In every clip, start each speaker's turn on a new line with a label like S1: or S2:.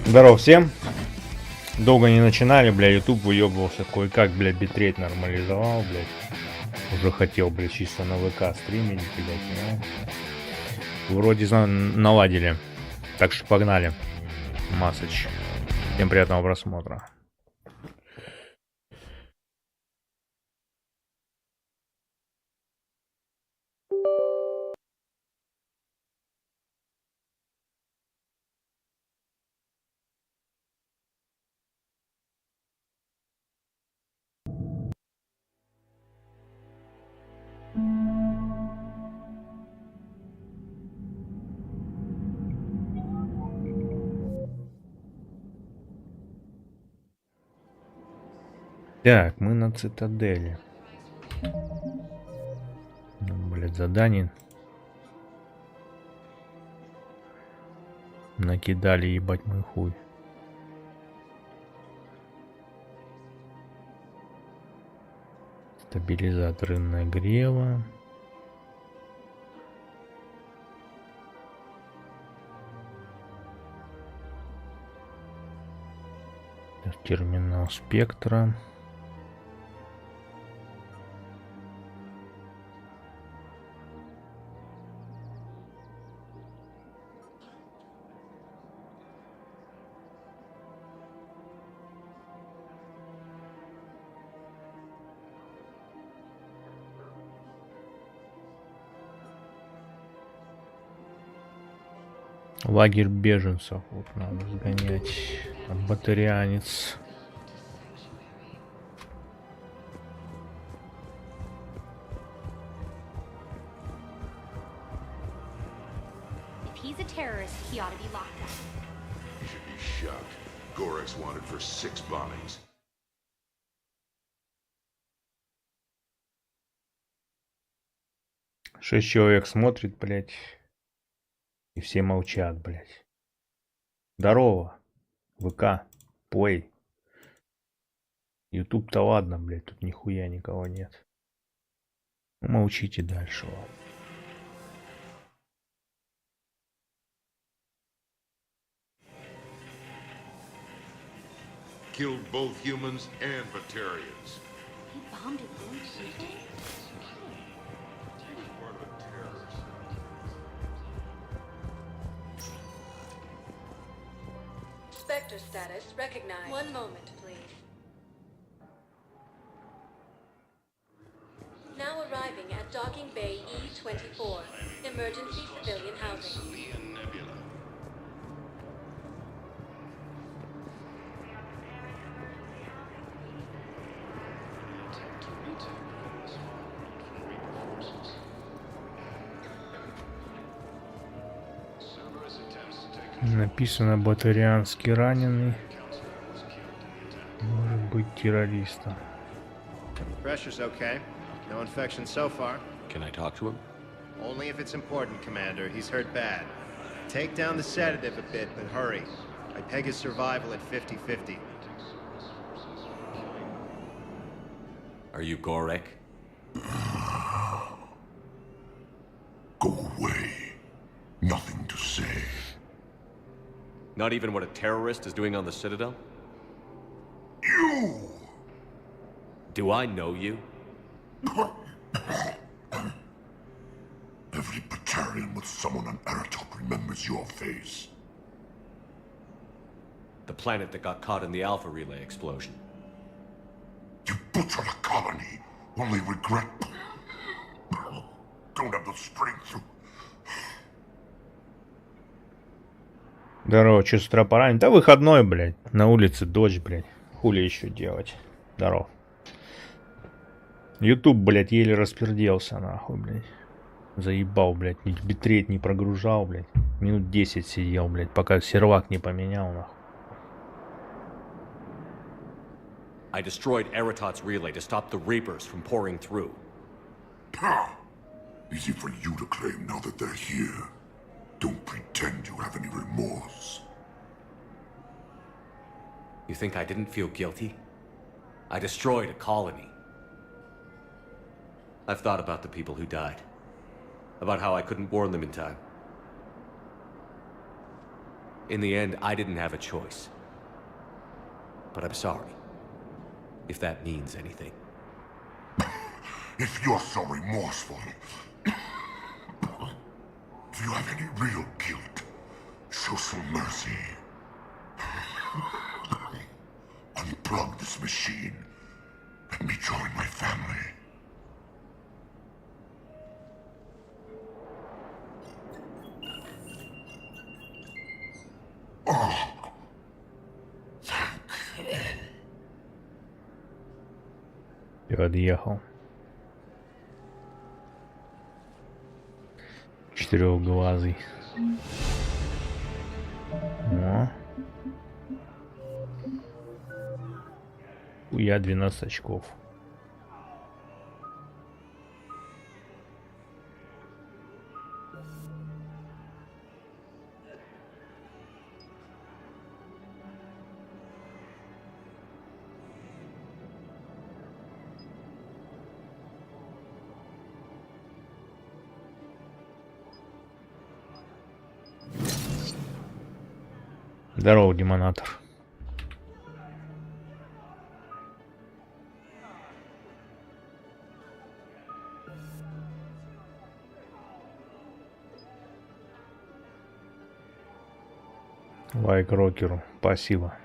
S1: Здорово всем. Долго не начинали, бля, YouTube выебывался, кое-как, блядь, битрейт нормализовал, блядь. Уже хотел, блядь, чисто на ВК стримить, блядь, но вроде наладили. Так что погнали. Масыч. Всем приятного просмотра. Так, мы на цитадели. Блядь, заданий накидали, ебать мой хуй. Стабилизаторы нагрева. Терминал спектра. Лагерь беженцев. Вот надо сгонять. Батарианец.
S2: He's a terrorist. He ought to be locked up.
S3: You should be shocked. Gorek's wanted for 6 bombings.
S1: Шесть человек смотрит, блядь. И все молчат, блядь. Здорово. ВК. Пой. YouTube-то ладно, блядь. Тут нихуя никого нет. Молчите дальше.
S3: Killed both humans and Batarians.
S2: He bombed his own people?
S3: He was part of a terrorist.
S4: Spectre status recognized. One moment, please. Now arriving at Docking Bay E-24. Emergency civilian housing.
S1: Написано батарианский раненый. Может быть террористом.
S5: Pressure's okay. No infection so far.
S6: Can I talk to him?
S5: Only if it's important, Commander. He's hurt bad. Take down the sedative a bit, but hurry. I peg his survival at 50-50.
S6: Are you Gorek?
S3: Go away. Nothing to say.
S6: Not even what a terrorist is doing on the Citadel?
S3: You!
S6: Do I know you?
S3: Every Batarian with someone on Eratop remembers your face.
S6: The planet that got caught in the Alpha Relay explosion.
S3: You butchered a colony. Only regret. Don't have the strength to...
S1: Здорово, что с утра поранен? Да выходной, блядь. На улице дождь, блядь. Хули еще делать? Здорово. YouTube, блядь, еле расперделся, нахуй, блядь. Заебал, блядь. Ни битрейт не прогружал, блядь. Минут 10 сидел, блядь, пока сервак не поменял, нахуй.
S6: I destroyed Eratot's relay to stop the Reapers from pouring through.
S3: Easy for you to claim now that they're here. Don't pretend you have any remorse.
S6: You think I didn't feel guilty? I destroyed a colony. I've thought about the people who died. About how I couldn't warn them in time. In the end, I didn't have a choice. But I'm sorry. If that means anything.
S3: If you're so remorseful, if you have any real guilt, show some mercy. Unplug this machine. Let me join my family.
S1: Я отъехал. Четырехглазый. О. Я 12 очков. Здорово, демонатор. Лайк рокеру, спасибо.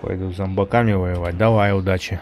S1: Пойду с зомбаками воевать. Давай, удачи.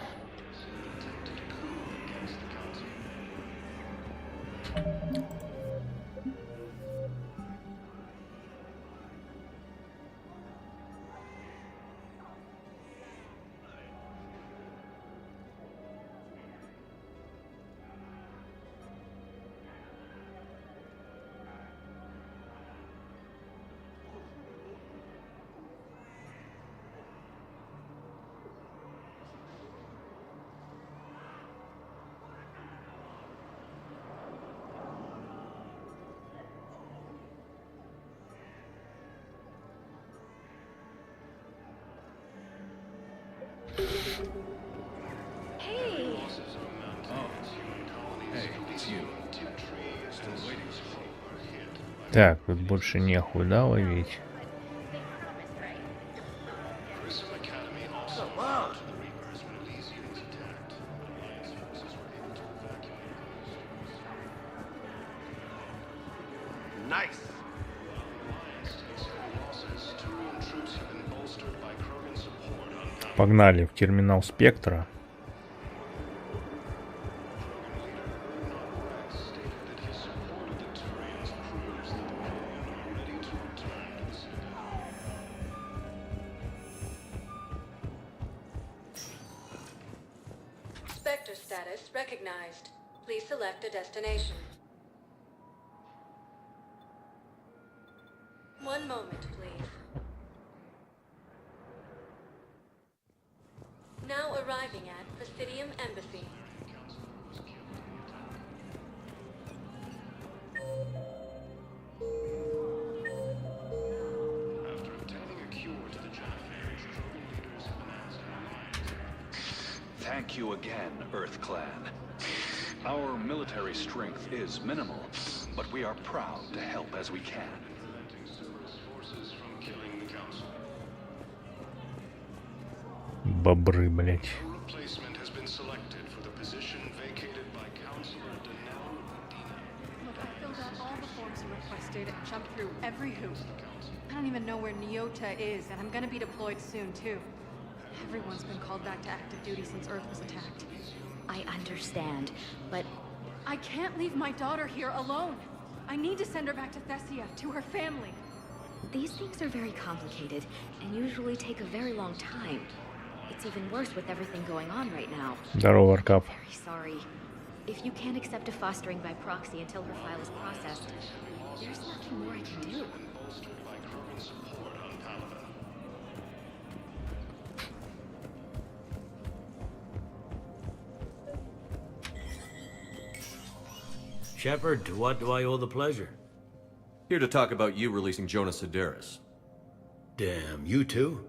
S1: Так, тут больше нехуй, да, ловить? Погнали в терминал Спектра.
S4: Spectre status recognized. Please select a destination. One moment, please. Now arriving at Presidium Embassy.
S7: Thank you again, Earth Clan. Our military strength is minimal, but we are proud to help as we can.
S1: Бобры, блять.
S8: Replacement has been selected for the position vacated by Councilor Donnell.
S2: Look, I filled out all the forms you requested and jumped through every hoop. I don't even know where Nyota is, and I'm gonna be deployed soon, too. Everyone's been called back to active duty since Earth was attacked.
S9: I understand, but
S2: I can't leave my daughter here alone. I need to send her back to Thessia, to her family.
S9: these things are very complicated and usually take a very long time. It's even worse with everything going on right now.
S1: Здорово, Аркап.
S9: Very sorry. If you can't accept a fostering by proxy until her file is processed, there's nothing more I can do.
S10: Shepard, to what do I owe the pleasure?
S6: Here to talk about you releasing Jonas Sedaris.
S10: Damn, you too?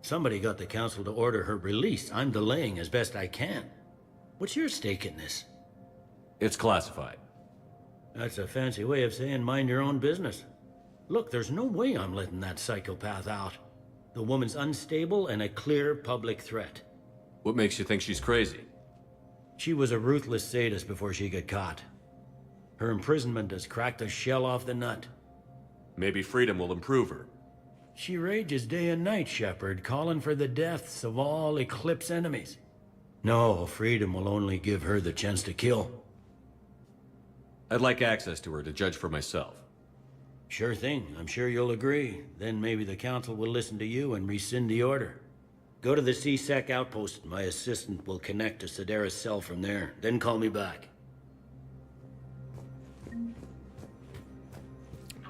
S10: Somebody got the council to order her release. I'm delaying as best I can. What's your stake in this?
S6: It's classified.
S10: That's a fancy way of saying mind your own business. Look, there's no way I'm letting that psychopath out. The woman's unstable and a clear public threat.
S6: What makes you think she's crazy?
S10: She was a ruthless sadist before she got caught. Her imprisonment has cracked the shell off the nut.
S6: Maybe freedom will improve her.
S10: She rages day and night, Shepard, calling for the deaths of all Eclipse enemies. No, freedom will only give her the chance to kill.
S6: I'd like access to her to judge for myself.
S10: Sure thing. I'm sure you'll agree. Then maybe the council will listen to you and rescind the order. Go to the C-Sec outpost. My assistant will connect to Sedera's cell from there. Then call me back.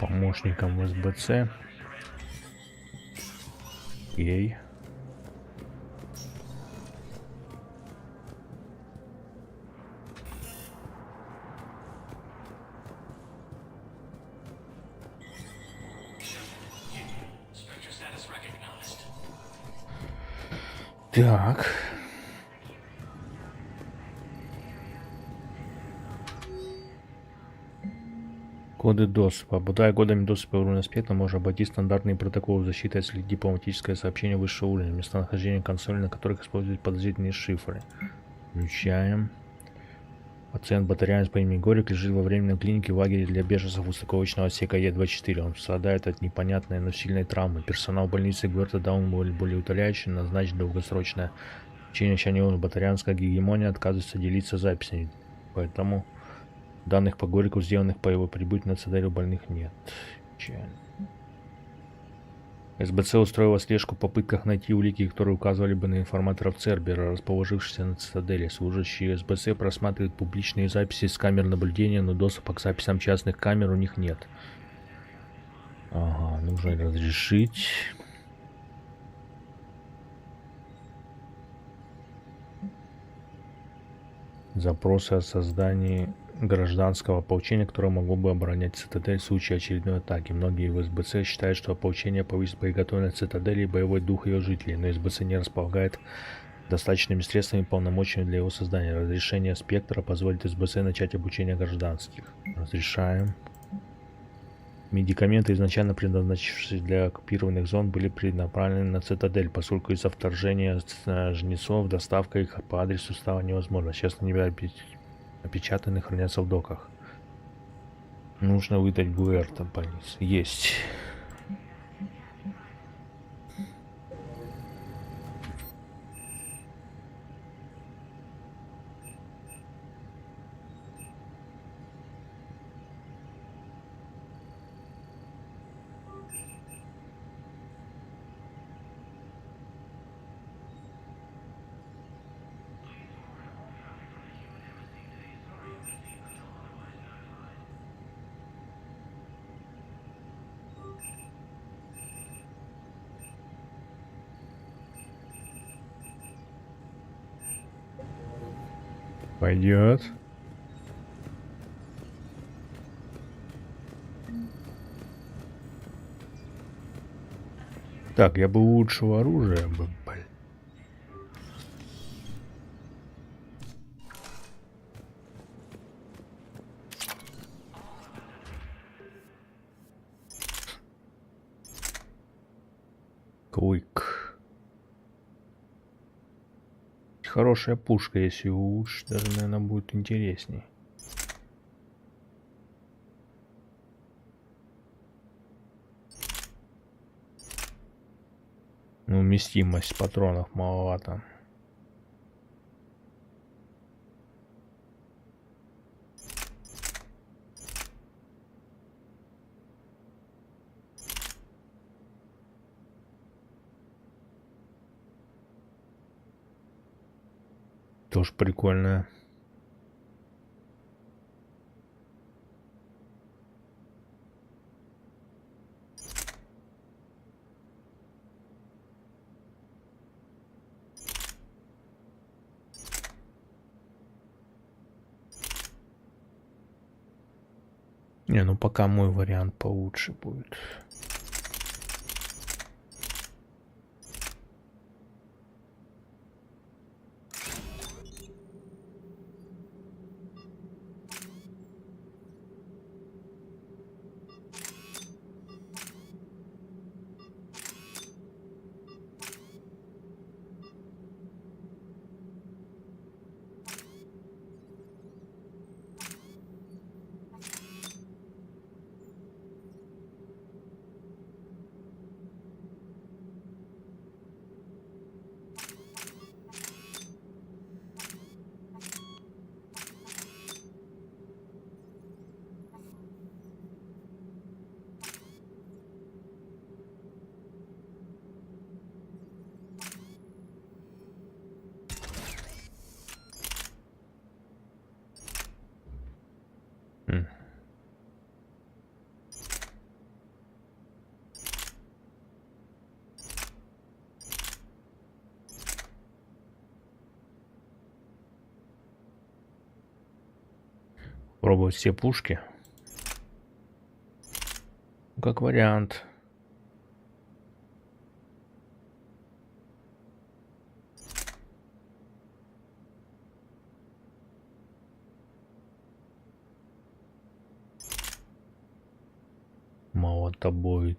S1: Помощником в СБЦ. Ей. Так. Коды доступа. Обладая кодами доступа уровня спектра, можно обойти стандартные протоколы защиты, отследить дипломатическое сообщение высшего уровня, местонахождение консоли, на которых используют подозрительные шифры. Включаем. Пациент батарианец по имени Горик лежит во временной клинике в лагере для беженцев устыковочного отсека Е-24. Он страдает от непонятной, но сильной травмы. Персонал больницы говорит, даун более утоляющий, назначить долгосрочное лечение чаниону. Батарианская гегемония отказывается делиться записями. Поэтому данных по Горику, сделанных по его прибытию на Цитадель, у больных нет. Печально. СБЦ устроила слежку в попытках найти улики, которые указывали бы на информаторов Цербера, расположившихся на Цитадели. Служащие СБЦ просматривают публичные записи с камер наблюдения, но доступа к записям частных камер у них нет. Ага, нужно разрешить. Запросы о создании гражданского ополчения, которое могло бы оборонять Цитадель в случае очередной атаки. Многие в СБЦ считают, что ополчение повысит боеготовность Цитадели и боевой дух ее жителей, но СБЦ не располагает достаточными средствами и полномочиями для его создания. Разрешение спектра позволит СБЦ начать обучение гражданских. Разрешаем. Медикаменты, изначально предназначившиеся для оккупированных зон, были перенаправлены на Цитадель, поскольку из-за вторжения жнецов доставка их по адресу стала невозможна. Сейчас они опечатаны, хранятся в доках. Нужно выдать ГУР там больницы. Есть. Пойдет. Так, я бы лучшего оружия бы, блин. Клык. Хорошая пушка, если его улучшить, даже, наверное, будет интересней. Ну, вместимость патронов маловато. Тоже прикольная. Не, ну пока мой вариант получше будет. Пробовать все пушки. Как вариант. Молотобоец.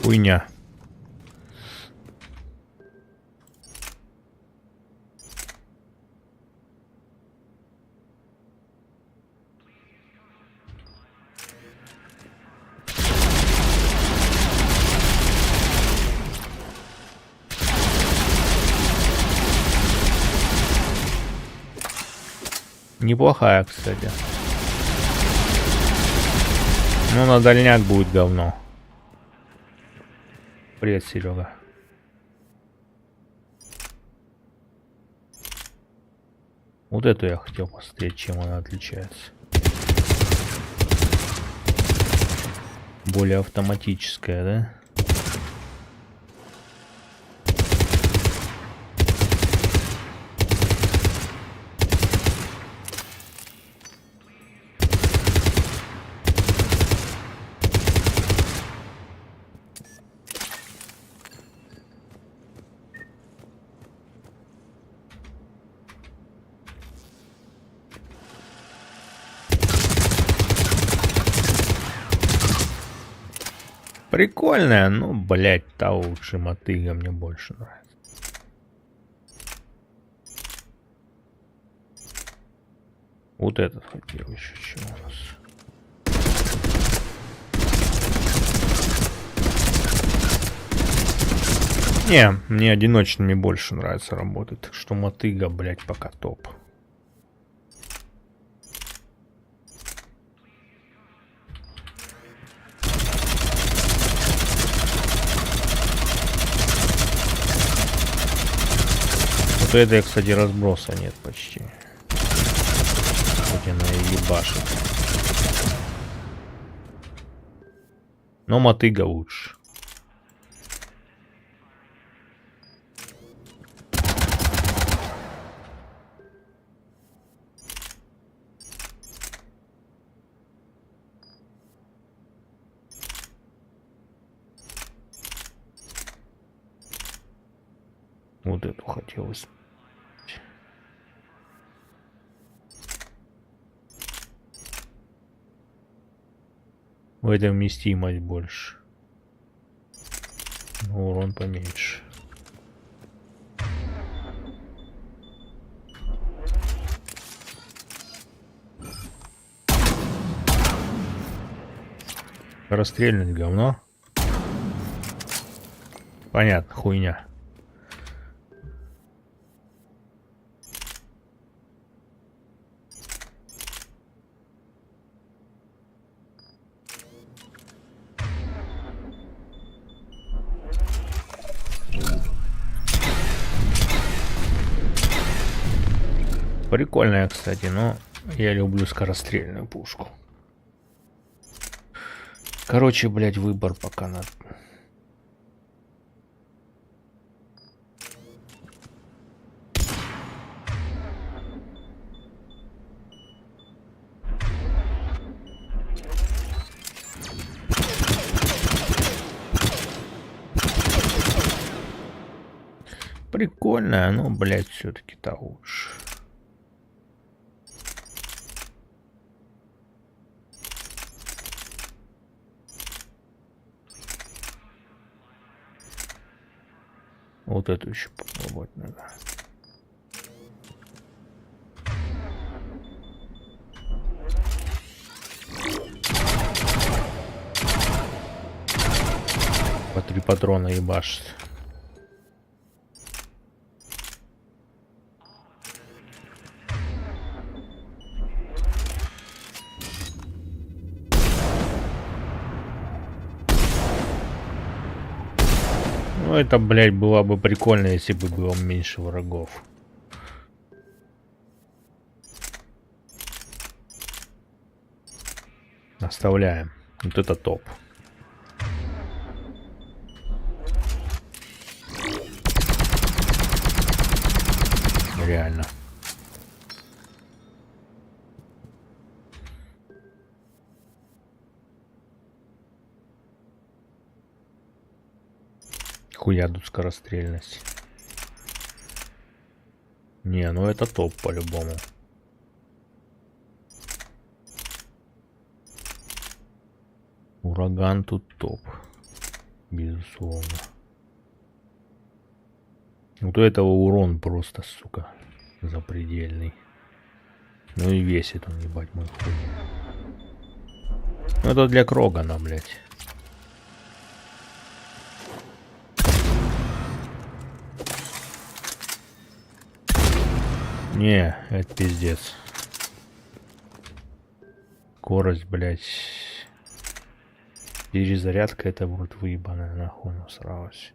S1: Хуйня. Неплохая, кстати. Но на дальняк будет говно. Привет, Серега. Вот эту я хотел посмотреть, чем она отличается. Более автоматическая, да? Прикольная, но, блять, та лучше мотыга мне больше нравится. Вот этот хотел еще, что у нас. Не, мне одиночными больше нравится работать, так что мотыга, блять, пока топ. Вот это, кстати, разброса нет почти. Хоть она и ебашит. Но мотыга лучше. Вот эту хотелось. В этой вместимость больше. Но урон поменьше. Расстрельность говно. Понятно, хуйня. Прикольная, кстати, но я люблю скорострельную пушку. Короче, блядь, выбор пока надо. Прикольная, но, блядь, все-таки та лучше. Вот эту еще попробовать надо. По 3 патрона ебашит. Ну, это, блядь, было бы прикольно, если бы было меньше врагов. Оставляем. Вот это топ. Реально. Хуя тут скорострельность. Не, ну это топ по-любому. Ураган тут топ. Безусловно. Вот у этого урон просто, сука, запредельный. Ну и весит он, ебать, мой хуй. Ну это для Крогана, блядь. Не, это пиздец. Скорость, блядь. Перезарядка это вот выебаная, нахуй насралась.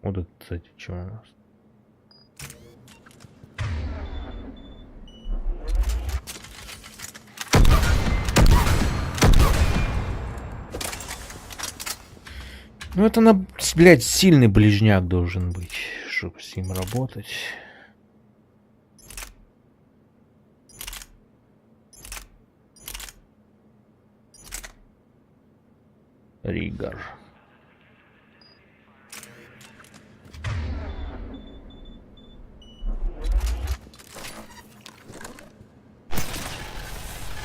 S1: Вот это, кстати, что у нас? Ну это на, блядь, сильный ближняк должен быть, чтобы с ним работать. Ригар.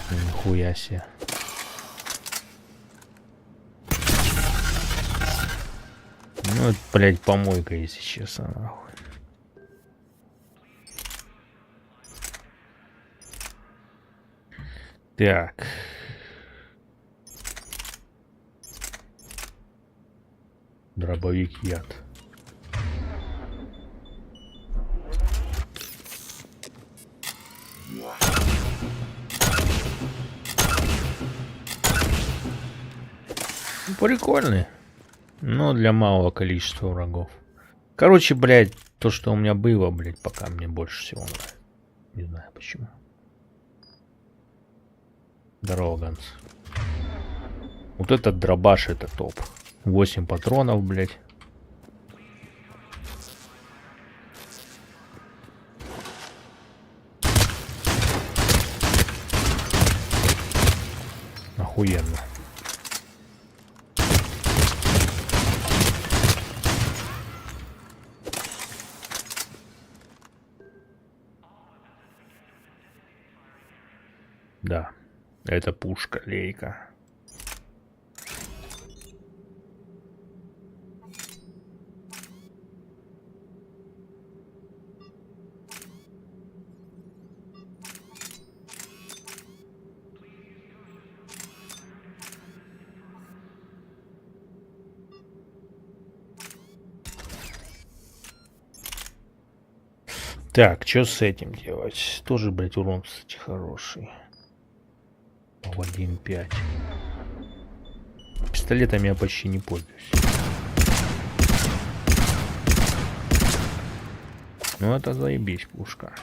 S1: Нихуя себе. Ну, это, блядь, помойка, если честно, нахуй. Так. Дробовик яд. Прикольный. Но для малого количества врагов. Короче, блядь, то, что у меня было, блядь, пока мне больше всего нравится. Не знаю почему. Здорово, Ганс. Вот этот дробаш, это топ. 8 патронов, блядь. Охуенно. Да, это пушка, лейка. Так, что с этим делать? Тоже, блядь, урон, кстати, хороший. В 1.5. Пистолетами я почти не пользуюсь. Ну это заебись пушка.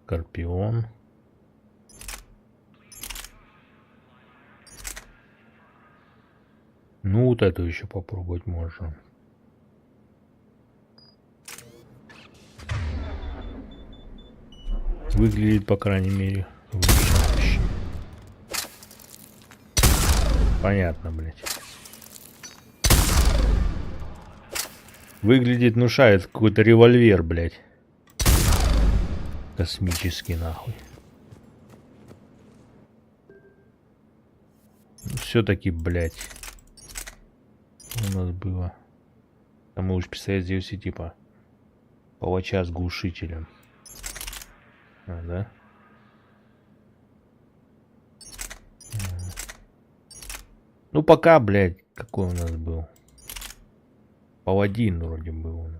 S1: Скорпион. Ну вот эту еще попробовать можно. Выглядит, по крайней мере, вызывающе. Понятно, блядь. Выглядит, внушает какой-то револьвер, блядь. Космический, нахуй. Ну, все-таки, блядь. У нас было. Там уж писать здесь и типа палача с глушителем. А, да? Ну пока, блядь, Какой у нас был? Паладин вроде был.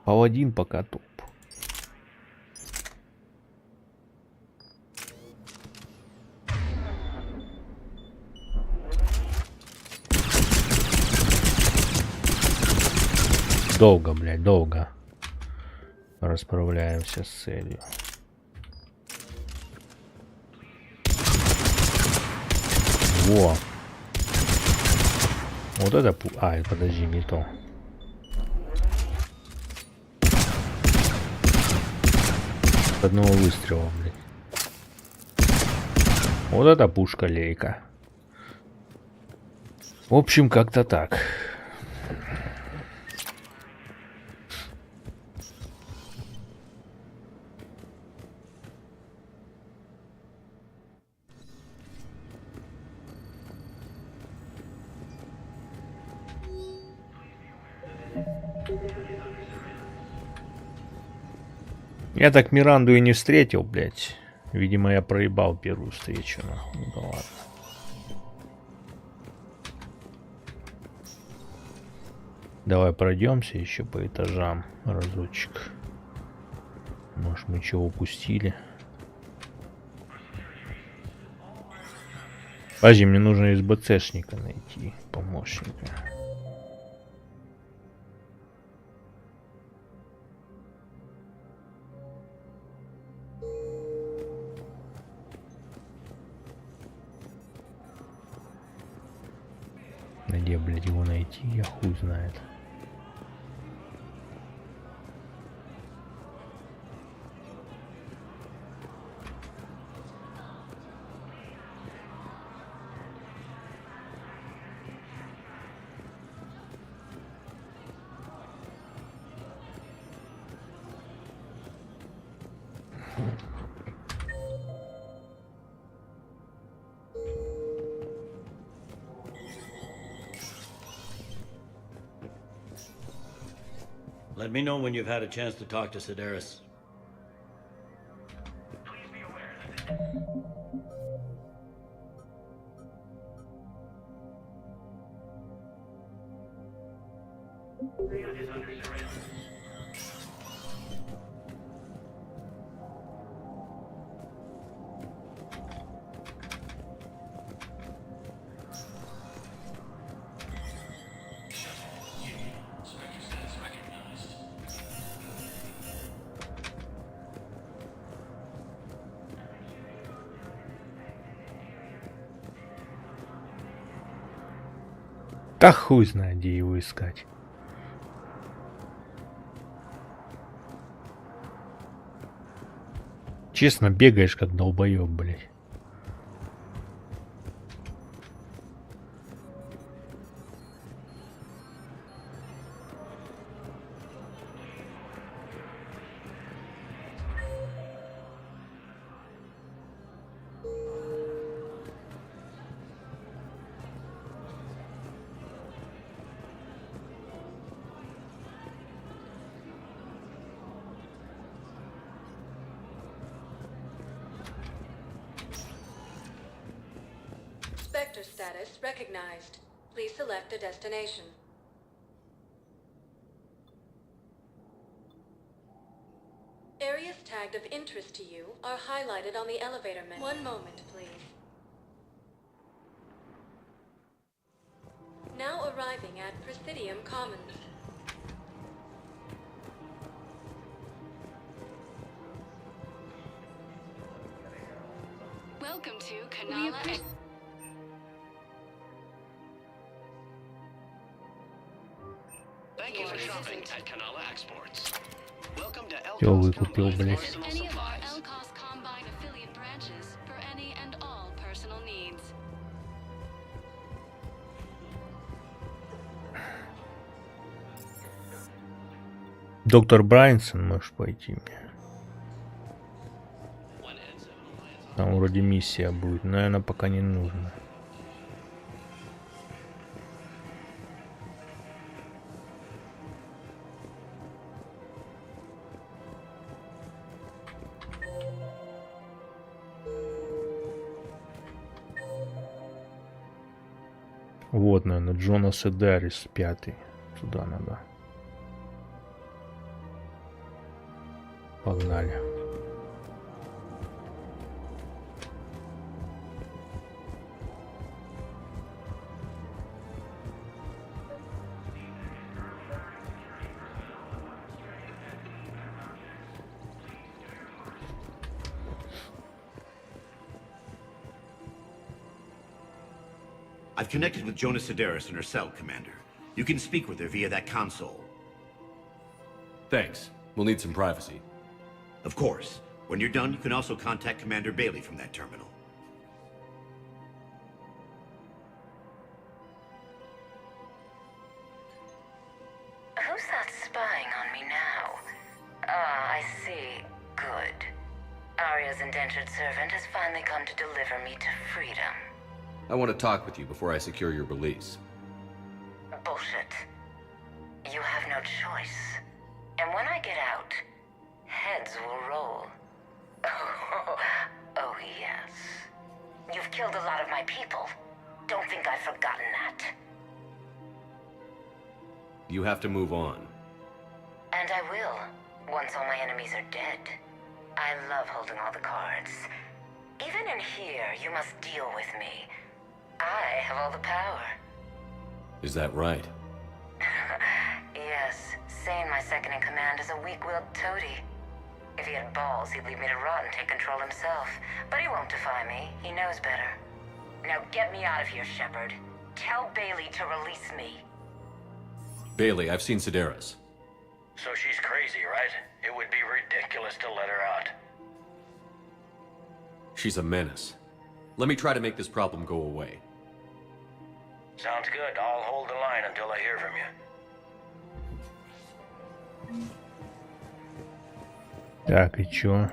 S1: Паладин пока топ. Долго, блядь, долго расправляемся с целью. Во. Вот это... А, подожди, не то. С одного выстрела, блядь. Вот это пушка-лейка. В общем, как-то так. Я так Миранду и не встретил, блядь. Видимо, я проебал первую встречу. Ну да ладно. Давай пройдемся еще по этажам разочек. Может, мы чего упустили. Подожди, мне нужно СБЦшника найти, помощника. Где, блядь, его найти, я хуй знает.
S10: Let me know when you've had a chance to talk to Sedaris.
S1: Да хуй знает, где его искать. Честно, бегаешь как долбоёб, блядь.
S4: Spectre status recognized. Please select a destination. Areas tagged of interest to you are highlighted on the elevator menu. One moment, please. Now arriving at Presidium Commons.
S9: Welcome to Canala.
S8: Thank you for shopping at Canala Exports. Welcome to
S1: Всё выкупил, блядь.
S9: Any of our LCOS Combine affiliate branches for any and all personal needs.
S1: Доктор Брайансон, можешь пойти мне. Там вроде миссия будет, но она пока не нужна. Вот, наверное, Джона Седарис 5. Сюда надо. Погнали.
S11: I've connected with Jonah Sedaris in her cell, Commander. You can speak with her via that console.
S6: Thanks. We'll need some privacy.
S11: Of course. When you're done, you can also contact Commander Bailey from that terminal.
S12: Who's that spying on me now? Ah, I see. Good. Arya's indentured servant has finally come to deliver me to freedom.
S6: I want to talk with you before I secure your release.
S12: Bullshit. You have no choice. And when I get out, heads will roll. Oh, yes. You've killed a lot of my people. Don't think I've forgotten that.
S6: You have to move on.
S12: And I will, once all my enemies are dead. I love holding all the cards. Even in here, you must deal with me. I have all the power.
S6: Is that right?
S12: Yes, Sane, my second in command, is a weak-willed toady. If he had balls, he'd leave me to rot and take control himself. But he won't defy me. He knows better. Now get me out of here, Shepard. Tell Bailey to release me.
S6: Bailey, I've seen Sedaris.
S13: So she's crazy, right? It would be ridiculous to let her out.
S6: She's a menace. Let me try to make this problem go away.
S13: Sounds good. I'll hold the line until I hear from you.
S1: Так, и чё?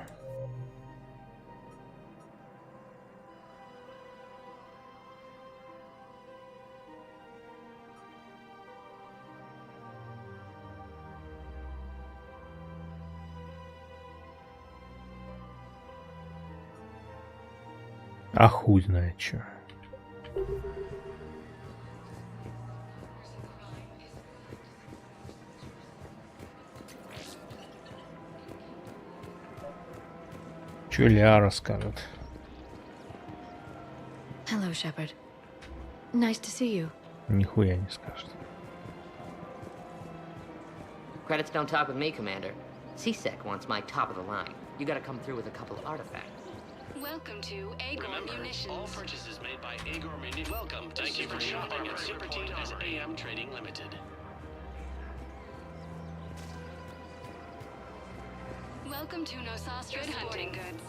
S1: А хуй знает чё. Чё Ляра скажет?
S2: Hello, Shepard. Nice to see you.
S1: Нихуя не скажет.
S14: Credits don't talk with me, Commander. CSEC wants my top of the line. You gotta come through with a couple of artifacts.
S15: Welcome to Agor Munitions.
S8: All purchases made by Agor Munitions. Welcome to Thank you for shopping at Super Team as AM Trading Limited.
S15: Welcome to Nosastra Sporting Goods.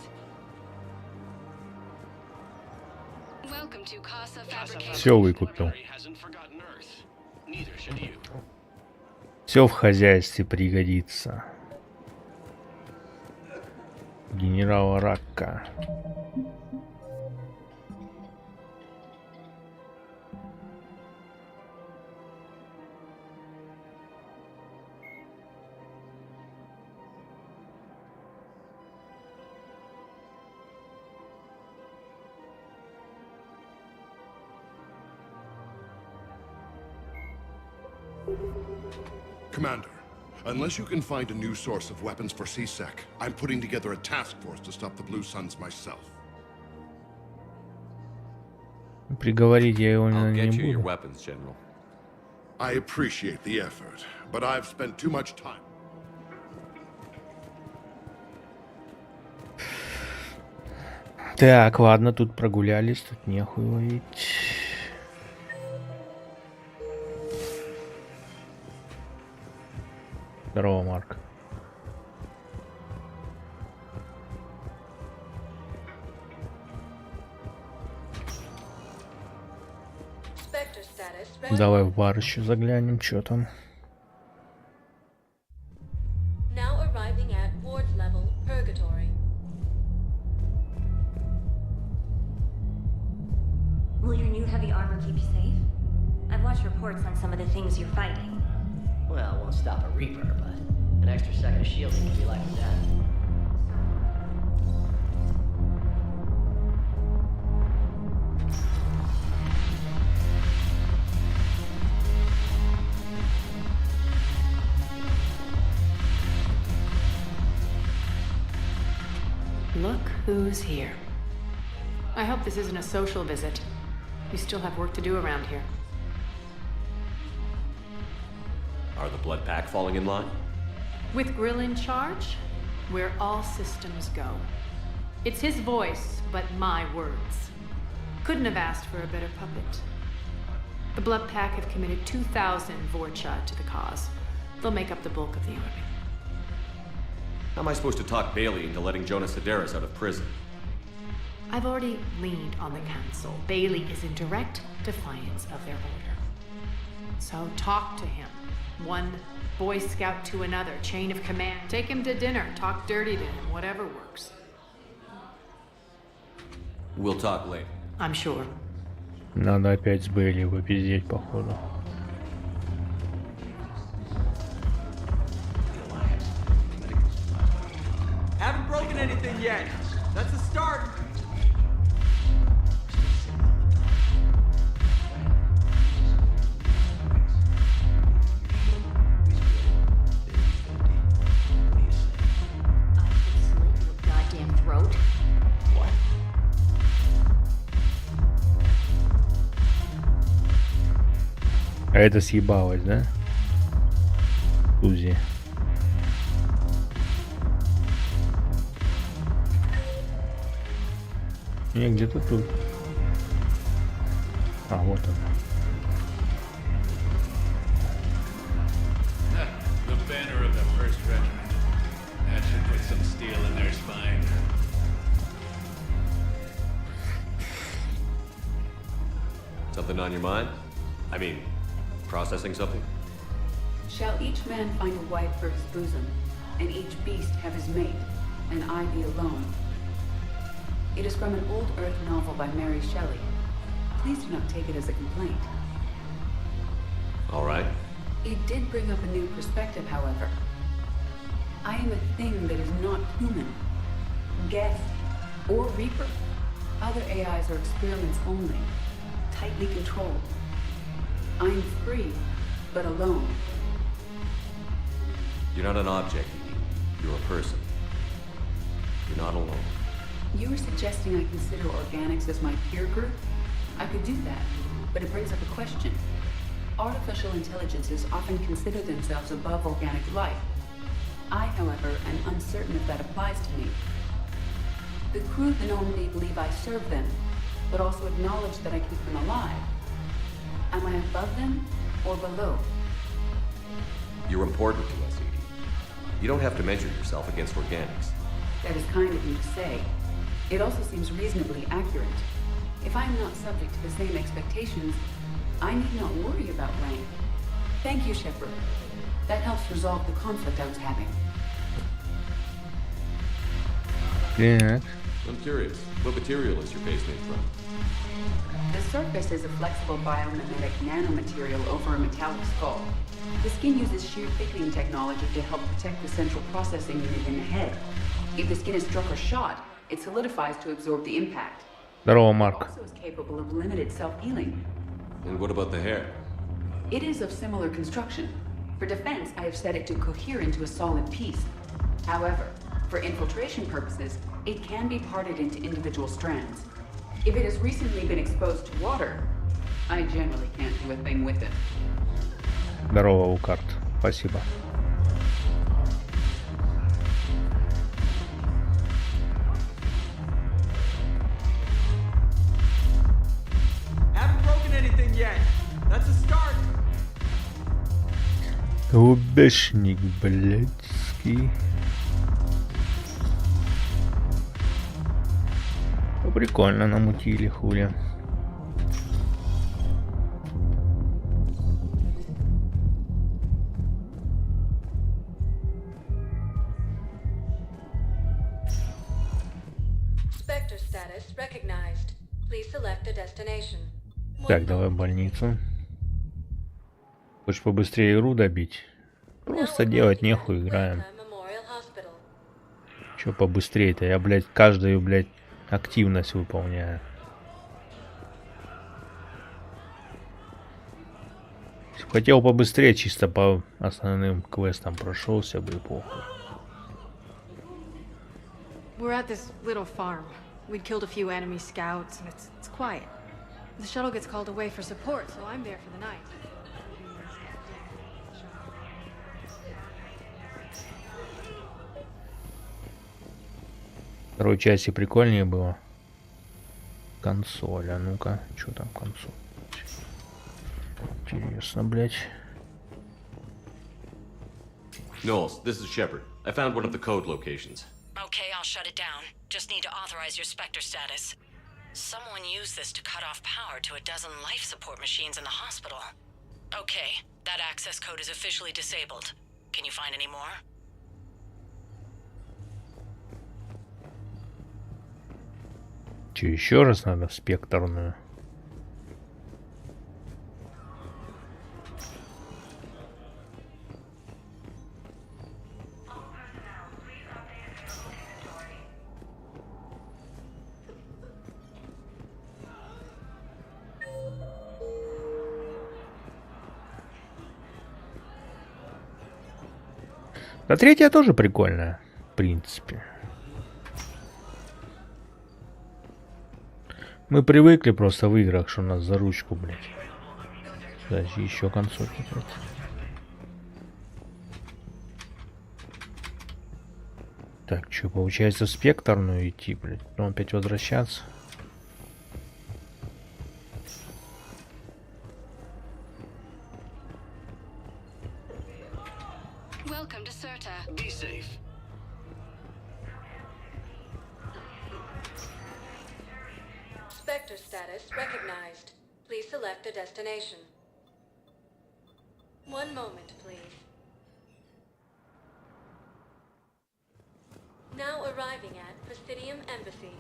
S15: Welcome to Casa Fabrication.
S1: Все выкупил. Все в хозяйстве пригодится. Генерал Ракка.
S3: Commander, unless you can find a new source of weapons for CSEC, I'm putting together a task force to stop the Blue Suns myself.
S1: Приговорить я его
S6: I'll
S1: не
S6: get you your
S1: буду.
S6: weapons, General.
S3: I appreciate the effort, but I've spent too much time.
S1: Так, ладно, тут прогулялись, тут нехуй ловить. Здорово, Марк. Давай в бар еще заглянем, что там.
S4: Now arriving at ward level purgatory.
S16: Will your new heavy armor keep you safe? I've watched reports on some of the things you're fighting.
S14: Well, it won't stop a Reaper, but an extra second of shielding can be like that.
S17: Who's here? I hope this isn't a social visit. We still have work to do around here.
S6: Are the blood pack falling in line?
S17: With Grill in charge, where all systems go. It's his voice, but my words. Couldn't have asked for a better puppet. The Blood Pack have committed 2,000 Vorcha to the cause. They'll make up the bulk of the army.
S6: How am I supposed to talk Bailey into letting Jonas Sedaris out of prison?
S17: I've already leaned on the council. Bailey is in direct defiance of their order. So talk to him. One Boy Scout to another, chain of command. Take him to dinner, talk dirty to him, whatever works.
S6: We'll talk later.
S17: I'm sure.
S1: Надо опять с Бейли попиздеть, походу.
S18: Haven't broken anything yet. That's a start.
S9: Goddamn throat.
S6: What?
S1: А это съебалось, да? Узи. Не, где-то тут. А, вот он.
S19: The banner of the 1st Regiment. That should put some steel in their spine.
S6: Something on your mind? I mean, processing something?
S20: Shall each man find a wife for his bosom, and each beast have his mate, and I be alone? It is from an old Earth novel by Mary Shelley. Please do not take it as a complaint.
S6: All right.
S20: It did bring up a new perspective, however. I am a thing that is not human. Geth or Reaper. Other AIs are experiments only, tightly controlled. I'm free, but alone.
S6: You're not an object, Edie. You're a person. You're not alone.
S20: You were suggesting I consider organics as my peer group? I could do that, but it brings up a question. Artificial intelligences often consider themselves above organic life. I, however, am uncertain if that applies to me. The crew not only believe I serve them, but also acknowledge that I keep them alive. Am I above them or below?
S6: You're important to us, Edie. You don't have to measure yourself against organics.
S20: That is kind of you to say. It also seems reasonably accurate. If I am not subject to the same expectations, I need not worry about rank. Thank you, Shepard. That helps resolve the conflict I was having.
S1: Yeah.
S6: I'm curious. What material is your base made from?
S20: The surface is a flexible biomimetic nanomaterial over a metallic skull. The skin uses shear thickening technology to help protect the central processing unit in the head. If the skin is struck or shot, it solidifies to absorb the impact.
S1: Здорово,
S20: It
S1: Марк.
S20: also is capable of limited self-healing.
S6: And what about the hair?
S20: It is of similar construction. For defense, I have set it to cohere into a solid piece. However, for infiltration purposes, it can be parted into individual strands. If it has recently been exposed to water, I generally can't do a thing with it.
S1: Здорово, Укарт. Спасибо.
S18: Haven't broken anything yet. That's a start.
S1: Убежник, блядский. Ну, прикольно намутили, хули.
S4: Spectre status recognized. Please select a destination.
S1: Так, давай в больницу. Хочешь побыстрее игру добить? Просто делать нехуй, играем. Че побыстрее-то? Я, блядь, каждую, блядь, активность выполняю. Хотел побыстрее, чисто по основным квестам прошелся бы и похуй.
S2: We're at this little farm. We'd killed a few enemy scouts, and it's quiet. The shuttle gets called away for support, so I'm there for the night.
S1: Второй части прикольнее было. Консоль, а ну-ка, что там консоль? Интересно, блять.
S6: Knowles, this is Shepard. I found one of the code locations.
S12: Okay, I'll shut it down. Just need to authorize your Spectre status. Someone used this to cut off power to a dozen life support machines in the hospital. Okay, that access code is officially disabled. Can you find any more?
S1: Че, еще раз надо в спектрную? Да, третья тоже прикольная, в принципе. Мы привыкли просто в играх, что у нас за ручку, блядь. Дальше еще консоль какая-то. Так, что, получается в спектрную идти, блядь? Потом опять возвращаться.
S15: Welcome to Serta.
S8: Be safe.
S4: Spectre status recognized. Please select a destination. One moment, please. Now arriving at Presidium Embassy.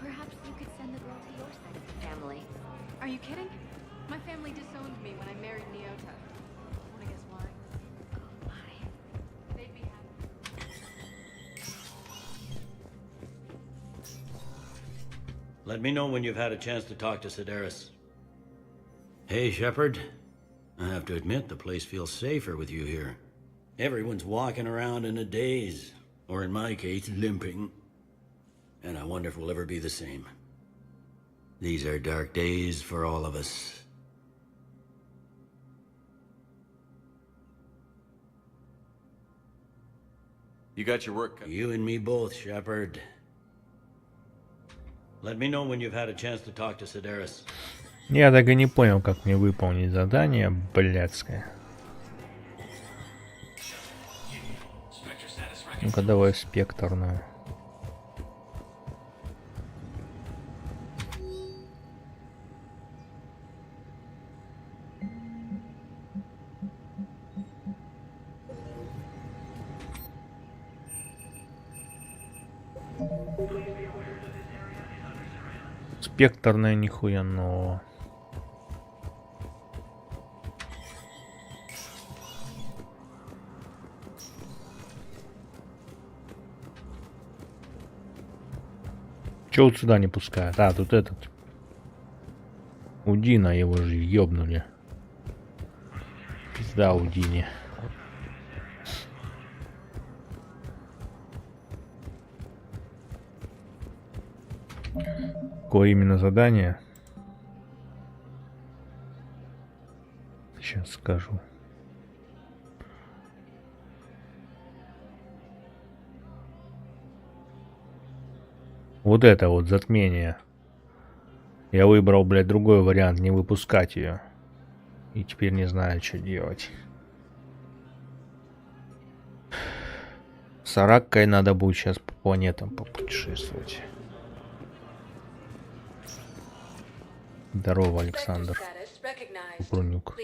S9: Perhaps you could send the girl to your side of the family.
S2: Are you kidding? My family disowned me when I married Nyota. Wanna guess why?
S9: Oh, why?
S2: They'd be happy.
S10: Let me know when you've had a chance to talk to Sedaris. Hey, Shepard. I have to admit, the place feels safer with you here. Everyone's walking around in a daze, or in my case, limping. And I wonder if we'll ever be the same. These are dark days for all of us.
S6: You got your work cut.
S10: You and me both, Shepard. Let me know when you've had a chance to talk to Sedaris.
S1: Я так и не понял, как мне выполнить задание блядское. Ну-ка давай спектрную. Спектрная нихуя нового. Чё вот сюда не пускают? А, тут этот. Удина, его же ёбнули. Пизда Удине. Какое именно задание? Сейчас скажу. Вот это вот затмение. Я выбрал, блядь, другой вариант, не выпускать ее. И теперь не знаю, что делать. С Араккой надо будет сейчас по планетам попутешествовать. Здорово, Александр. Упрунюк.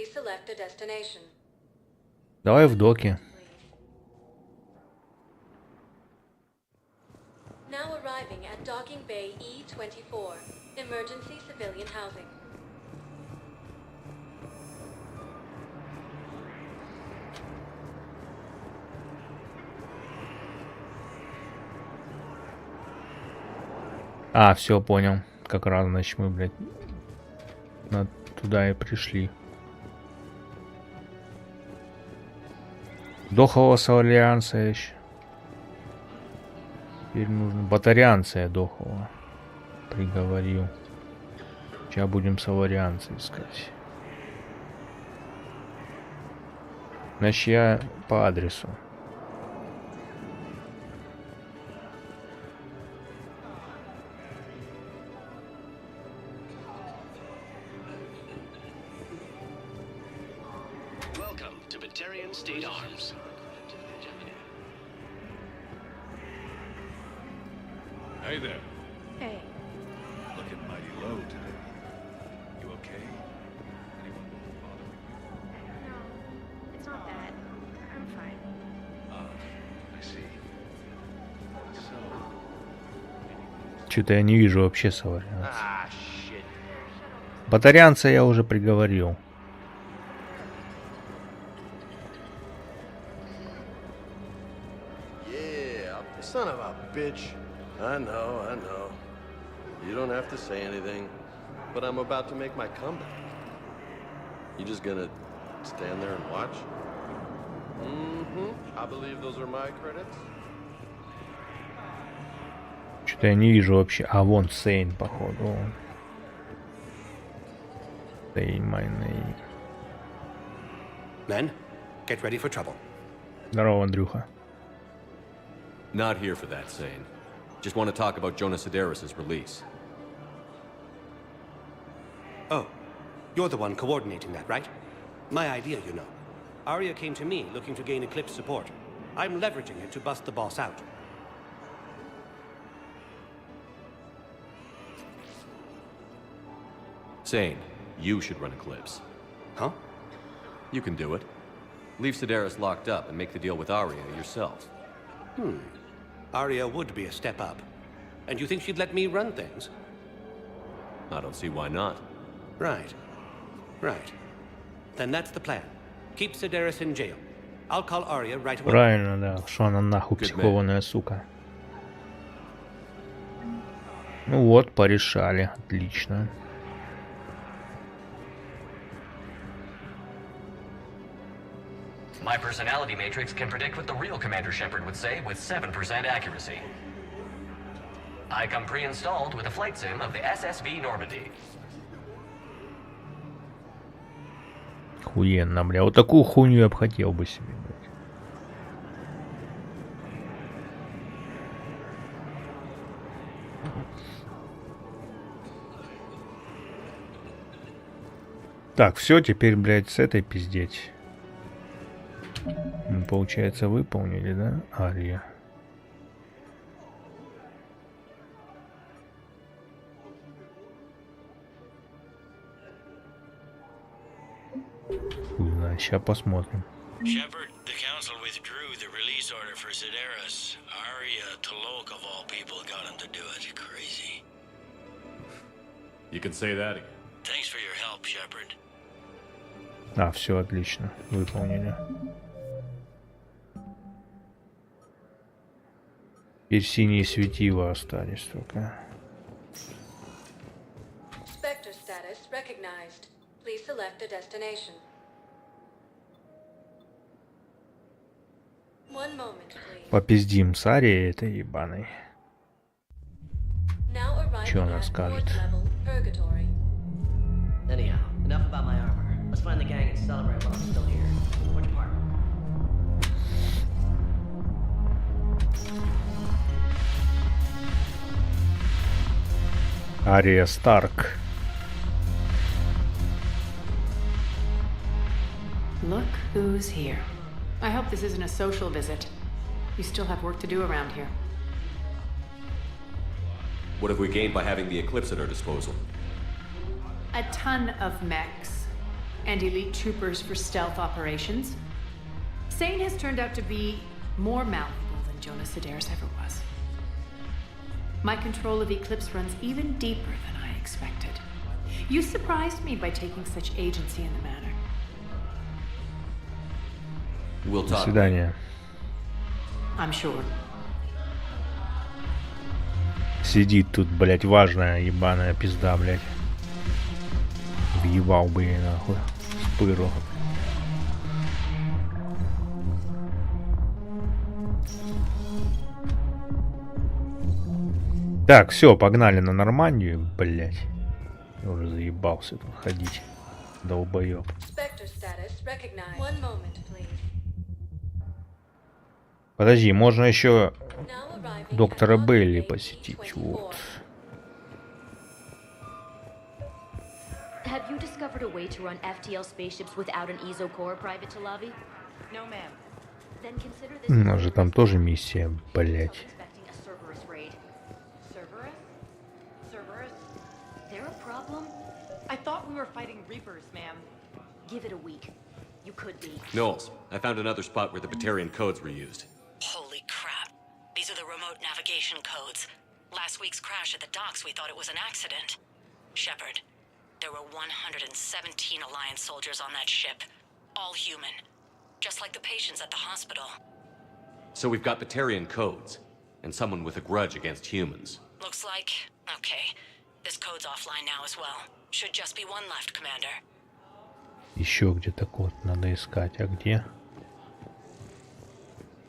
S1: Давай в доке.
S4: Now arriving at Docking Bay E-24, emergency civilian housing.
S1: А, все, понял. как раз, значит, мы, блядь, туда и пришли. Дохового саварианца еще. Теперь нужно батарианца я дохового приговорил. Сейчас будем саварианца искать. Значит, я по адресу.
S7: Hey there.
S2: Hey.
S7: Looking mighty low today. You okay? Anyone bother you?
S2: No, it's not that. I'm fine.
S7: I see. So.
S1: Что-то я не вижу вообще саварианца. Батарианца я уже приговорил.
S21: Yeah, son of a bitch. I know. You don't have to say anything, but I'm about to make my comeback. You just gonna stand there and watch? I believe those are my credits.
S1: Что-то я не вижу вообще. А вон Сейн, походу. Сейн, my name.
S6: Men, get ready for trouble.
S1: Здорово, Андрюха.
S6: Not here for that, Sane. Just want to talk about Jonas Sedaris' release.
S22: Oh, you're the one coordinating that, right? My idea, you know. Arya came to me looking to gain Eclipse support. I'm leveraging it to bust the boss out.
S6: Sane, you should run Eclipse.
S22: Huh?
S6: You can do it. Leave Sedaris locked up and make the deal with Arya yourself.
S22: Arya would be a step up. And you think she'd let me run things?
S6: I don't see why not.
S22: Right. Then that's the plan. Keep Sedaris in jail. I'll call Arya right away.
S1: Правильно, да. Что она нахуй психованная сука. Ну вот, порешали. Отлично.
S23: My personality matrix can predict what the real Commander Shepard would say with 7% accuracy. I come pre-installed with a flight sim of the SSV Normandy.
S1: Охуенно, бля. Вот такую хуйню я бы хотел бы себе. Так, все, теперь, блядь, с этой пиздеть. Мы, получается, выполнили, да, Ария? Сейчас посмотрим.
S10: Shepard, the council withdrew the release order for Sedaris. Arya Talok, of all people, got him to do it. Crazy.
S6: You can say that again.
S10: Thanks for your help, Shepard.
S1: А, все отлично, выполнили. Теперь синие светила остались только.
S4: Spectre status recognized. Please select a destination. One moment, please.
S1: Попиздим с Арией этой ебаной. Чё она скажет?
S14: Anyhow, enough about my armor. Let's find the gang and celebrate while I'm still here. Which part?
S1: Ария Старк.
S17: Look who's here. I hope this isn't a social visit. You still have work to do around here.
S6: What have we gained by having the Eclipse at our disposal?
S17: A ton of mechs and elite troopers for stealth operations. Sane has turned out to be more malleable than Jonas Sedaris ever was. My control of Eclipse runs even deeper than I expected. You surprised me by taking such agency in the matter.
S6: We'll
S1: До
S6: talk.
S1: свидания.
S17: I'm sure.
S1: Сидит тут, блядь, важная ебаная пизда, блядь. Въебал бы ей нахуй. Спыру. Так, все, погнали на Нормандию, блядь. Я уже заебался тут ходить. Долбоёб. Подожди, можно еще доктора Белли посетить. Вот.
S9: Have you discovered a way to run FTL spaceships without an ESO core private to lobby? No, ma'am. Then consider this.
S1: У нас же там тоже миссия, блядь.
S15: I thought we were fighting Reapers, ma'am.
S9: Give it a week. You could be.
S6: Knowles, I found another spot where the Batarian codes were used.
S12: Holy crap. These are the remote navigation codes. Last week's crash at the docks, we thought it was an accident. Shepard, there were 117 Alliance soldiers on that ship. All human. Just like the patients at the hospital.
S6: So we've got Batarian codes, and someone with a grudge against humans.
S12: Looks like... okay. This code's offline now as well. Should just be one left, Commander.
S1: Еще где-то код надо искать. А где?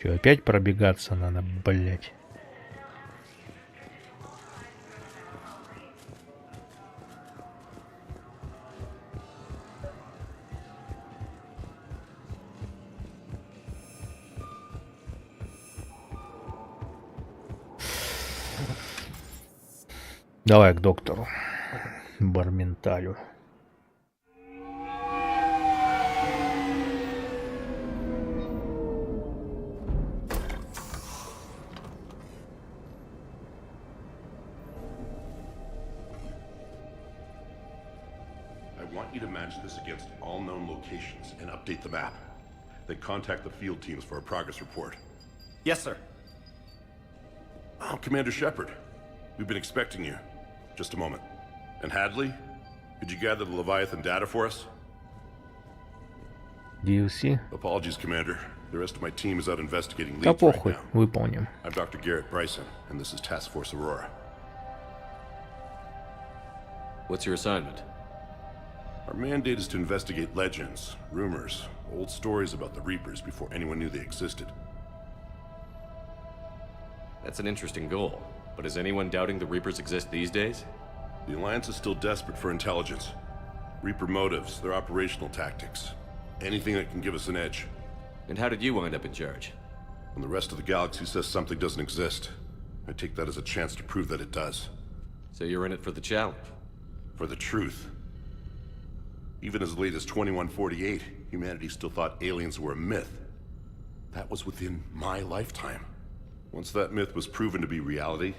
S1: Че, опять пробегаться надо, блять? Давай к доктору Барменталю.
S3: I want you to match this against all known locations and update the map. Then contact the field teams for a progress report.
S22: Yes, sir.
S3: Oh, Commander Shepard. We've been expecting you. Just a moment. And Hadley, could you gather the Leviathan data for us?
S1: DLC.
S3: Apologies, Commander. The rest of my team is out investigating leads
S1: Да
S3: right
S1: похуй,
S3: now.
S1: выполним.
S3: I'm Dr. Garrett Bryson, and this is Task Force Aurora.
S6: What's your assignment?
S3: Our mandate is to investigate legends, rumors, old stories about the Reapers before anyone knew they existed.
S6: That's an interesting goal. But is anyone doubting the Reapers exist these days?
S3: The Alliance is still desperate for intelligence. Reaper motives, their operational tactics. Anything that can give us an edge.
S6: And how did you wind up in charge?
S3: When the rest of the galaxy says something doesn't exist, I take that as a chance to prove that it does.
S6: So you're in it for the challenge?
S3: For the truth. Even as late as 2148, humanity still thought aliens were a myth. That was within my lifetime. Once that myth was proven to be reality,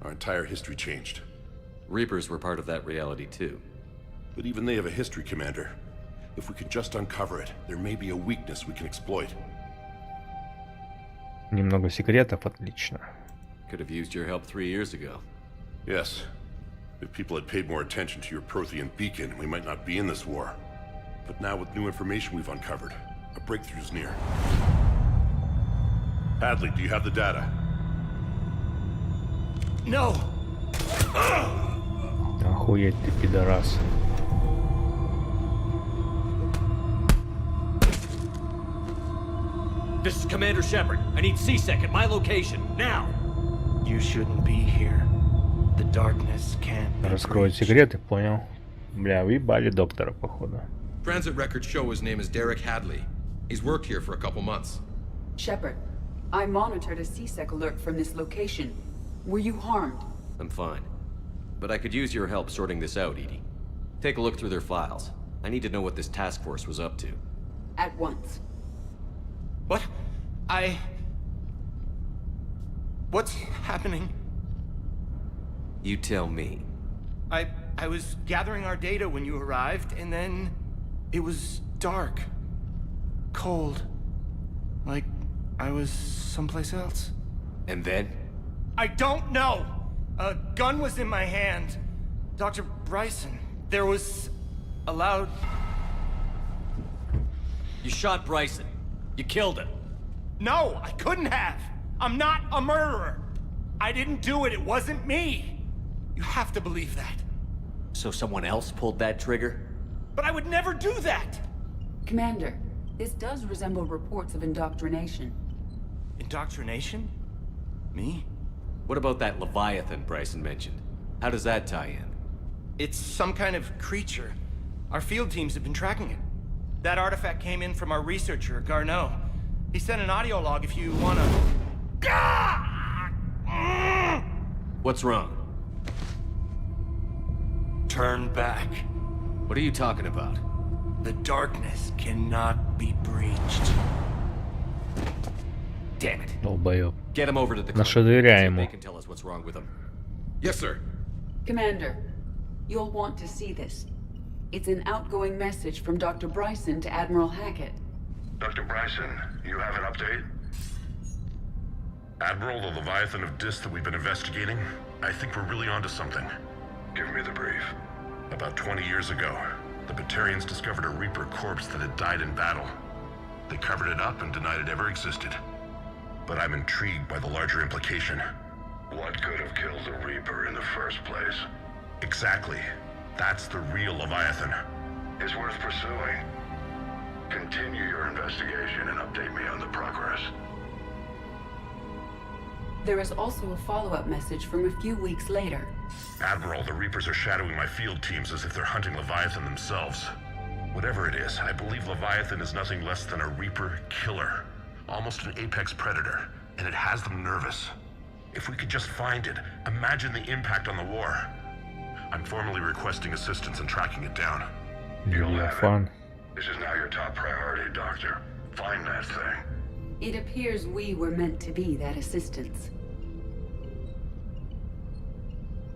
S3: our entire history changed.
S6: Reapers were part of that reality too.
S3: But even they have a history, Commander. If we could just uncover it, there may be a weakness we can exploit.
S1: Немного секретов, отлично.
S6: Could have used your help 3 years ago.
S3: Yes. If people had paid more attention to your Prothean beacon, we might not be in this war. But now with new information we've uncovered, a breakthrough's near. Hadley, do you have the data?
S22: No!
S1: Охуеть ты, пидорас.
S6: This is Commander Shepard. I need C-Sec at my location, now!
S5: You shouldn't be here. The darkness can't be
S1: Раскроют секреты, понял. Бля, въебали доктора, походу.
S11: Transit records show his name is Derek Hadley. He's worked here for a couple months.
S20: Shepard, I monitored a C-Sec alert from this location. Were you harmed?
S6: I'm fine. But I could use your help sorting this out, Edie. Take a look through their files. I need to know what this task force was up to.
S20: At once.
S5: What? What's happening?
S6: You tell me.
S5: I was gathering our data when you arrived, and then it was dark. Cold. Like I was someplace else.
S6: And then?
S5: I don't know! A gun was in my hand. Dr. Bryson, there was a loud...
S6: You shot Bryson. You killed him.
S5: No, I couldn't have! I'm not a murderer! I didn't do it. It wasn't me. You have to believe that.
S6: So someone else pulled that trigger?
S5: But I would never do that!
S20: Commander, this does resemble reports of indoctrination.
S5: Indoctrination? Me?
S6: What about that Leviathan Bryson mentioned? How does that tie in?
S5: It's some kind of creature. Our field teams have been tracking it. That artifact came in from our researcher, Garneau. He sent an audio log if you wanna...
S6: What's wrong?
S5: Turn back.
S6: What are you talking about?
S5: The darkness cannot be breached.
S6: Damn it.
S1: Долбоёб.
S6: Get him over to the
S1: Нашедыряй ему.
S6: They can tell us what's wrong with him.
S11: Yes, sir.
S20: Commander, you'll want to see this. It's an outgoing message from Dr. Bryson to Admiral Hackett.
S3: Dr. Bryson, you have an update? Admiral, the Leviathan of Dis that we've been investigating, I think we're really onto something. Give me the brief. About 20 years ago, the Batarians discovered a Reaper corpse that had died in battle. They covered it up and denied it ever existed. But I'm intrigued by the larger implication. What could have killed the Reaper in the first place? Exactly. That's the real Leviathan. It's worth pursuing. Continue your investigation and update me on the progress.
S20: There is also a follow-up message from a few weeks later.
S3: Admiral, the Reapers are shadowing my field teams as if they're hunting Leviathan themselves. Whatever it is, I believe Leviathan is nothing less than a Reaper killer. Almost an apex predator, and it has them nervous. If we could just find it, imagine the impact on the war. I'm formally requesting assistance in tracking it down. You'll have
S1: Fun.
S3: This is now your top priority, Doctor. Find that thing.
S20: It appears we were meant to be that assistance.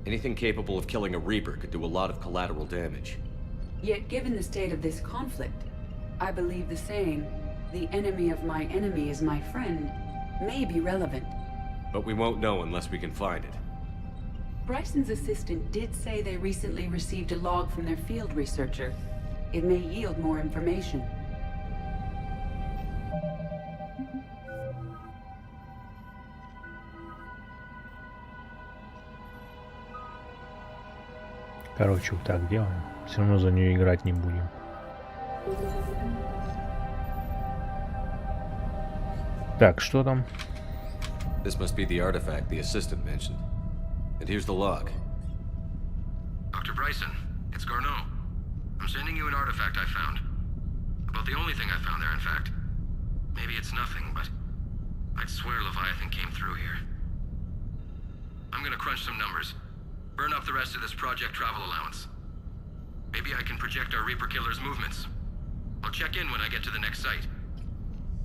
S6: Anything capable of killing a Reaper could do a lot of collateral damage.
S20: Yet given the state of this conflict, I believe the saying, "The enemy of my enemy is my friend," may be relevant.
S6: But we won't know unless we can find it.
S20: Bryson's assistant did say they recently received a log from their field researcher. It may yield more information.
S1: Короче, вот так делаем. Все равно за нее играть не будем. Так, что там?
S6: This must be the artifact the assistant mentioned. And here's the log.
S11: Dr. Bryson, it's Garneau. I'm sending you an artifact I found. About the only thing I found there, in fact. Maybe it's nothing, but I'd swear Leviathan came through here. I'm gonna crunch some numbers. Burn up the rest of this project travel allowance. Maybe I can project our Reaper killer's movements. I'll check in when I get to the next site.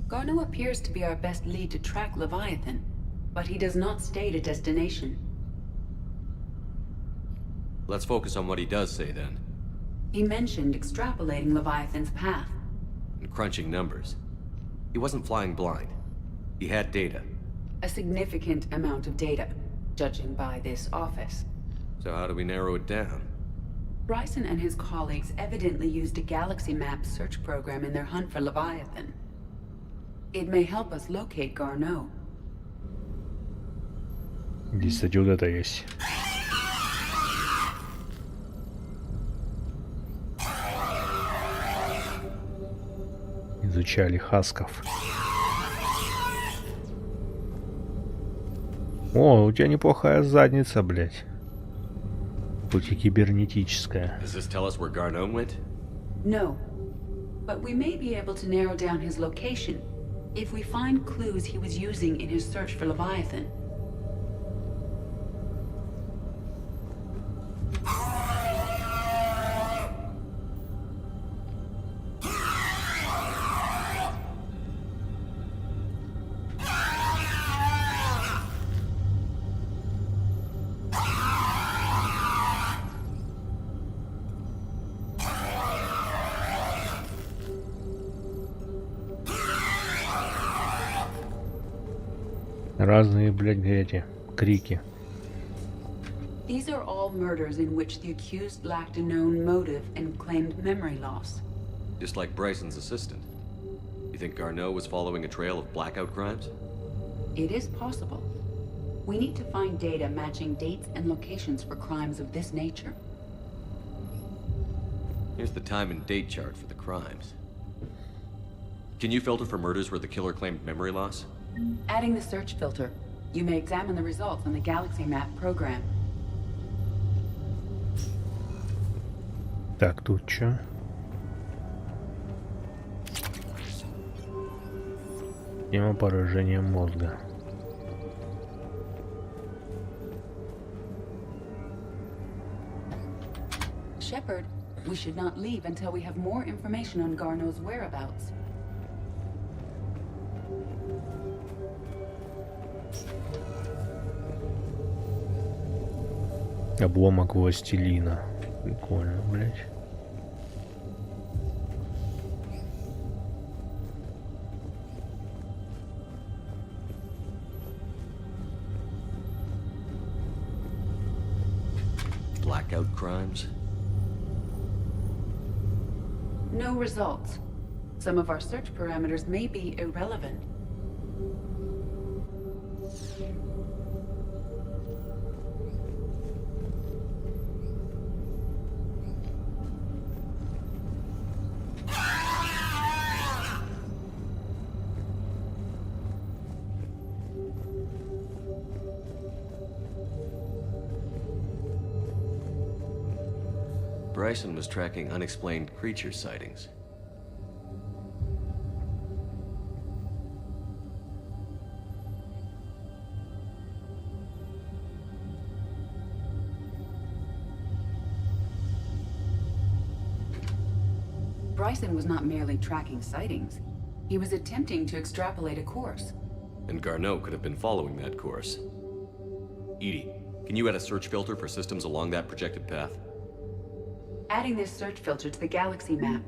S20: Garneau appears to be our best lead to track Leviathan, but he does not state a destination.
S6: Let's focus on what he does say then.
S20: He mentioned extrapolating Leviathan's path.
S6: And crunching numbers. He wasn't flying blind. He had data.
S20: A significant amount of data, judging by this office.
S6: So how do we narrow it down?
S20: Bryson and his colleagues evidently used a galaxy map search program in their hunt for Leviathan. It may help us locate Garneau.
S1: Здесь, кстати, вот это есть. Изучали хасков. О, у тебя неплохая задница, блядь. Хоть и кибернетическая.
S6: Does this tell us where Garneau went?
S20: No, but we may be able to narrow down his location if we find clues he was using in his search for Leviathan.
S1: Разные, блядь, эти крики.
S20: These are all murders in which the accused lacked a known motive and claimed memory loss.
S6: Just like Bryson's assistant. You think Garneau was following a trail of blackout crimes?
S20: It is possible. We need to find data matching dates and locations for crimes of this nature.
S6: Here's the time and date chart for the crimes. Can you filter for murders where the killer claimed memory loss?
S20: Adding the search filter, you may examine the results on the Galaxy Map program.
S1: Так, тут что? Тема поражения мозга.
S20: Shepard, we should not leave until we have more information on Garneau's whereabouts.
S1: Обломок властелина. Прикольно, блядь.
S6: Blackout crimes?
S20: No results. Some of our search parameters may be irrelevant.
S6: Bryson was tracking unexplained creature sightings.
S20: Bryson was not merely tracking sightings. He was attempting to extrapolate a course.
S6: And Garneau could have been following that course. Edie, can you add a search filter for systems along that projected path?
S20: Adding this search filter to the Galaxy Map.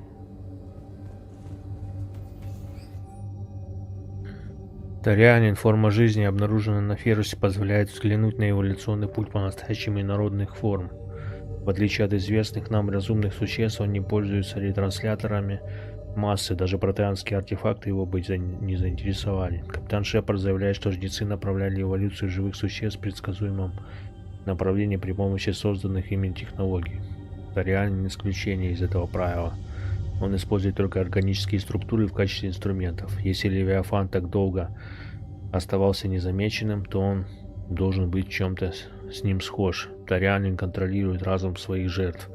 S1: Тарианин, форма жизни, обнаруженная на Ферусе, позволяет взглянуть на эволюционный путь по-настоящему инородных форм. В отличие от известных нам разумных существ, он не пользуется ретрансляторами массы, даже протеанские артефакты его быть не заинтересовали. Капитан Шепард заявляет, что жнецы направляли эволюцию живых существ в предсказуемом направлении при помощи созданных ими технологий. Тарианин исключение из этого правила. Он использует только органические структуры в качестве инструментов. Если Левиафан так долго оставался незамеченным, то он должен быть в чем-то с ним схож. Тарианин контролирует разум своих жертв,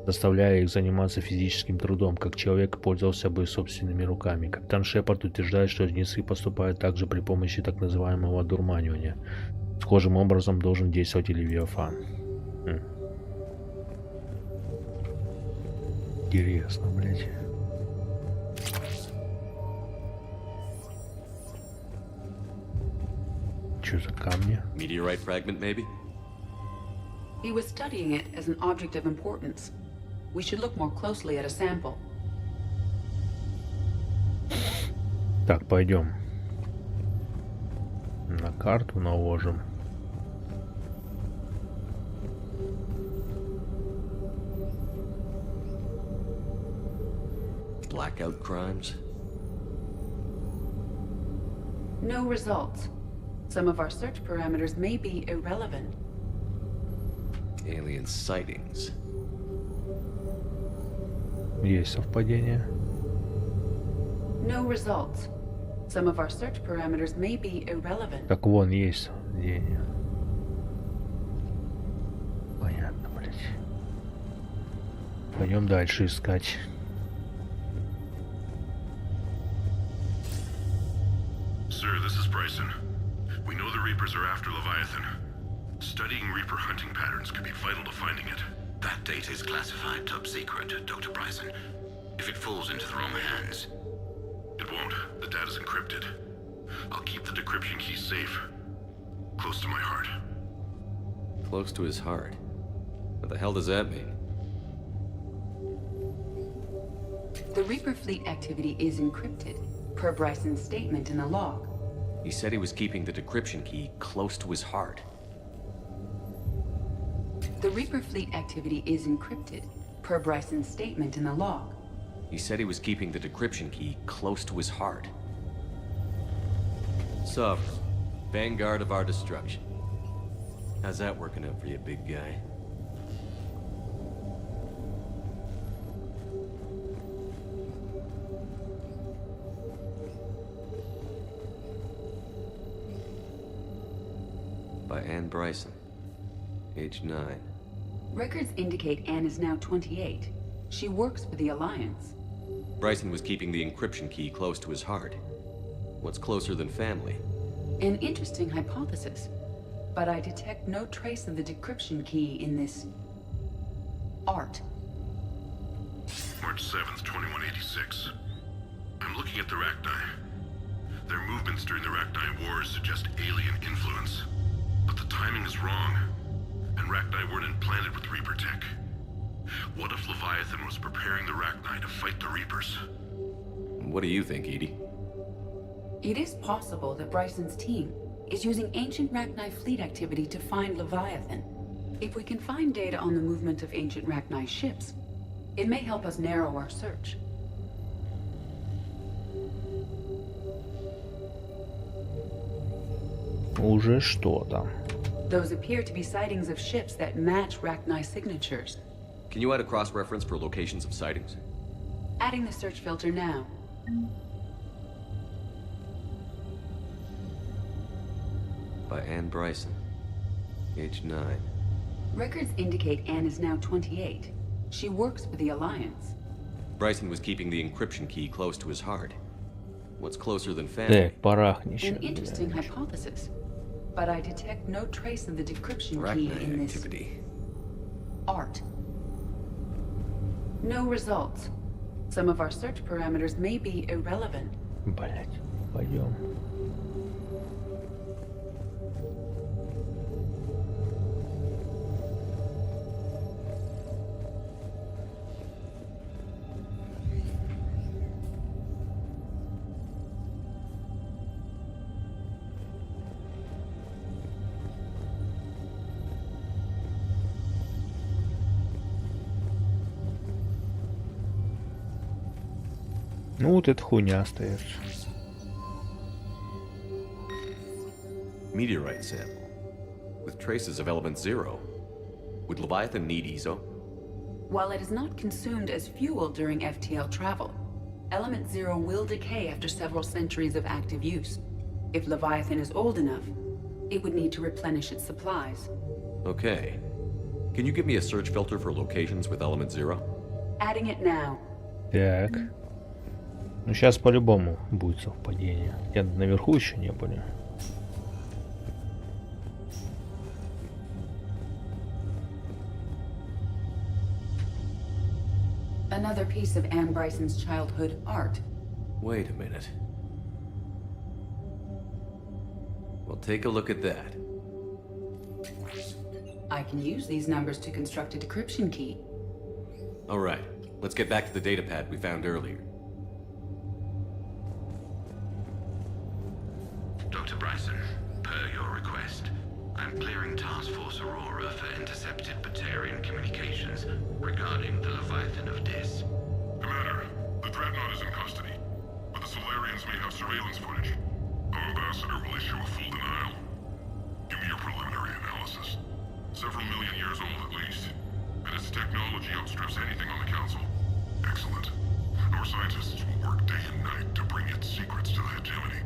S1: заставляя их заниматься физическим трудом, как человек пользовался бы собственными руками. Капитан Шепард утверждает, что жнецы поступают также при помощи так называемого одурманивания. Схожим образом должен действовать и Левиафан. Интересно, блядь. Что за камни?
S6: Meteorite fragment, maybe?
S20: He was studying it as an object of importance. We should look more closely at a sample.
S1: Так, пойдем. На карту наложим.
S6: Blackout crimes?
S20: No results. Some of our search parameters may be irrelevant.
S6: Alien sightings.
S1: Есть совпадение.
S20: No results. Some of our search parameters may be irrelevant.
S1: Так вон есть совпадение. Понятно, блядь. Пойдем дальше искать.
S3: Sir, this is Bryson. We know the Reapers are after Leviathan. Studying Reaper hunting patterns could be vital to finding it.
S11: That data is classified top secret, Dr. Bryson. If it falls into the wrong hands...
S3: It won't. The data's encrypted. I'll keep the decryption key safe. Close to my heart.
S6: Close to his heart? What the hell does that mean?
S20: The Reaper fleet activity is encrypted, per Bryson's statement in the log.
S6: He said he was keeping the decryption key close to his heart.
S20: The Reaper fleet activity is encrypted, per Bryson's statement in the log.
S6: He said he was keeping the decryption key close to his heart. Sovereign, vanguard of our destruction. How's that working out for you, big guy? By Anne Bryson, age 9.
S20: Records indicate Anne is now 28. She works for the Alliance.
S6: Bryson was keeping the encryption key close to his heart. What's closer than family?
S20: An interesting hypothesis. But I detect no trace of the decryption key in this... art.
S3: March 7th, 2186. I'm looking at the Rachni. Their movements during the Rachni Wars suggest alien influence. But the timing is wrong, and Rachni weren't implanted with Reaper tech. What if Leviathan was preparing the Rachni to fight the Reapers?
S6: What do you think, Edie?
S20: It is possible that Bryson's team is using ancient Rachni fleet activity to find Leviathan. If we can find data on the movement of ancient Rachni ships, it may help us narrow our search.
S1: Уже что-то.
S20: Those appear to be sightings of ships that match Rachni signatures.
S6: Can you add a cross-reference for locations of sightings?
S20: Adding the search filter now.
S6: By Anne Bryson, age 9.
S20: Records indicate Anne is now 28. She works for the Alliance.
S6: Bryson was keeping the encryption key close to his heart. What's closer than family?
S20: An interesting hypothesis. But I detect no trace of the decryption key in this...
S6: activity.
S20: art. No results. Some of our search parameters may be irrelevant.
S1: Блять, пойдем. Ну вот эта хуйня остается.
S6: Meteorite sample with traces of element 0. Would Leviathan need ESO?
S20: While it is not consumed as fuel during FTL travel, element 0 will decay after several centuries of active use. If Leviathan is old enough, it would need to replenish its supplies.
S6: Okay. Can you give me a search filter for locations with element 0?
S20: Adding it now.
S1: Так. Ну сейчас по-любому будет совпадение. Я наверху еще не были.
S20: Another piece of Anne Bryson's childhood art.
S6: Wait a minute. Well, take a look at that.
S20: I can use these numbers to construct a decryption key.
S6: All right, let's get back to the datapad we found earlier.
S11: Dr. Bryson, per your request, I'm clearing Task Force Aurora for intercepted Batarian communications regarding the Leviathan of Dis.
S3: Commander, the Dreadnought is in custody, but the Solarians may have surveillance footage. Our ambassador will issue a full denial. Give me your preliminary analysis. Several million years old at least, and its technology outstrips anything on the Council. Excellent. Our scientists will work day and night to bring its secrets to the hegemony.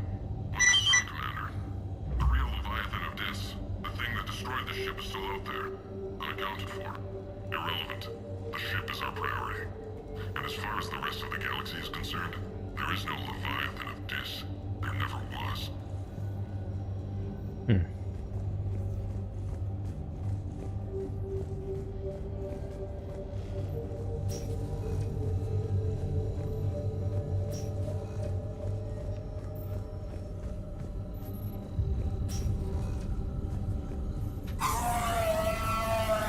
S3: I'm concerned, Commander. The real Leviathan of Dis, the thing that destroyed the ship, is still out there, unaccounted for. Irrelevant. The ship is our priority. And as far as the rest of the galaxy is concerned, there is no Leviathan of Dis. There never was.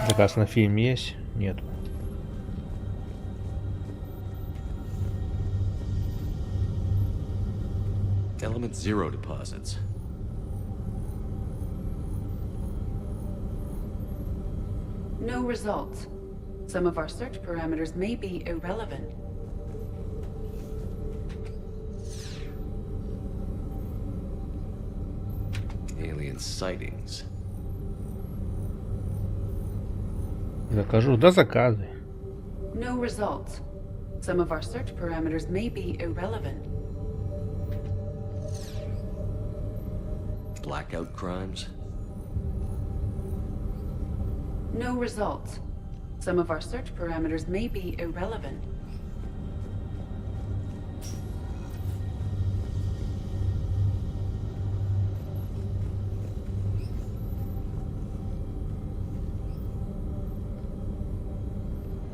S1: Заказ на фильм есть? Нет.
S6: Element 0 deposits.
S20: No results. Some of our search parameters may be irrelevant.
S6: Alien sightings.
S1: Закажу, да заказывай.
S20: No results. Some of our search parameters may be irrelevant.
S6: Blackout crimes?
S20: No results. Some of our search parameters may be irrelevant.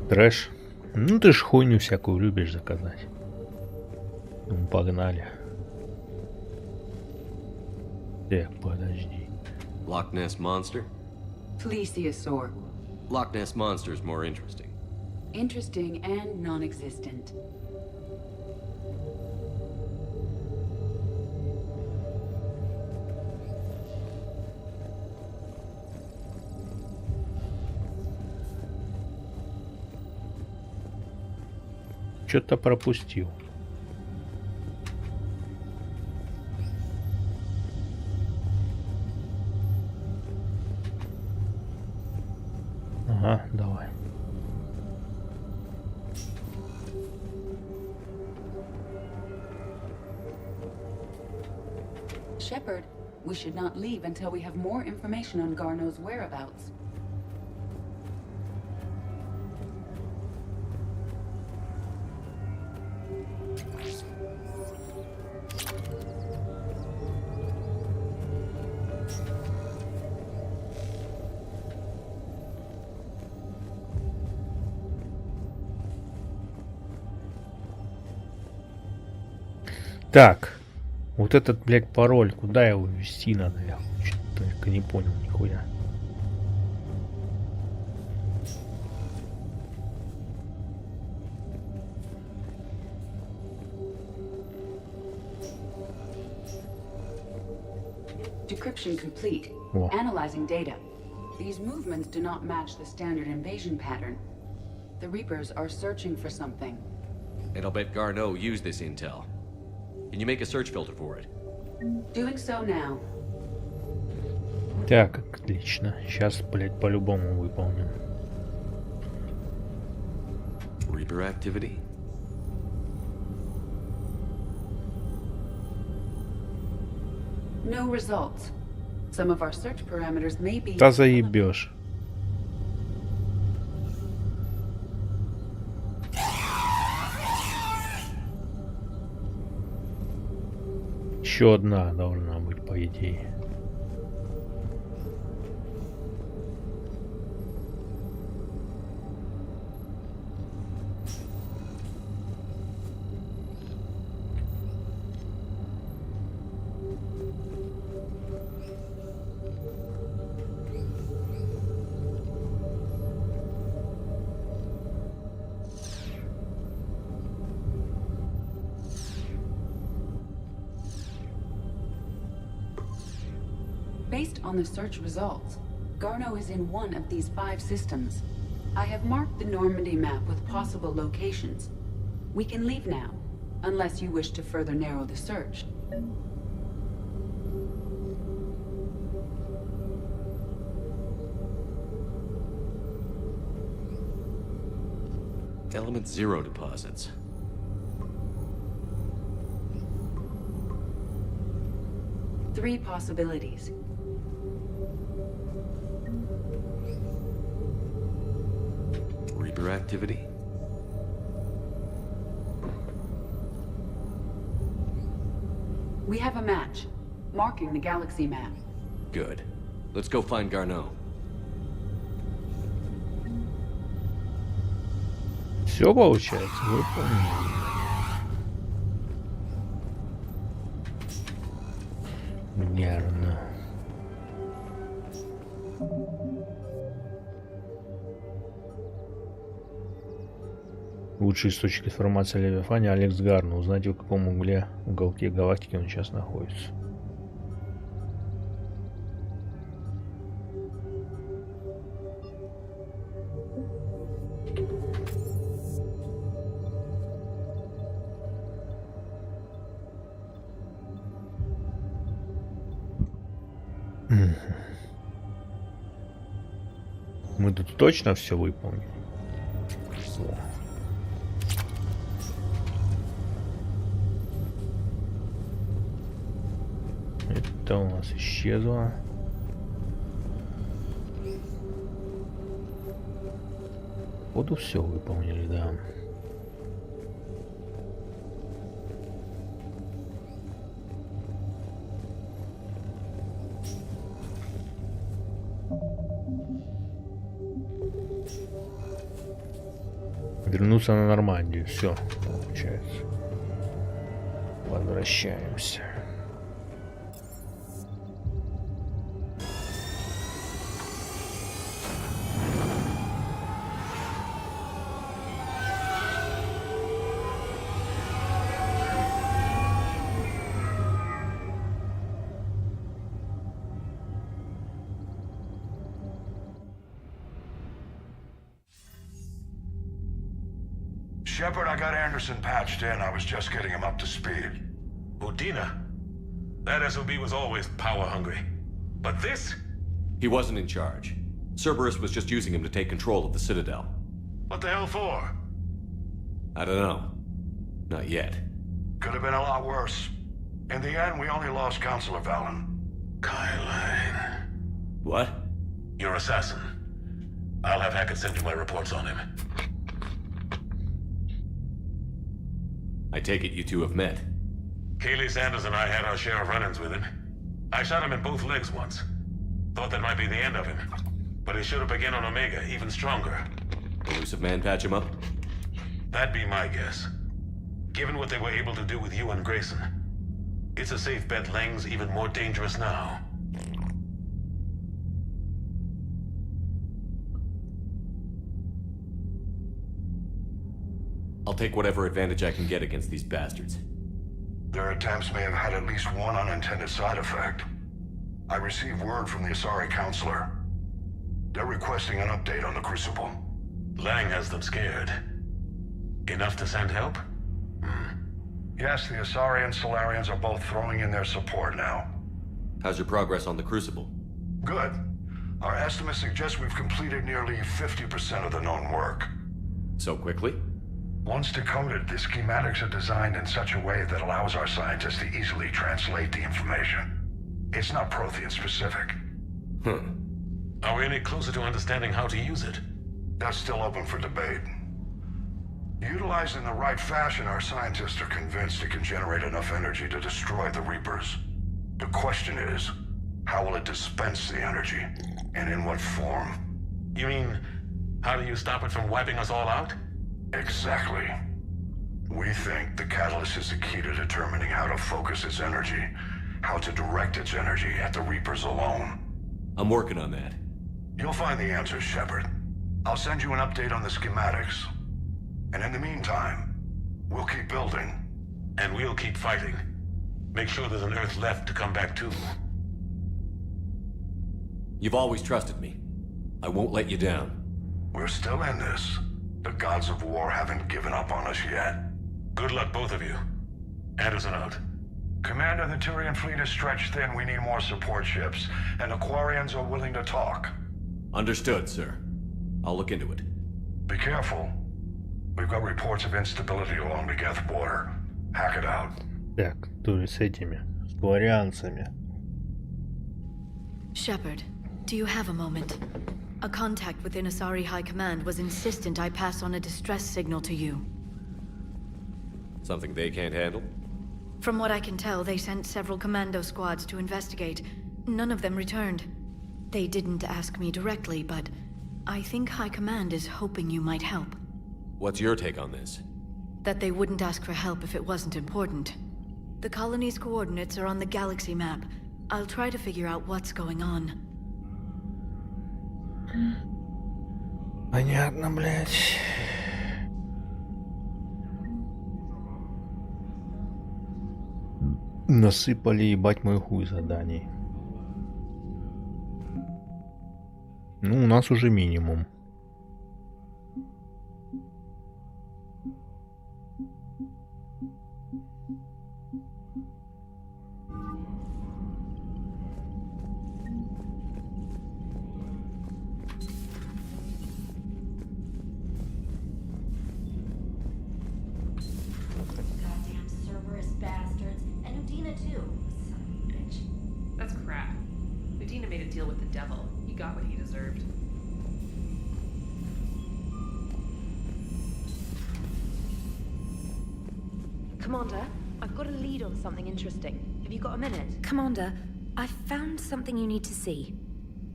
S1: Трэш. Ну ты ж хуйню всякую любишь заказать. Ну, погнали. Так, подожди.
S6: Loch Ness Monster?
S20: Plesiosaur.
S6: Loch Ness Monster is more interesting.
S20: Interesting and non-existent.
S1: Что-то пропустил. Ага, давай.
S20: Shepard, we should not leave until we have more information on Garneau's whereabouts.
S1: Так, вот этот, блядь, пароль, куда его ввести надо? Я только не понял нихуя.
S20: Decryption complete.
S1: О.
S20: Analyzing data. These movements do not match the standard invasion pattern. The Reapers are searching for something.
S6: And I'll bet Garneau used this intel. Can you make a search filter for it?
S20: Doing so now.
S1: Так, отлично. Сейчас, блядь, по-любому выполним.
S6: Reaper activity?
S20: No results. Some of our search parameters may be...
S1: Да заебешь. Еще одна должна быть, по идее.
S20: Based on the search results, Garneau is in one of these 5 systems. I have marked the Normandy map with possible locations. We can leave now, unless you wish to further narrow the search.
S6: Element 0 deposits.
S20: Three possibilities.
S6: Reaper activity?
S20: We have a match, marking the galaxy map.
S6: Good. Let's go find Garneau.
S1: Все получается, выполнено. Нервно. Лучший источник информации о Левиафане Алекс Гарну. Узнать, в каком уголке галактики он сейчас находится. Мы тут точно все выполним. Это у нас исчезло. Походу все выполнили, да. Вернуться на Нормандию. Все, получается. Возвращаемся.
S13: Shepard, I got Anderson patched in. I was just getting him up to speed.
S16: Udina? That SOB was always power-hungry. But this?
S6: He wasn't in charge. Cerberus was just using him to take control of the Citadel.
S16: What the hell for?
S6: I don't know. Not yet.
S13: Could have been a lot worse. In the end, we only lost Counselor Valen.
S16: Kylan.
S6: What?
S16: Your assassin. I'll have Hackett send you my reports on him.
S6: I take it you two have met.
S16: Kaylee Sanders and I had our share of run-ins with him. I shot him in both legs once. Thought that might be the end of him. But he should have begun on Omega, even stronger.
S6: Elusive Man patch him up?
S16: That'd be my guess. Given what they were able to do with you and Grayson, it's a safe bet Lang's even more dangerous now.
S6: I'll take whatever advantage I can get against these bastards.
S13: Their attempts may have had at least one unintended side effect. I received word from the Asari Counselor. They're requesting an update on the Crucible.
S16: Lang has them scared. Enough to send help?
S13: Yes, the Asari and Solarians are both throwing in their support now.
S6: How's your progress on the Crucible?
S13: Good. Our estimates suggest we've completed nearly 50% of the known work.
S6: So quickly?
S13: Once decoded, the schematics are designed in such a way that allows our scientists to easily translate the information. It's not Prothean specific.
S16: Are we any closer to understanding how to use it?
S13: That's still open for debate. Utilized in the right fashion, our scientists are convinced it can generate enough energy to destroy the Reapers. The question is, how will it dispense the energy? And in what form?
S16: You mean, how do you stop it from wiping us all out?
S13: Exactly. We think the catalyst is the key to determining how to focus its energy, how to direct its energy at the Reapers alone.
S6: I'm working on that.
S13: You'll find the answers, Shepard. I'll send you an update on the schematics. And in the meantime, we'll keep building.
S16: And we'll keep fighting. Make sure there's an Earth left to come back to.
S6: You've always trusted me. I won't let you down.
S13: We're still in this. The gods of war haven't given up on us yet.
S16: Good luck, both of you. Anderson out.
S13: Commander, the Turian fleet is stretched thin. We need more support ships. And Aquarians are willing to talk.
S6: Understood, sir. I'll look into it.
S13: Be careful. We've got reports of instability along the Geth border. Hack it out.
S1: Так, то ли с этими, с глорианцами.
S19: Shepard, do you have a moment? A contact within Asari High Command was insistent I pass on a distress signal to you.
S6: Something they can't handle?
S19: From what I can tell, they sent several commando squads to investigate. None of them returned. They didn't ask me directly, but I think High Command is hoping you might help.
S6: What's your take on this?
S19: That they wouldn't ask for help if it wasn't important. The colony's coordinates are on the galaxy map. I'll try to figure out what's going on.
S1: Понятно, блядь. Насыпали, ебать, мой хуй заданий. Ну, у нас уже минимум.
S15: deal with the devil. He got what he deserved.
S2: Commander, I've got a lead on something interesting. Have you got a minute?
S8: Commander, I've found something you need to see.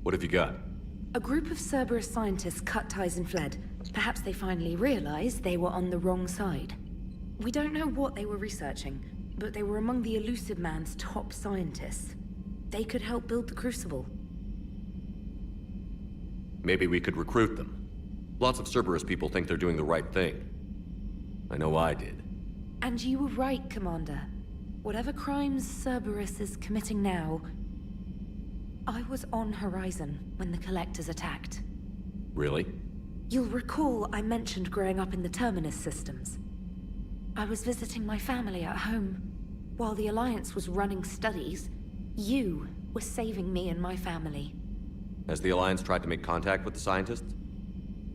S6: What have you got?
S8: A group of Cerberus scientists cut ties and fled. Perhaps they finally realized they were on the wrong side. We don't know what they were researching, but they were among the Elusive Man's top scientists. They could help build the Crucible.
S6: Maybe we could recruit them. Lots of Cerberus people think they're doing the right thing. I know I did.
S8: And you were right, Commander. Whatever crimes Cerberus is committing now, I was on Horizon when the Collectors attacked.
S6: Really?
S8: You'll recall I mentioned growing up in the Terminus systems. I was visiting my family at home. While the Alliance was running studies, you were saving me and my family.
S6: Has the Alliance tried to make contact with the scientists?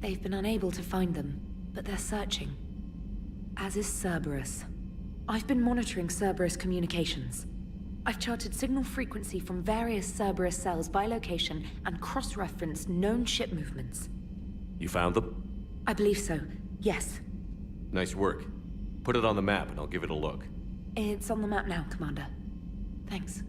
S8: They've been unable to find them, but they're searching. As is Cerberus. I've been monitoring Cerberus communications. I've charted signal frequency from various Cerberus cells by location and cross-referenced known ship movements.
S6: You found them?
S8: I believe so, yes.
S6: Nice work. Put it on the map and I'll give it a look.
S8: It's on the map now, Commander. Thanks.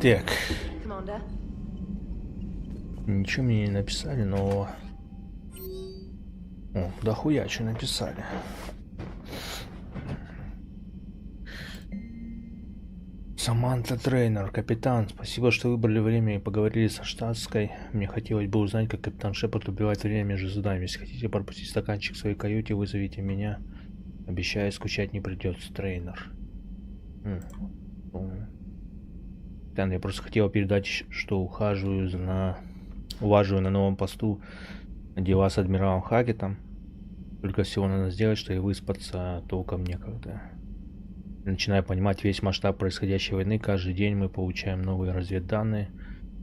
S1: Так.
S2: Commander?
S1: Ничего мне не написали, но... О, дохуя что написали. Саманта Трейнер, капитан, спасибо, что выбрали время и поговорили со штатской. Мне хотелось бы узнать, как капитан Шепард убивает время между заданиями. Если хотите пропустить стаканчик в своей каюте, вызовите меня. Обещаю, скучать не придется. Трейнер. Я просто хотел передать, что ухаживаю на новом посту дела с адмиралом Хагетом. Только всего надо сделать, что и выспаться толком некогда. Начиная понимать весь масштаб происходящей войны, каждый день мы получаем новые разведданные,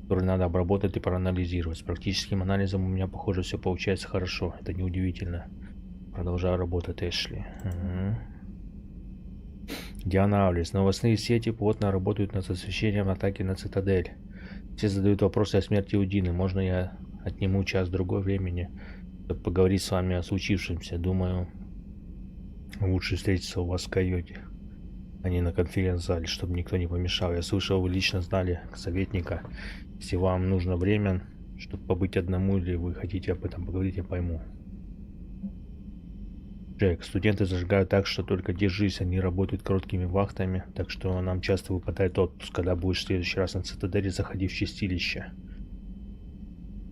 S1: которые надо обработать и проанализировать. С практическим анализом у меня, похоже, все получается хорошо. Это неудивительно. Продолжаю работать, Эшли. Диана Авлис. Новостные сети плотно работают над освещением атаки на цитадель. Все задают вопросы о смерти Удины. Можно я отниму час-другой времени, чтобы поговорить с вами о случившемся? Думаю, лучше встретиться у вас в каюте, а не на конференц-зале, чтобы никто не помешал. Я слышал, вы лично знали советника. Если вам нужно время, чтобы побыть одному, или вы хотите об этом поговорить, я пойму. Джек, студенты зажигают так, что только держись, они работают короткими вахтами, так что нам часто выпадает отпуск. Когда будешь в следующий раз на цитадели, заходи в чистилище.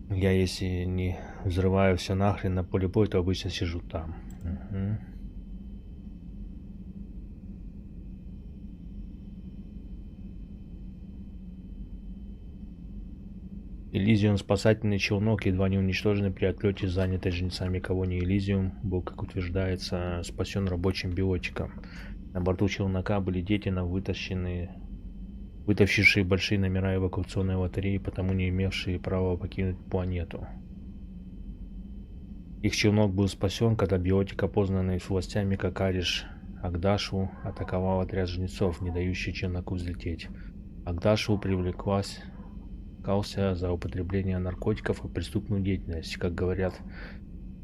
S1: Я, если не взрываю все нахрен на поле боя, то обычно сижу там. Элизиум, спасательный челнок, едва не уничтоженный при отлете занятой жнецами колонии Элизиум, был, как утверждается, спасен рабочим биотиком. На борту челнока были дети, вытащившие большие номера эвакуационной лотереи, потому не имевшие права покинуть планету. Их челнок был спасен, когда биотик, опознанный властями как Ариш Агдашу, атаковал отряд жнецов, не дающий челноку взлететь. Агдашу привлеклась за употребление наркотиков и преступную деятельность. Как говорят,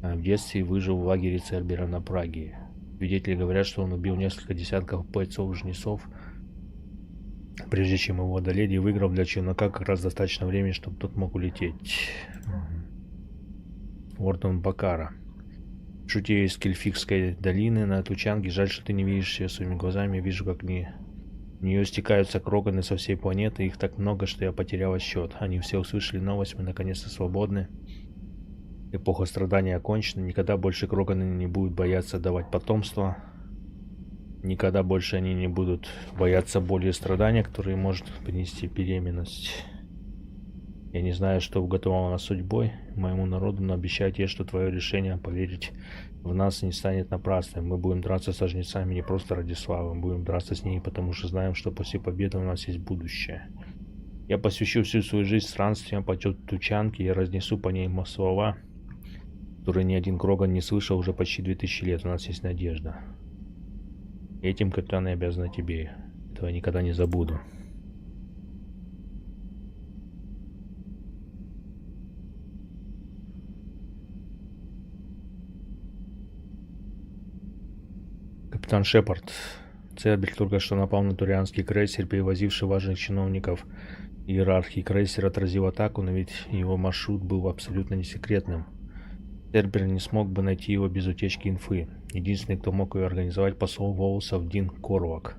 S1: в детстве выжил в лагере Цербера на Праге. Свидетели говорят, что он убил несколько десятков бойцов-жнецов, прежде чем его одолели, и выиграл для челнока как раз достаточно времени, чтобы тот мог улететь. Орден Бакара. Шути из Кельфикской долины на Тучанге. Жаль, что ты не видишь ее своими глазами. Вижу, как они В нее стекаются кроганы со всей планеты, их так много, что я потеряла счет. Они все услышали новость, мы наконец-то свободны. Эпоха страданий окончена, никогда больше кроганы не будут бояться давать потомство. Никогда больше они не будут бояться боли и страдания, которые может принести беременность. Я не знаю, что уготовало нас судьбой, моему народу, но обещаю тебе, что твое решение поверить в нас не станет напрасным. Мы будем драться со жнецами не просто ради славы, мы будем драться с ней, потому что знаем, что после победы у нас есть будущее. Я посвящу всю свою жизнь странствиям по тучанке, я разнесу по ней слова, которые ни один кроган не слышал уже почти 2000 лет. У нас есть надежда. Этим, капитан, я обязан тебе. Этого я никогда не забуду. Капитан Шепард. Цербер только что напал на турианский крейсер, перевозивший важных чиновников иерархии. Крейсер отразил атаку, но ведь его маршрут был абсолютно не секретным. Цербер не смог бы найти его без утечки инфы. Единственный, кто мог ее организовать, посол Волосов Дин Корвак.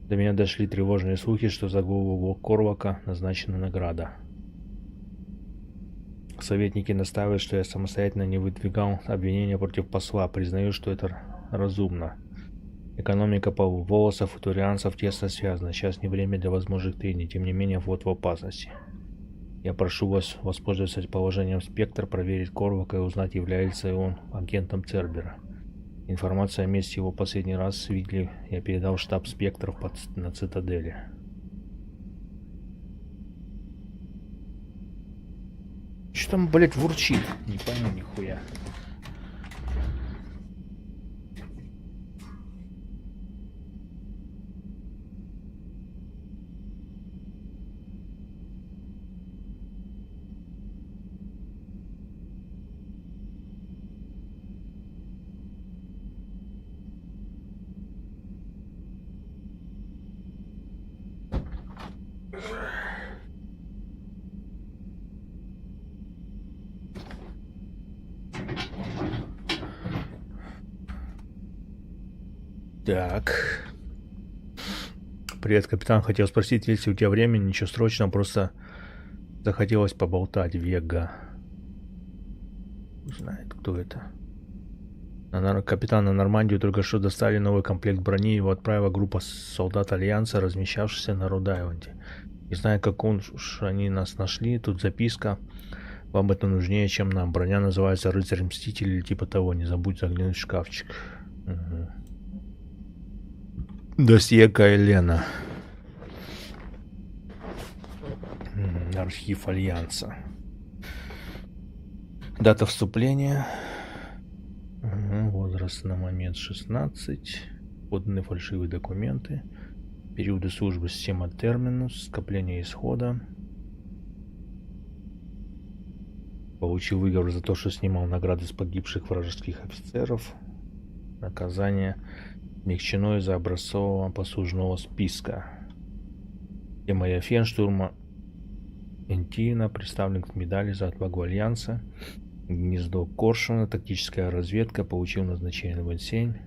S1: До меня дошли тревожные слухи, что за голову Корвака назначена награда. Советники настаивают, что я самостоятельно не выдвигал обвинения против посла. Признаю, что это разумно. Экономика волосов и турианцев тесно связана. Сейчас не время для возможных трений. Тем не менее, флот в опасности. Я прошу вас воспользоваться положением спектра, проверить Корвака и узнать, является ли он агентом Цербера. Информацию о месте его последний раз видели, я передал штаб спектров на цитадели. Что там, блять, вурчит? Не пойму нихуя. Так. Привет, капитан. Хотел спросить, есть ли у тебя время? Ничего срочного, просто захотелось поболтать. Вега. Знает, кто это. Капитан, на Нормандию только что достали новый комплект брони. Его отправила группа солдат Альянса, размещавшихся на Род-Айленде. Не знаю, как уж они нас нашли. Тут записка. Вам это нужнее, чем нам. Броня называется Рыцарь-Мститель или типа того. Не забудь заглянуть в шкафчик. Угу. Досье Кайлена. Архив Альянса. Дата вступления. Возраст на момент 16. Поданы фальшивые документы. Периоды службы система терминус. Скопление исхода. Получил выговор за то, что снимал награды с погибших вражеских офицеров. Наказание смягчено из-за образцового послужного списка. Тема Фенштурма Энтина представлен к медали за отвагу Альянса. Гнездо Коршуна, тактическая разведка, получил назначение в N7.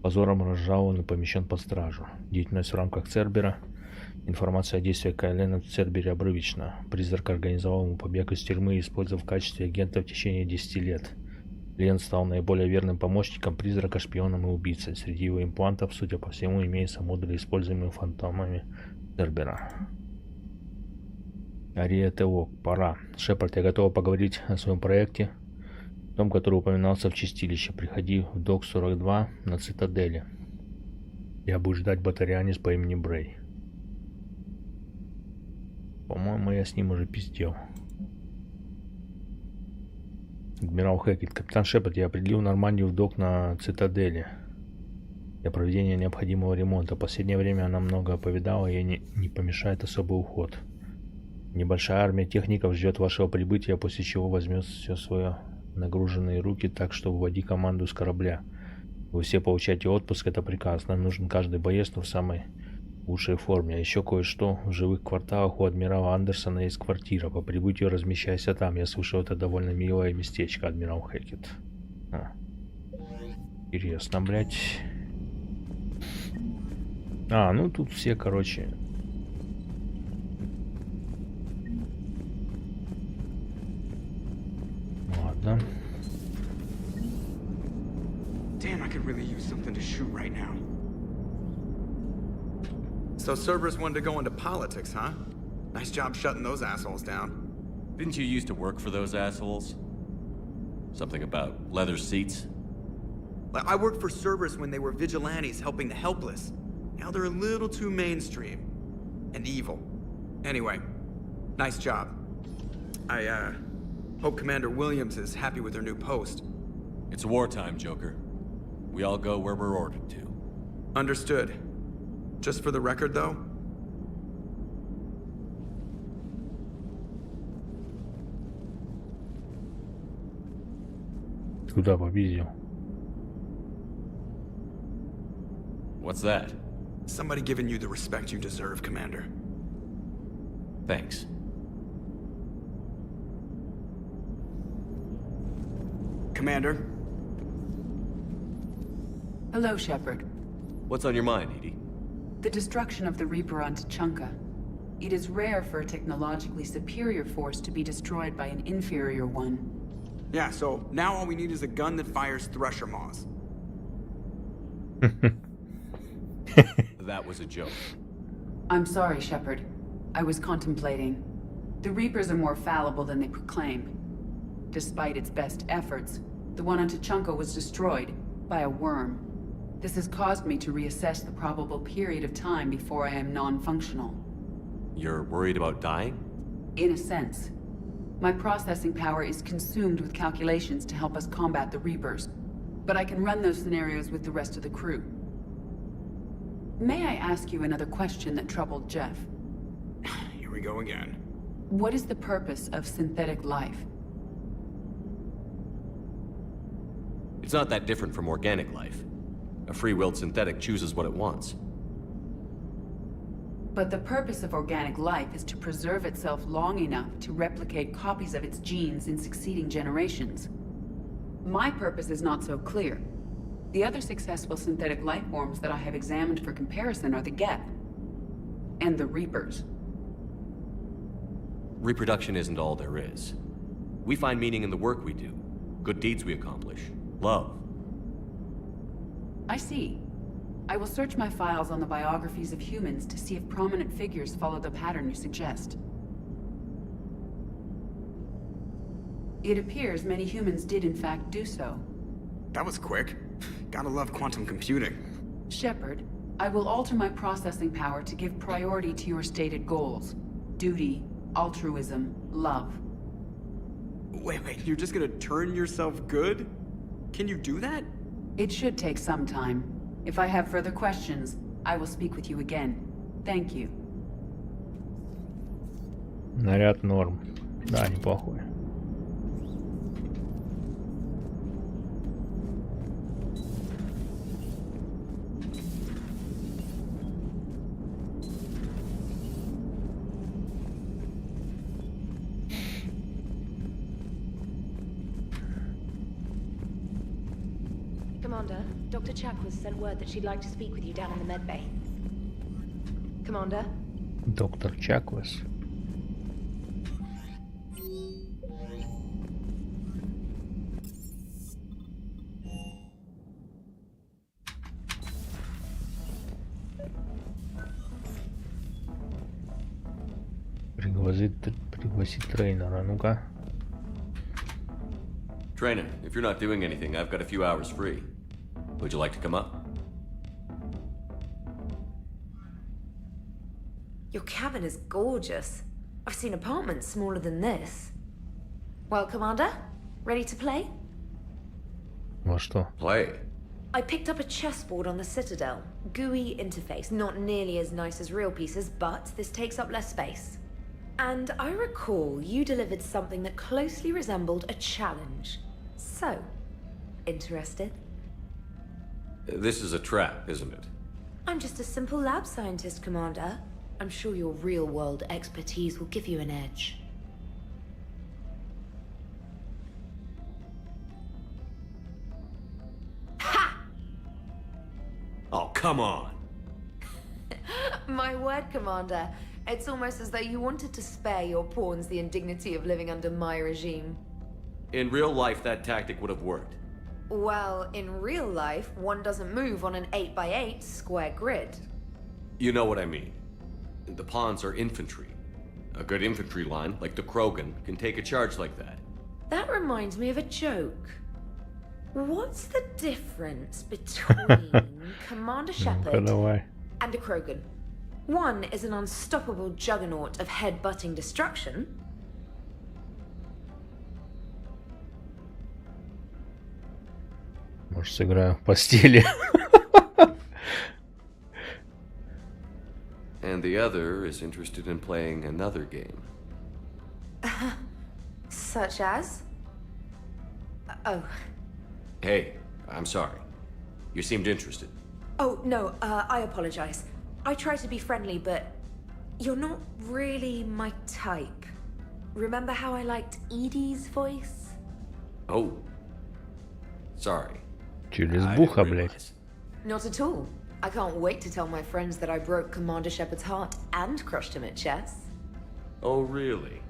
S1: Позором разжалован и помещен под стражу. Деятельность в рамках Цербера. Информация о действиях Кайлена в Цербере обрывочна. Призрак организовал ему побег из тюрьмы и использовал в качестве агента в течение 10 лет. Лен стал наиболее верным помощником призрака, шпионом и убийцей. Среди его имплантов, судя по всему, имеются модули, используемые фантомами Цербера. Ария Телок, пора. Шепард, я готова поговорить о своем проекте, том, который упоминался в чистилище. Приходи в док 42 на цитадели. Я буду ждать батарианец по имени Брей. По-моему, я с ним уже пиздел. Адмирал Хэкет. Капитан Шепард, я определил Нормандию в док на цитадели для проведения необходимого ремонта. В последнее время она много повидала, и ей не помешает особый уход. Небольшая армия техников ждет вашего прибытия, после чего возьмет все свои нагруженные руки, так что выводи команду с корабля. Вы все получаете отпуск, это приказ. Нам нужен каждый боец, но в самой лучшей форме. А еще кое-что. В жилых кварталах у адмирала Андерсона есть квартира. По прибытию размещайся там. Я слышал, это довольно милое местечко, адмирал Хэкет. Интересно, блядь. А, ну тут все, короче. Ладно.
S7: Damn, I could really use something to shoot right now. So Cerberus wanted to go into politics, huh? Nice job shutting those assholes down.
S6: Didn't you used to work for those assholes? Something about leather seats?
S7: I worked for Cerberus when they were vigilantes helping the helpless. Now they're a little too mainstream. And evil. Anyway, nice job. I, hope Commander Williams is happy with her new post.
S6: It's wartime, Joker. We all go where we're ordered to.
S7: Understood. Just for the record, though,
S1: Куда попиздил?
S6: What's that?
S7: somebody giving you the respect you deserve, Commander.
S6: Thanks.
S7: Commander?
S20: Hello, Shepard.
S6: What's on your mind, Edie?
S20: The destruction of the Reaper on Tuchanka. It is rare for a technologically superior force to be destroyed by an inferior one.
S7: Yeah, so now all we need is a gun that fires thresher maws.
S6: That was a joke.
S20: I'm sorry, Shepard. I was contemplating. The Reapers are more fallible than they proclaim. Despite its best efforts, the one on Tuchanka was destroyed by a worm. This has caused me to reassess the probable period of time before I am non-functional.
S6: You're worried about dying?
S20: In a sense. My processing power is consumed with calculations to help us combat the Reapers. But I can run those scenarios with the rest of the crew. May I ask you another question that troubled Jeff?
S7: Here we go again.
S20: What is the purpose of synthetic life?
S6: It's not that different from organic life. A free-willed synthetic chooses what it wants.
S20: But the purpose of organic life is to preserve itself long enough to replicate copies of its genes in succeeding generations. My purpose is not so clear. The other successful synthetic life forms that I have examined for comparison are the Geth and the Reapers.
S6: Reproduction isn't all there is. We find meaning in the work we do, good deeds we accomplish, love.
S20: I see. I will search my files on the biographies of humans to see if prominent figures follow the pattern you suggest. It appears many humans did in fact do so.
S7: That was quick. Gotta love quantum computing.
S20: Shepard, I will alter my processing power to give priority to your stated goals. Duty, altruism, love.
S7: Wait, you're just gonna turn yourself good? Can you do that?
S20: It should take some time. If I have further questions, I will speak with you again. Thank you.
S1: Наряд норм. Да, неплохой.
S2: Commander, Dr. Chakwas sent word that she'd like to speak with you down in the medbay. Commander?
S1: Доктор Чаквас. Пригласить тренера, ну-ка.
S6: Trainer, if you're not doing anything, I've got a few hours free. Would you like to come up?
S8: Your cabin is gorgeous. I've seen apartments smaller than this. Well, Commander, ready to play?
S1: Во что?
S6: Play.
S8: I picked up a chessboard on the Citadel. GUI interface, not nearly as nice as real pieces, but this takes up less space. And I recall you delivered something that closely resembled a challenge. So, interested?
S6: This is a trap, isn't it?
S8: I'm just a simple lab scientist, Commander. I'm sure your real-world expertise will give you an edge.
S6: Oh, come on.
S8: My word, Commander. It's almost as though you wanted to spare your pawns the indignity of living under my regime.
S6: In real life, that tactic would have worked.
S8: Well, in real life, one doesn't move on an 8x8 square grid.
S6: You know what I mean. The pawns are infantry. A good infantry line, like the Krogan, can take a charge like that.
S8: That reminds me of a joke. What's the difference between Commander Shepard and a Krogan? One is an unstoppable juggernaut of head-butting destruction.
S1: Может, сыграю в постели.
S6: And the other is interested in playing another game.
S8: Such as? Oh.
S6: Hey, I'm sorry. You seemed interested.
S8: Oh, no, I apologize. I try to be friendly, but you're not really my type. Remember how I liked Edie's voice?
S6: Oh. Sorry.
S1: Через буха, блядь.
S8: Not at all. I can't wait to tell my friends that I broke Commander Shepard's heart and crushed him at chess.
S6: Oh, really?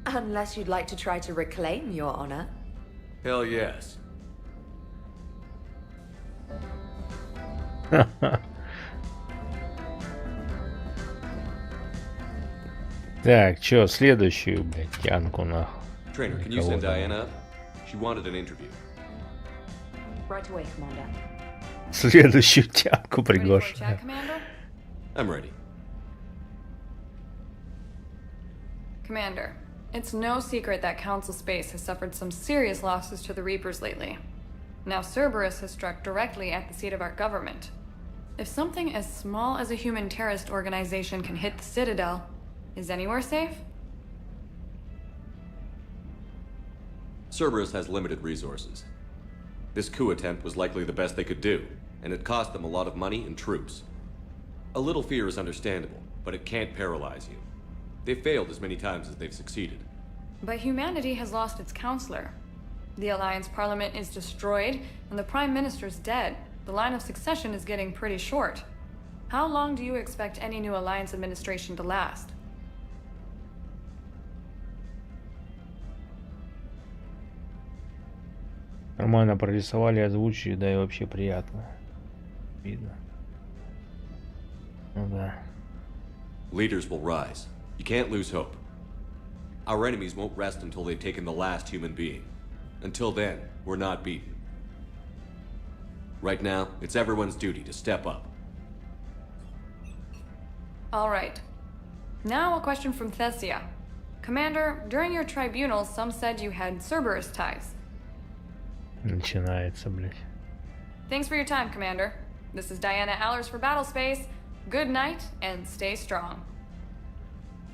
S8: Unless you'd like to try to reclaim your honor.
S6: Hell yes.
S1: Так, чё, следующую, блядь, тянку нахуй.
S6: Trainer, can you send Diana up? She wanted an interview.
S8: Right away, Commander.
S1: Следующую тянку приглашаю.
S6: I'm ready.
S18: Commander, it's no secret that Council Space has suffered some serious losses to the Reapers lately. Now Cerberus has struck directly at the seat of our government. If something as small as a human terrorist organization can hit the Citadel, is anywhere safe?
S6: Cerberus has limited resources. This coup attempt was likely the best they could do, and it cost them a lot of money and troops. A little fear is understandable, but it can't paralyze you. They've failed as many times as they've succeeded.
S18: But humanity has lost its counselor. The Alliance Parliament is destroyed, and the Prime Minister's dead. The line of succession is getting pretty short. How long do you expect any new Alliance administration to last?
S1: Нормально прорисовали, озвучили, да и вообще приятно. Видно. Ну да.
S6: Leaders will rise. You can't lose hope. Our enemies won't rest until they've taken the last human being. Until then, we're not beaten. Right now, it's everyone's duty to step up.
S18: All right. Now a question from Thesia. Commander, during your tribunal, some said you had Cerberus ties.
S1: Начинается, блядь.
S18: Thanks for your time, Commander. This is Diana Allers for Battlespace. Good night, and stay strong.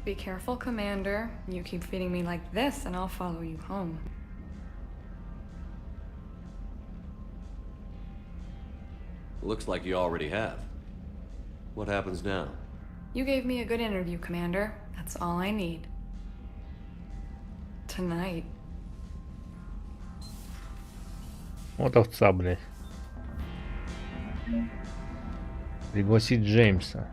S18: Be careful, Commander. You keep feeding me like this, and I'll follow you home.
S6: Looks like you already have. What happens now?
S18: You gave me a good interview, Commander. That's all I need. Tonight.
S1: Вот овца, блядь. Пригласить Джеймса.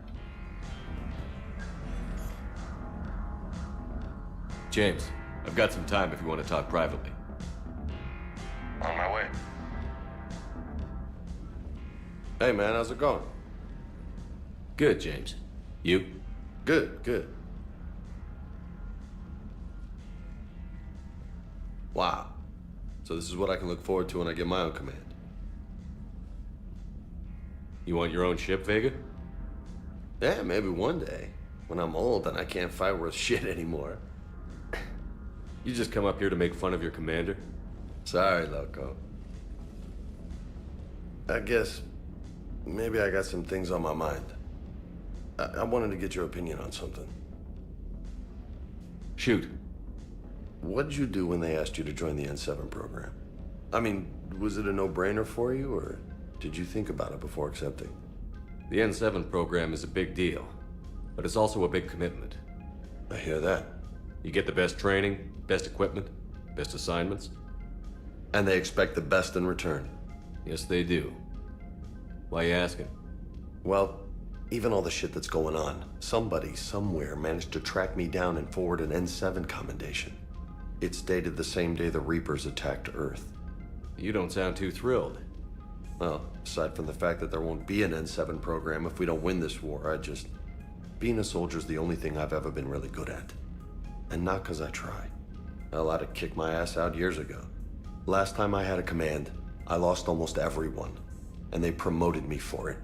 S6: James, I've got some time if you want to talk privately.
S11: On my way.
S21: Hey man, how's it going?
S6: Good, James. You?
S21: Good, good. Wow. So this is what I can look forward to when I get my own command.
S6: You want your own ship, Vega?
S21: Yeah, maybe one day. When I'm old and I can't fight worth shit anymore.
S6: You just come up here to make fun of your commander?
S21: Sorry, loco. I guess maybe I got some things on my mind. I wanted to get your opinion on something.
S6: Shoot.
S21: What'd you do when they asked you to join the N7 program? I mean, was it a no-brainer for you, or did you think about it before accepting?
S6: The N7 program is a big deal, but it's also a big commitment.
S21: I hear that.
S6: You get the best training, best equipment, best assignments.
S21: And they expect the best in return.
S6: Yes, they do. Why are you asking?
S21: Well, Even all the shit that's going on, somebody, somewhere, managed to track me down and forward an N7 commendation. It's dated the same day the Reapers attacked Earth.
S6: You don't sound too thrilled.
S21: Well, aside from the fact that there won't be an N7 program if we don't win this war, being a soldier's the only thing I've ever been really good at. And not because I try. Hell, I'd have kicked my ass out years ago. Last time I had a command, I lost almost everyone, and they promoted me for it.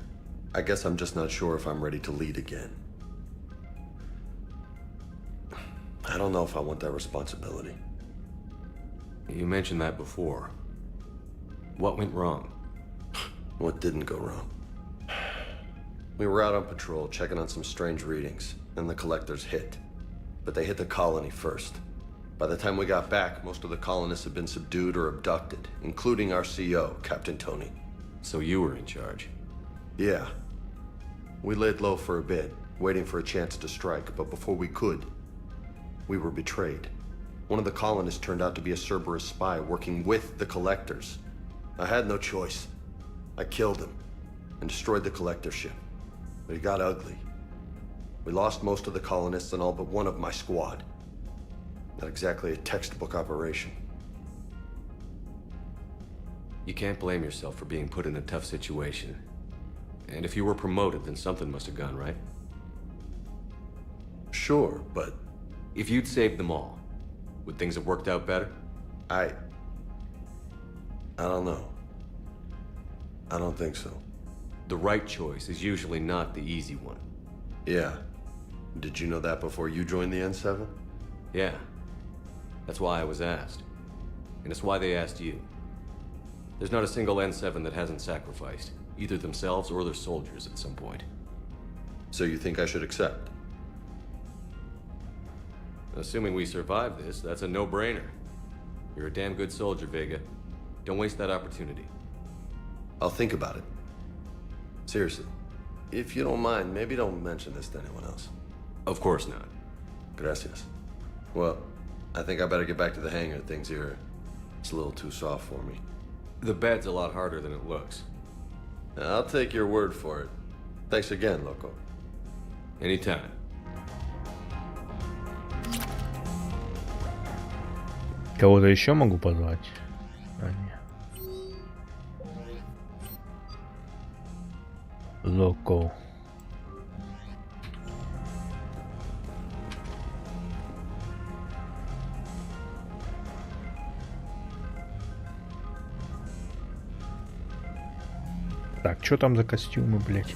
S21: I guess I'm just not sure if I'm ready to lead again. I don't know if I want that responsibility.
S6: You mentioned that before. What went wrong?
S21: What didn't go wrong? We were out on patrol, checking on some strange readings, and the collectors hit. But they hit the colony first. By the time we got back, most of the colonists had been subdued or abducted, including our CO, Captain Tony.
S6: So you were in charge?
S21: Yeah. We laid low for a bit, waiting for a chance to strike, but before we could, we were betrayed. One of the colonists turned out to be a Cerberus spy working with the collectors. I had no choice. I killed him and destroyed the collector ship. But it got ugly. We lost most of the colonists and all but one of my squad. Not exactly a textbook operation.
S6: You can't blame yourself for being put in a tough situation. And if you were promoted, then something must have gone right.
S21: Sure, but...
S6: If you'd saved them all, would things have worked out better?
S21: I don't know. I don't think so.
S6: The right choice is usually not the easy one.
S21: Yeah. Did you know that before you joined the N7?
S6: Yeah. That's why I was asked. And it's why they asked you. There's not a single N7 that hasn't sacrificed, either themselves or their soldiers at some point.
S21: So you think I should accept?
S6: Assuming we survive this, that's a no-brainer. You're a damn good soldier, Vega. Don't waste that opportunity.
S21: I'll think about it. Seriously. If you don't mind, maybe don't mention this to anyone else.
S6: Of course not.
S21: Gracias. Well, I think I better get back to the hangar. Things here, it's a little too soft for me.
S6: The bed's a lot harder than it looks.
S21: I'll take your word for it. Thanks again, Loco.
S6: Anytime.
S1: Кого-то еще могу позвать? А, нет. Локо. Так, что там за костюмы, блять?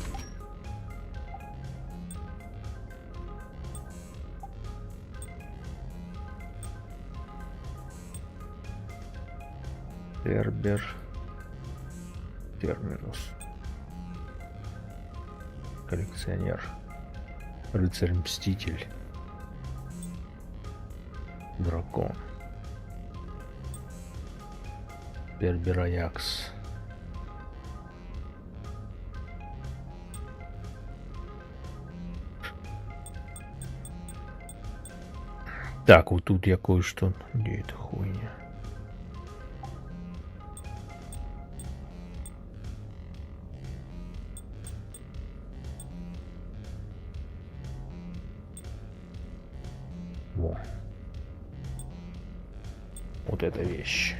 S1: Фермерус. Коллекционер. Рыцарь-мститель. Дракон. Пербераякс. Так, вот тут я кое-что... Где эта хуйня? Во. Вот эта вещь.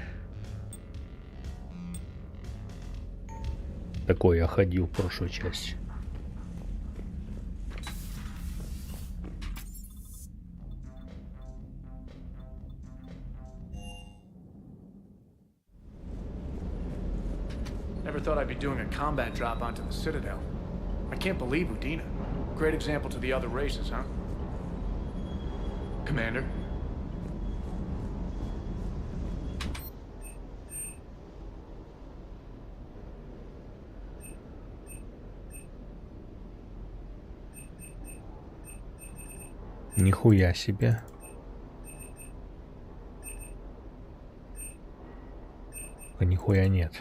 S1: Такой я ходил в прошлой части.
S4: Never thought I'd be doing a combat drop onto the Citadel. I can't believe Udina. Great example to the other races, huh? Commander?
S1: Нихуя себе. А нихуя нет.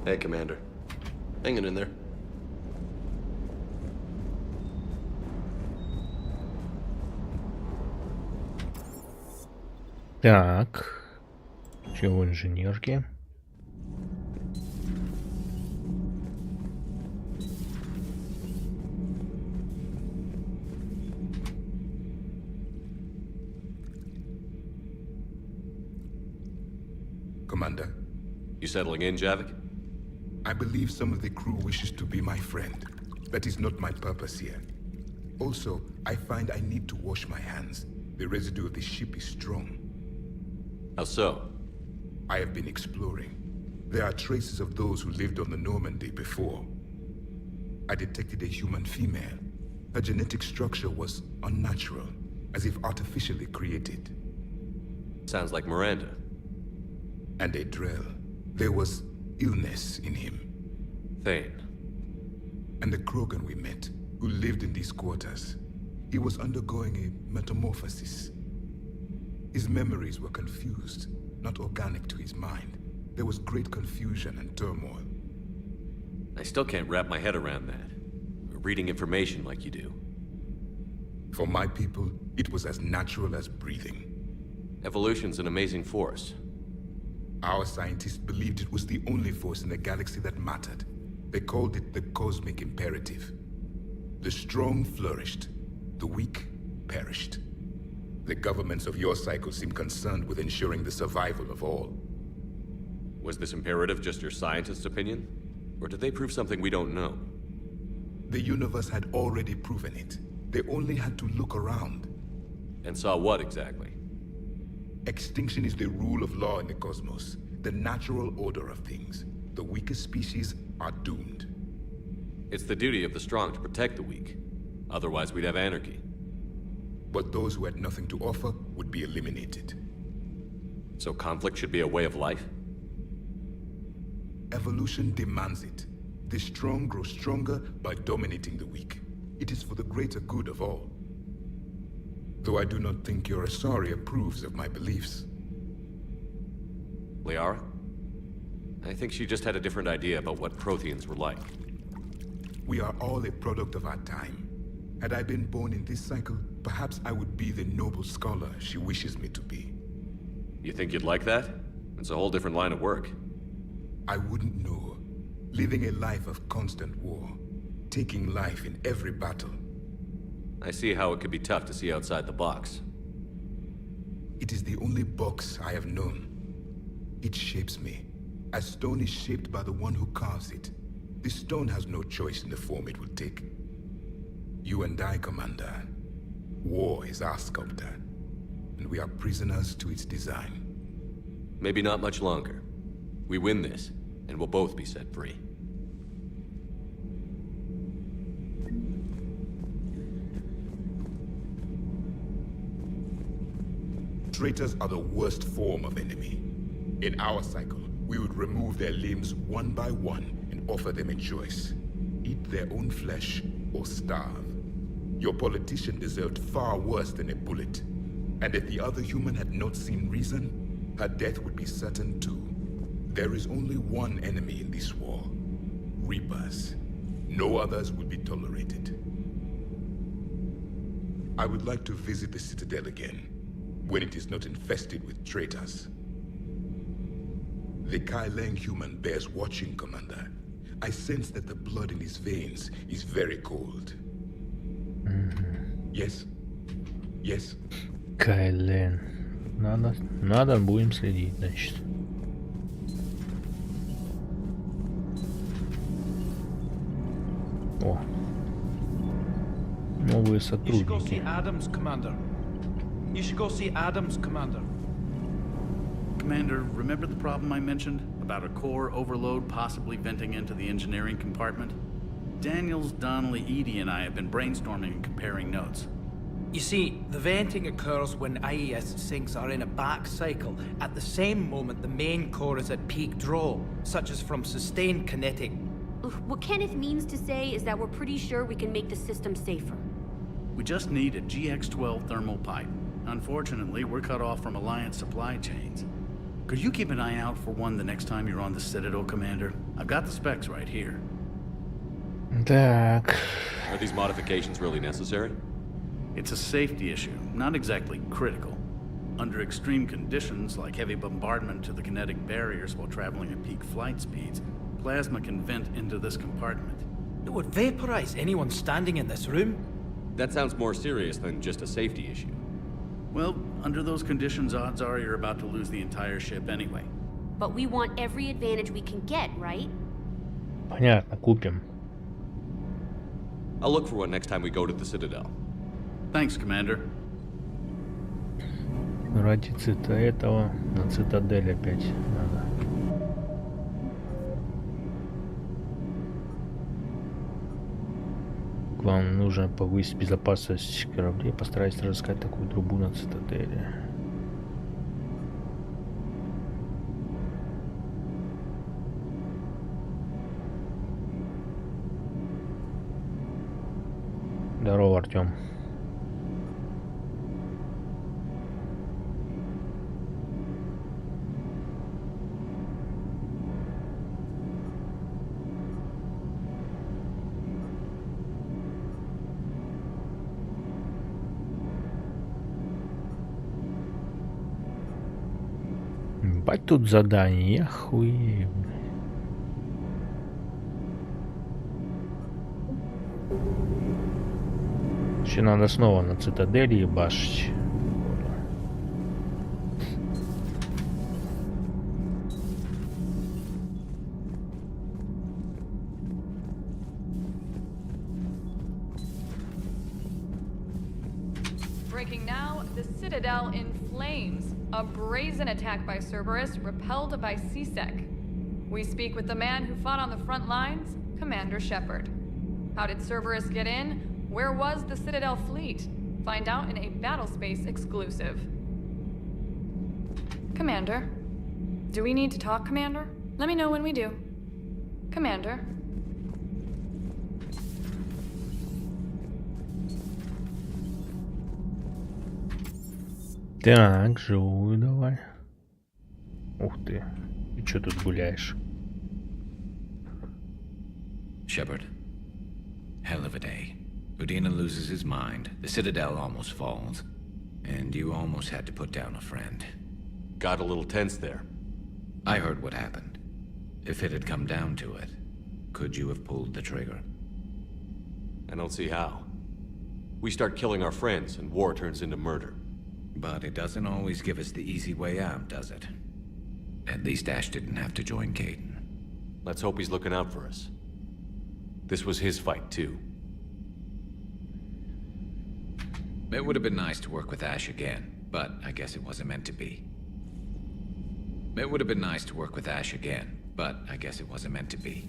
S21: Hey, Commander. Hanging in there.
S1: Так. Чего инженерки?
S10: Commander.
S6: You settling in, Javik?
S10: I believe some of the crew wishes to be my friend. That is not my purpose here. Also, I find I need to wash my hands. The residue of the ship is strong.
S6: How so?
S10: I have been exploring. There are traces of those who lived on the Normandy before. I detected a human female. Her genetic structure was unnatural, as if artificially created.
S6: Sounds like Miranda.
S10: And a drill. There was illness in him.
S6: Thane.
S10: And the Krogan we met, who lived in these quarters. He was undergoing a metamorphosis. His memories were confused, not organic to his mind. There was great confusion and turmoil.
S6: I still can't wrap my head around that. Reading information like you do.
S10: For my people, it was as natural as breathing.
S6: Evolution's an amazing force.
S10: Our scientists believed it was the only force in the galaxy that mattered. They called it the cosmic imperative. The strong flourished, the weak perished. The governments of your cycle seem concerned with ensuring the survival of all.
S6: Was this imperative just your scientist's opinion? Or did they prove something we don't know?
S10: The universe had already proven it. They only had to look around.
S6: And saw what exactly?
S10: Extinction is the rule of law in the cosmos, the natural order of things. The weakest species are doomed.
S6: It's the duty of the strong to protect the weak. Otherwise, we'd have anarchy.
S10: But those who had nothing to offer would be eliminated.
S6: So conflict should be a way of life?
S10: Evolution demands it. The strong grow stronger by dominating the weak. It is for the greater good of all. Though I do not think your Asari approves of my beliefs.
S6: Liara? I think she just had a different idea about what Protheans were like.
S10: We are all a product of our time. Had I been born in this cycle, perhaps I would be the noble scholar she wishes me to be.
S6: You think you'd like that? It's a whole different line of work.
S10: I wouldn't know. Living a life of constant war. Taking life in every battle.
S6: I see how it could be tough to see outside the box.
S10: It is the only box I have known. It shapes me, as stone is shaped by the one who carves it. This stone has no choice in the form it will take. You and I, Commander. War is our sculptor, and we are prisoners to its design.
S6: Maybe not much longer. We win this, and we'll both be set free.
S10: Traitors are the worst form of enemy. In our cycle, we would remove their limbs one by one and offer them a choice. Eat their own flesh or starve. Your politician deserved far worse than a bullet. And if the other human had not seen reason, her death would be certain too. There is only one enemy in this war. Reapers. No others will be tolerated. I would like to visit the Citadel again, when it is not infested with traitors. The Kai Lang human bears watching, Commander. I sense that the blood in his veins is very cold. Yes? Yes?
S1: Kai Lang. Надо, будем следить, значит. О. Новые сотрудники.
S14: You should go see Adams, Commander. You should go see Adams, Commander.
S23: Commander, remember the problem I mentioned? About a core overload possibly venting into the engineering compartment? Daniels, Donnelly, Edie, and I have been brainstorming and comparing notes.
S14: You see, the venting occurs when IES sinks are in a back cycle. At the same moment, the main core is at peak draw, such as from sustained kinetic.
S24: What Kenneth means to say is that we're pretty sure we can make the system safer.
S23: We just need a GX-12 thermal pipe. Unfortunately, we're cut off from Alliance supply chains. Could you keep an eye out for one the next time you're on the Citadel, Commander? I've got the specs right here.
S1: Так.
S6: Are these modifications really necessary?
S23: It's a safety issue, not exactly critical. Under extreme conditions, like heavy bombardment to the kinetic barriers while traveling at peak flight speeds, plasma can vent into this compartment.
S14: It would vaporize anyone standing in this room?
S6: That sounds more serious than just a safety issue.
S23: Well, under those conditions, odds are you're about to lose the entire ship anyway.
S24: But we want every advantage we can get, right?
S1: Понятно, купим.
S6: I'll look for one next time we go to the Citadel.
S23: Thanks, Commander.
S1: Ради этого на цитадель опять надо. Вам нужно повысить безопасность кораблей. Постарайтесь разыскать такую трубу на цитадели. Здорово, Артём. Ебать тут задание, я хуею. Еще надо снова на цитадели ебашить.
S18: Breaking now, the Citadel in flames. A brazen attack by Cerberus, repelled by C-Sec. We speak with the man who fought on the front lines, Commander Shepard. How did Cerberus get in? Where was the Citadel fleet? Find out in a Battlespace exclusive. Commander? Do we need to talk, Commander? Let me know when we do. Commander?
S1: Так, живую давай. Ух ты. И чё тут гуляешь?
S9: Shepard. Hell of a day. Udina loses his mind, the Citadel almost falls, and you almost had to put down a friend.
S6: Got a little tense there.
S9: I heard what happened. If it had come down to it, could you have pulled the trigger?
S6: I don't see how. We start killing our friends and war turns into murder.
S9: But it doesn't always give us the easy way out, does it? At least Ash didn't have to join Caden.
S6: Let's hope he's looking out for us. This was his fight, too.
S9: It would have been nice to work with Ash again, but I guess it wasn't meant to be. It would have been nice to work with Ash again, but I guess it wasn't meant to be.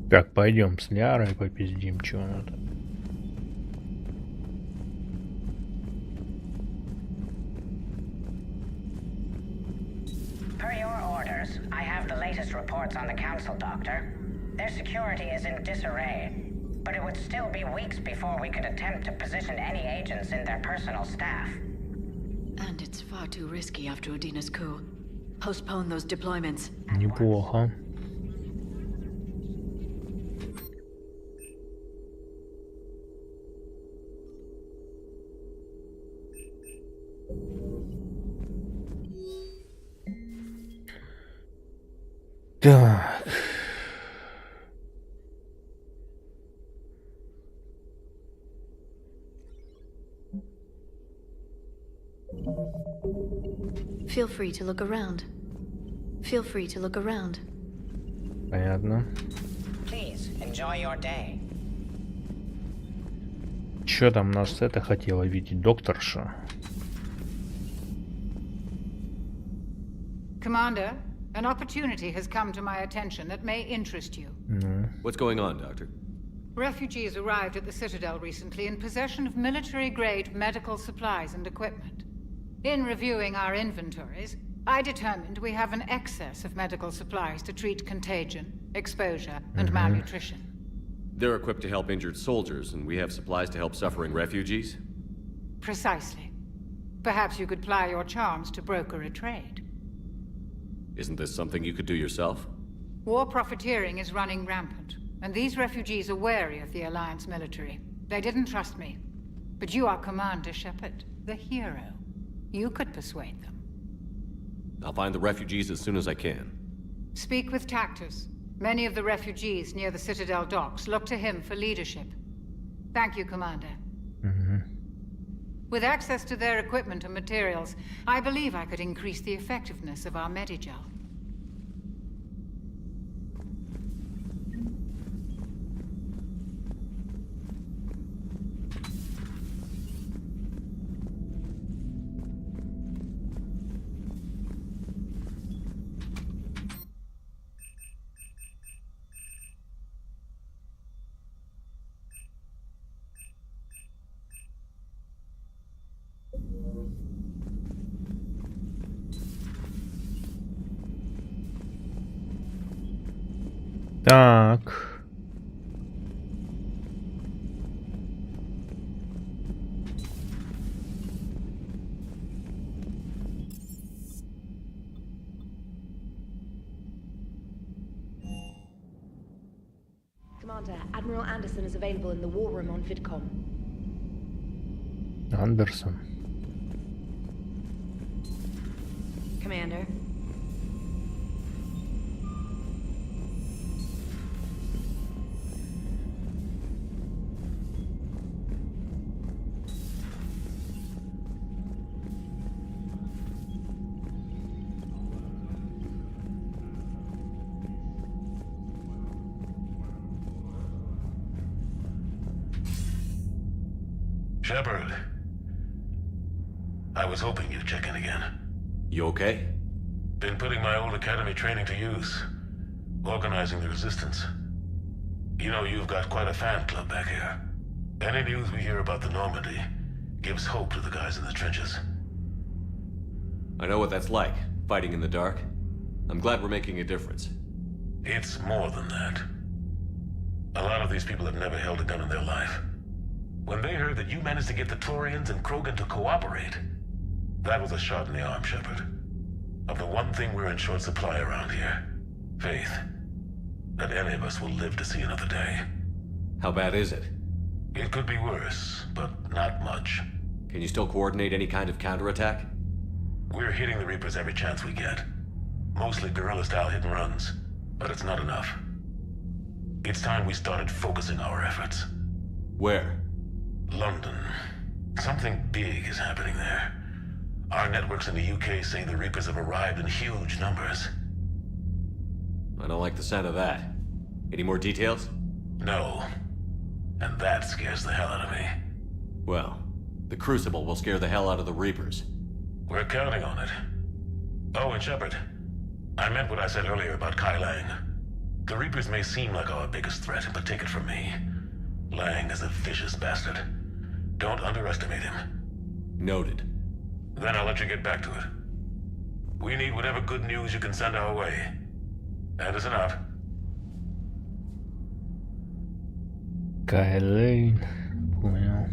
S1: Так, пойдем с Лярой попиздим, что надо.
S12: Per your orders, I have the latest reports on the Council, Doctor. Their security is in disarray, but it would still be weeks before we could attempt to position any agents in their personal staff.
S19: And it's far too risky after Udina's coup. Postpone those deployments.
S1: Неплохо. Так.
S19: Feel free to look around. Feel free to look around.
S1: Понятно.
S12: Please, enjoy your day.
S1: Чё там нас это хотела видеть, докторша?
S3: Commander, an opportunity has come to my attention that may interest you.
S6: What's going on, Doctor?
S3: Refugees arrived at the Citadel recently in possession of military-grade medical supplies and equipment. In reviewing our inventories, I determined we have an excess of medical supplies to treat contagion, exposure, and malnutrition.
S6: They're equipped to help injured soldiers, and we have supplies to help suffering refugees?
S3: Precisely. Perhaps you could ply your charms to broker a trade.
S6: Isn't this something you could do yourself?
S3: War profiteering is running rampant, and these refugees are wary of the Alliance military. They didn't trust me. But you are Commander Shepard, the hero. You could persuade them.
S6: I'll find the refugees as soon as I can.
S3: Speak with Tactus. Many of the refugees near the Citadel docks look to him for leadership. Thank you, Commander. With access to their equipment and materials, I believe I could increase the effectiveness of our Medigel.
S1: Так.
S2: Commander, Admiral Anderson is available in the war room on VidCom.
S1: Андерсон.
S2: Commander.
S16: Shepard. I was hoping you'd check in again.
S6: You okay?
S16: Been putting my old academy training to use. Organizing the resistance. You know, you've got quite a fan club back here. Any news we hear about the Normandy gives hope to the guys in the trenches.
S6: I know what that's like, fighting in the dark. I'm glad we're making a difference.
S16: It's more than that. A lot of these people have never held a gun in their life. When they heard that you managed to get the Torians and Krogan to cooperate, that was a shot in the arm, Shepard. Of the one thing we're in short supply around here, faith. That any of us will live to see another day.
S6: How bad is it?
S16: It could be worse, but not much.
S6: Can you still coordinate any kind of counterattack?
S16: We're hitting the Reapers every chance we get. Mostly guerrilla-style hit-and-runs, but it's not enough. It's time we started focusing our efforts.
S6: Where?
S16: London. Something big is happening there. Our networks in the UK say the Reapers have arrived in huge numbers.
S6: I don't like the sound of that. Any more details?
S16: No. And that scares the hell out of me.
S6: Well, the Crucible will scare the hell out of the Reapers.
S16: We're counting on it. Oh, and Shepard, I meant what I said earlier about Kai Lang. The Reapers may seem like our biggest threat, but take it from me. Lang is a vicious bastard. Don't underestimate him.
S6: Noted.
S16: Then I'll let you get back to it. We need whatever good news you can send our way. Anderson out.
S1: Kai Lang. Понял.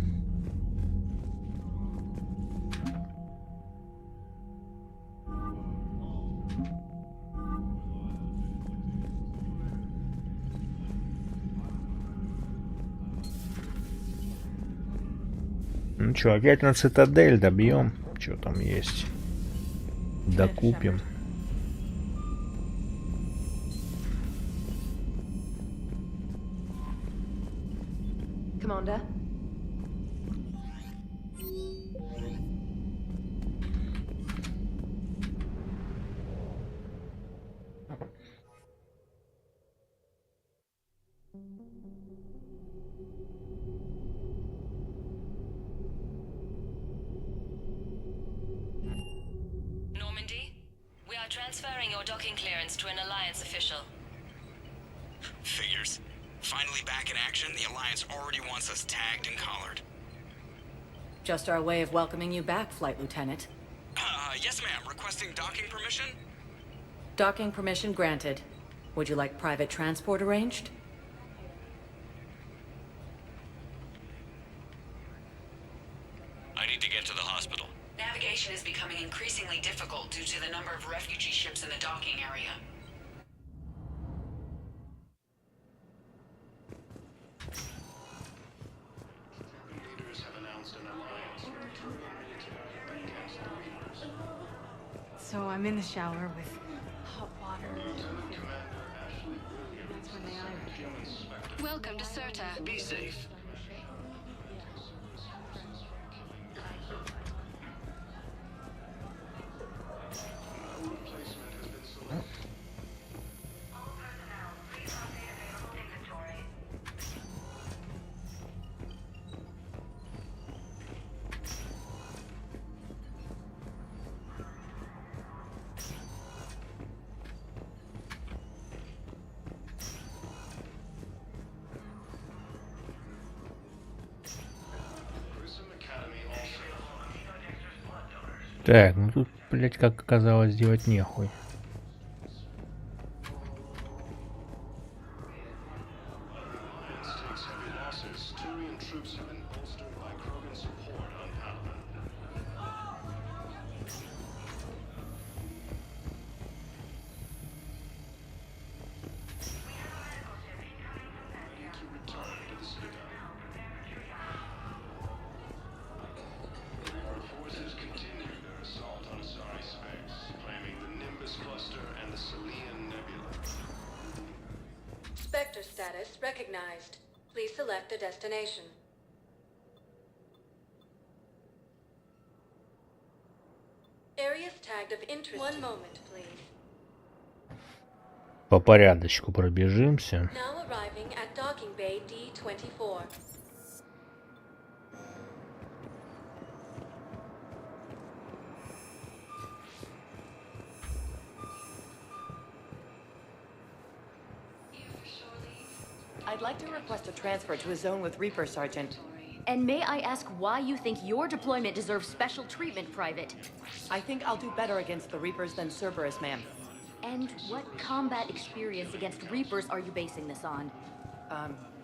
S1: Ну что, опять на цитадель добьем. Что там есть? Докупим.
S2: Commander.
S5: docking clearance to an Alliance official.
S13: Figures. Finally back in action, the Alliance already wants us tagged and collared.
S17: Just our way of welcoming you back, Flight Lieutenant.
S13: Yes ma'am. Requesting docking permission?
S17: Docking permission granted. Would you like private transport arranged?
S13: I need to get to the hospital.
S5: Navigation is becoming increasingly difficult due to the number of refugee ships in the docking area.
S22: So I'm in the shower with hot water. That's when they are.
S5: Welcome to Serta.
S13: Be safe.
S1: Так, ну тут, блять, как оказалось, делать нехуй.
S25: Spectre status recognized. Please select a destination. Areas tagged of interest. One moment, please.
S1: По порядочку пробежимся.
S25: Now arriving at docking bay D24.
S26: I'd like to request a transfer to a zone with Reaper, Sergeant.
S24: And may I ask why you think your deployment deserves special treatment, Private?
S26: I think I'll do better against the Reapers than Cerberus, ma'am.
S24: And what combat experience against Reapers are you basing this on?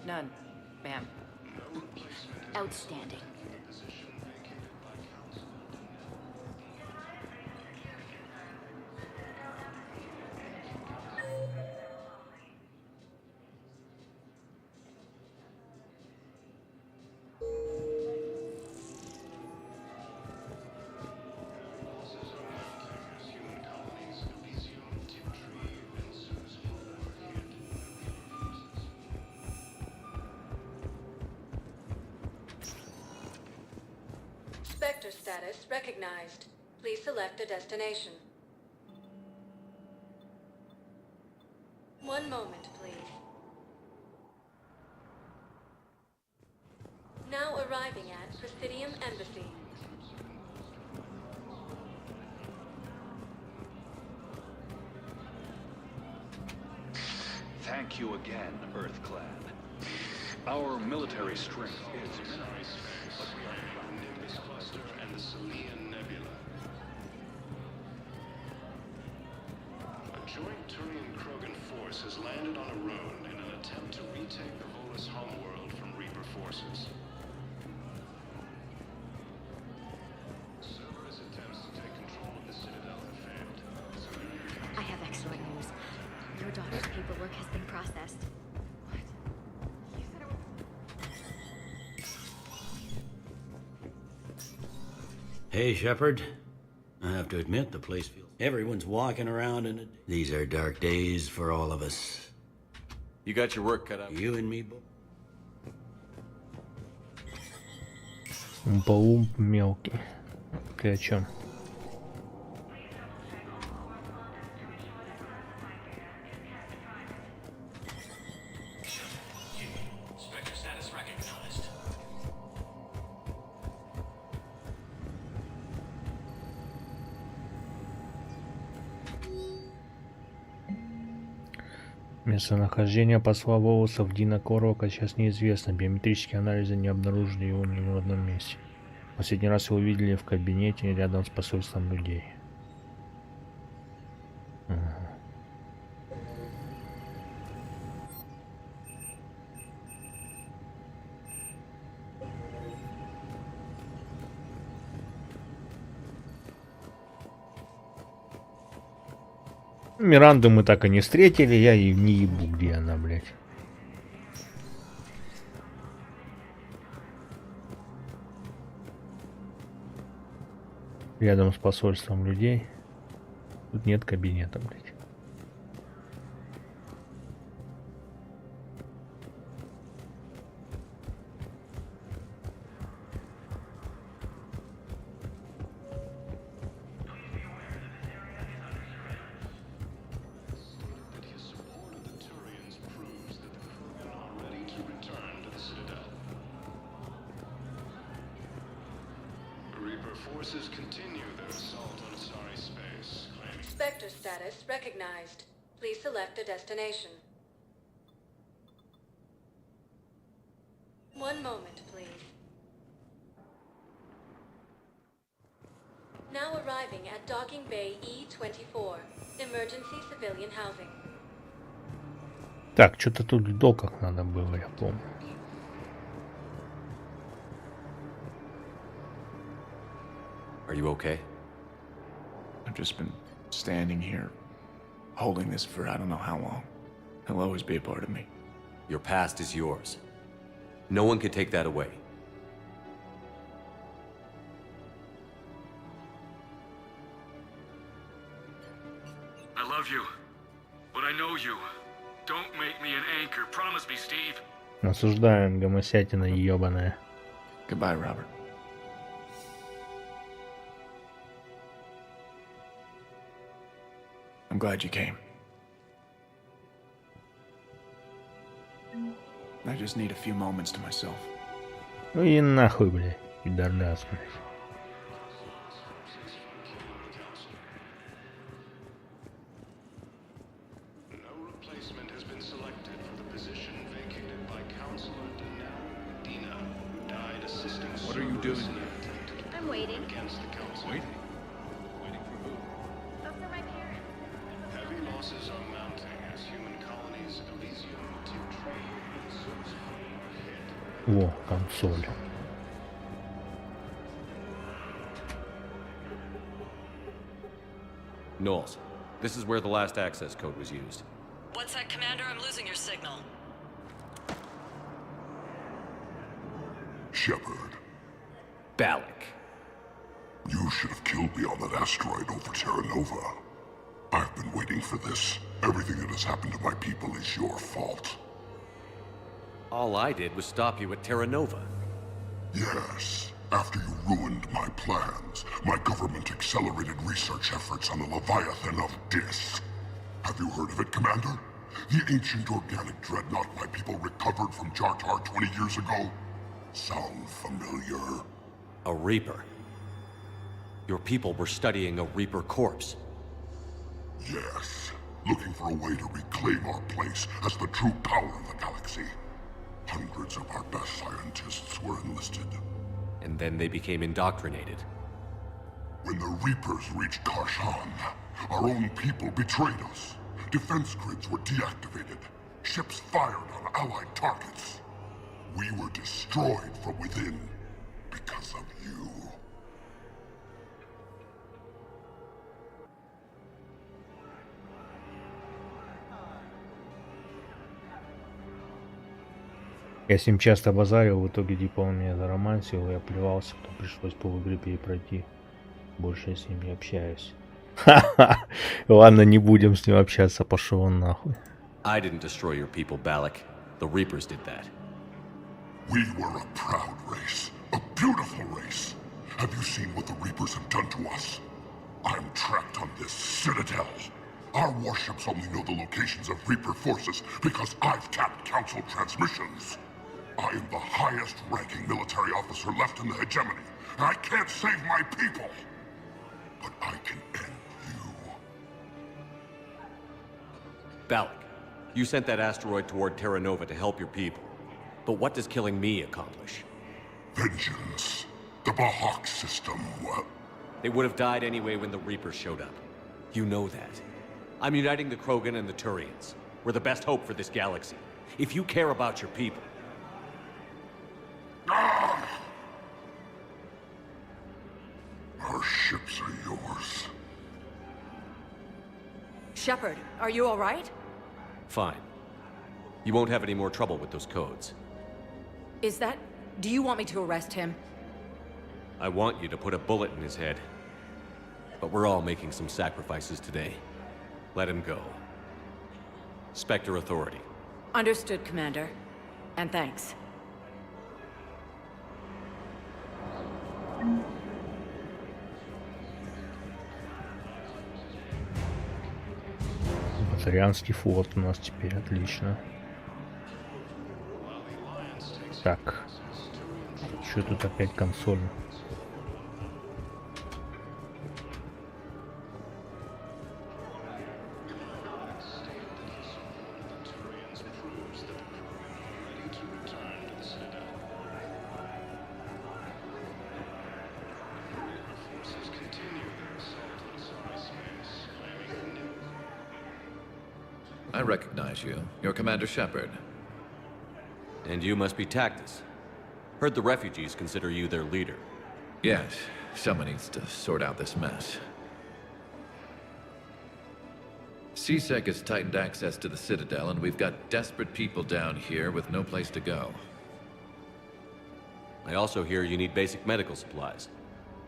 S26: None, ma'am.
S24: Outstanding.
S25: Spectre status recognized. Please select a destination. One moment, please. Now arriving at Presidium Embassy.
S27: Thank you again, EarthClan. Our military strength is minimized, but we are the Nimbus Cluster and the Selian Nebula. A joint Turian-Krogan force has landed on a road in an attempt to retake the Volus homeworld from Reaper forces. Cerberus attempts to take control of the Citadel have failed.
S24: I have excellent news. Your daughter's paperwork has been processed.
S28: Hey, Shepard. I have to admit, the place feels... Everyone's walking around in it. These are dark days for all of us.
S6: You got your work cut out.
S28: You and me both.
S1: Балум мелкий. Ты о чем?
S13: Spectre status recognized.
S1: Местонахождение посла Волосов Дина Корока сейчас неизвестно. Биометрические анализы не обнаружили его ни в одном месте. Последний раз его видели в кабинете рядом с посольством людей. Миранду мы так и не встретили, я и не ебу, где она, блядь. Рядом с посольством людей. Тут нет кабинета, блядь.
S25: Spectre status recognized. Please select a destination. One moment, please. Now arriving at Docking Bay E-24. Emergency civilian housing.
S1: Так, что-то тут в доках надо было, я помню.
S6: Are you okay?
S4: I've just been standing here, holding this for I don't know how long. He'll always be a part of me.
S6: Your past is yours. No one can take that away.
S7: I love you, but I know you. Don't make me an anchor. Promise me, Steve.
S1: Осуждаем, гомосятина ебаная.
S4: Goodbye, Robert. I'm glad you came. I just need a few moments to myself.
S1: Ну и нахуй, блядь, пидорас, блядь.
S7: What are you doing?
S2: I'm waiting.
S7: Waiting?
S2: For my parents.
S13: Heavy losses are mounting as human colonies Elysium, Tiptree, and Source are hit.
S1: О, консоль.
S6: Knowles, this is where the last access code was used.
S17: What's that, Commander? I'm losing your signal.
S8: Shepard.
S6: Balak.
S8: You should have killed me on that asteroid over Terra Nova. I've been waiting for this. Everything that has happened to my people is your fault.
S6: All I did was stop you at Terra Nova.
S8: Yes. After you ruined my plans, my government accelerated research efforts on the Leviathan of Dis. Have you heard of it, Commander? The ancient organic dreadnought my people recovered from Jartar 20 years ago? Sound familiar?
S6: A Reaper. Your people were studying a Reaper corpse.
S8: Yes. Looking for a way to reclaim our place as the true power of the galaxy. Hundreds of our best scientists were enlisted.
S6: And then they became indoctrinated.
S8: When the Reapers reached Karshan, our own people betrayed us. Defense grids were deactivated. Ships fired on Allied targets. We were destroyed from within because of you.
S1: Я с ним часто базарил, в итоге типа он меня заромансил, я плевался, то пришлось по игре перепройти. Больше я с ним не общаюсь. Ха-ха! Ладно, не будем с ним общаться, пошел он нахуй.
S6: I didn't destroy your people, Balak. The Reapers did that.
S8: We were a proud race, a beautiful race. Have you seen what the Reapers have done to us? I'm trapped on this citadel. Our warships only know the locations of Reaper forces because I've tapped Council transmissions. I am the highest ranking military officer left in the hegemony, and I can't save my people. But I can end you.
S6: Balak, You sent that asteroid toward Terra Nova to help your people. But what does killing me accomplish?
S8: Vengeance. The Bahak system, well...
S6: They would have died anyway when the Reapers showed up. You know that. I'm uniting the Krogan and the Turians. We're the best hope for this galaxy. If you care about your people...
S8: Our ships are yours.
S17: Shepard, are you all right?
S6: Fine. You won't have any more trouble with those codes.
S17: Is that... Do you want me to arrest him?
S6: I want you to put a bullet in his head. But we're all making some sacrifices today. Let him go. Spectre Authority.
S17: Understood, Commander. And thanks.
S1: Батарианский флот у нас теперь, отлично. Так. Что тут опять консоль?
S9: I recognize you. You're Commander Shepard.
S6: And you must be Tactus. Heard the refugees consider you their leader.
S9: Yes, someone needs to sort out this mess. CSEC has tightened access to the Citadel, and we've got desperate people down here with no place to go.
S6: I also hear you need basic medical supplies.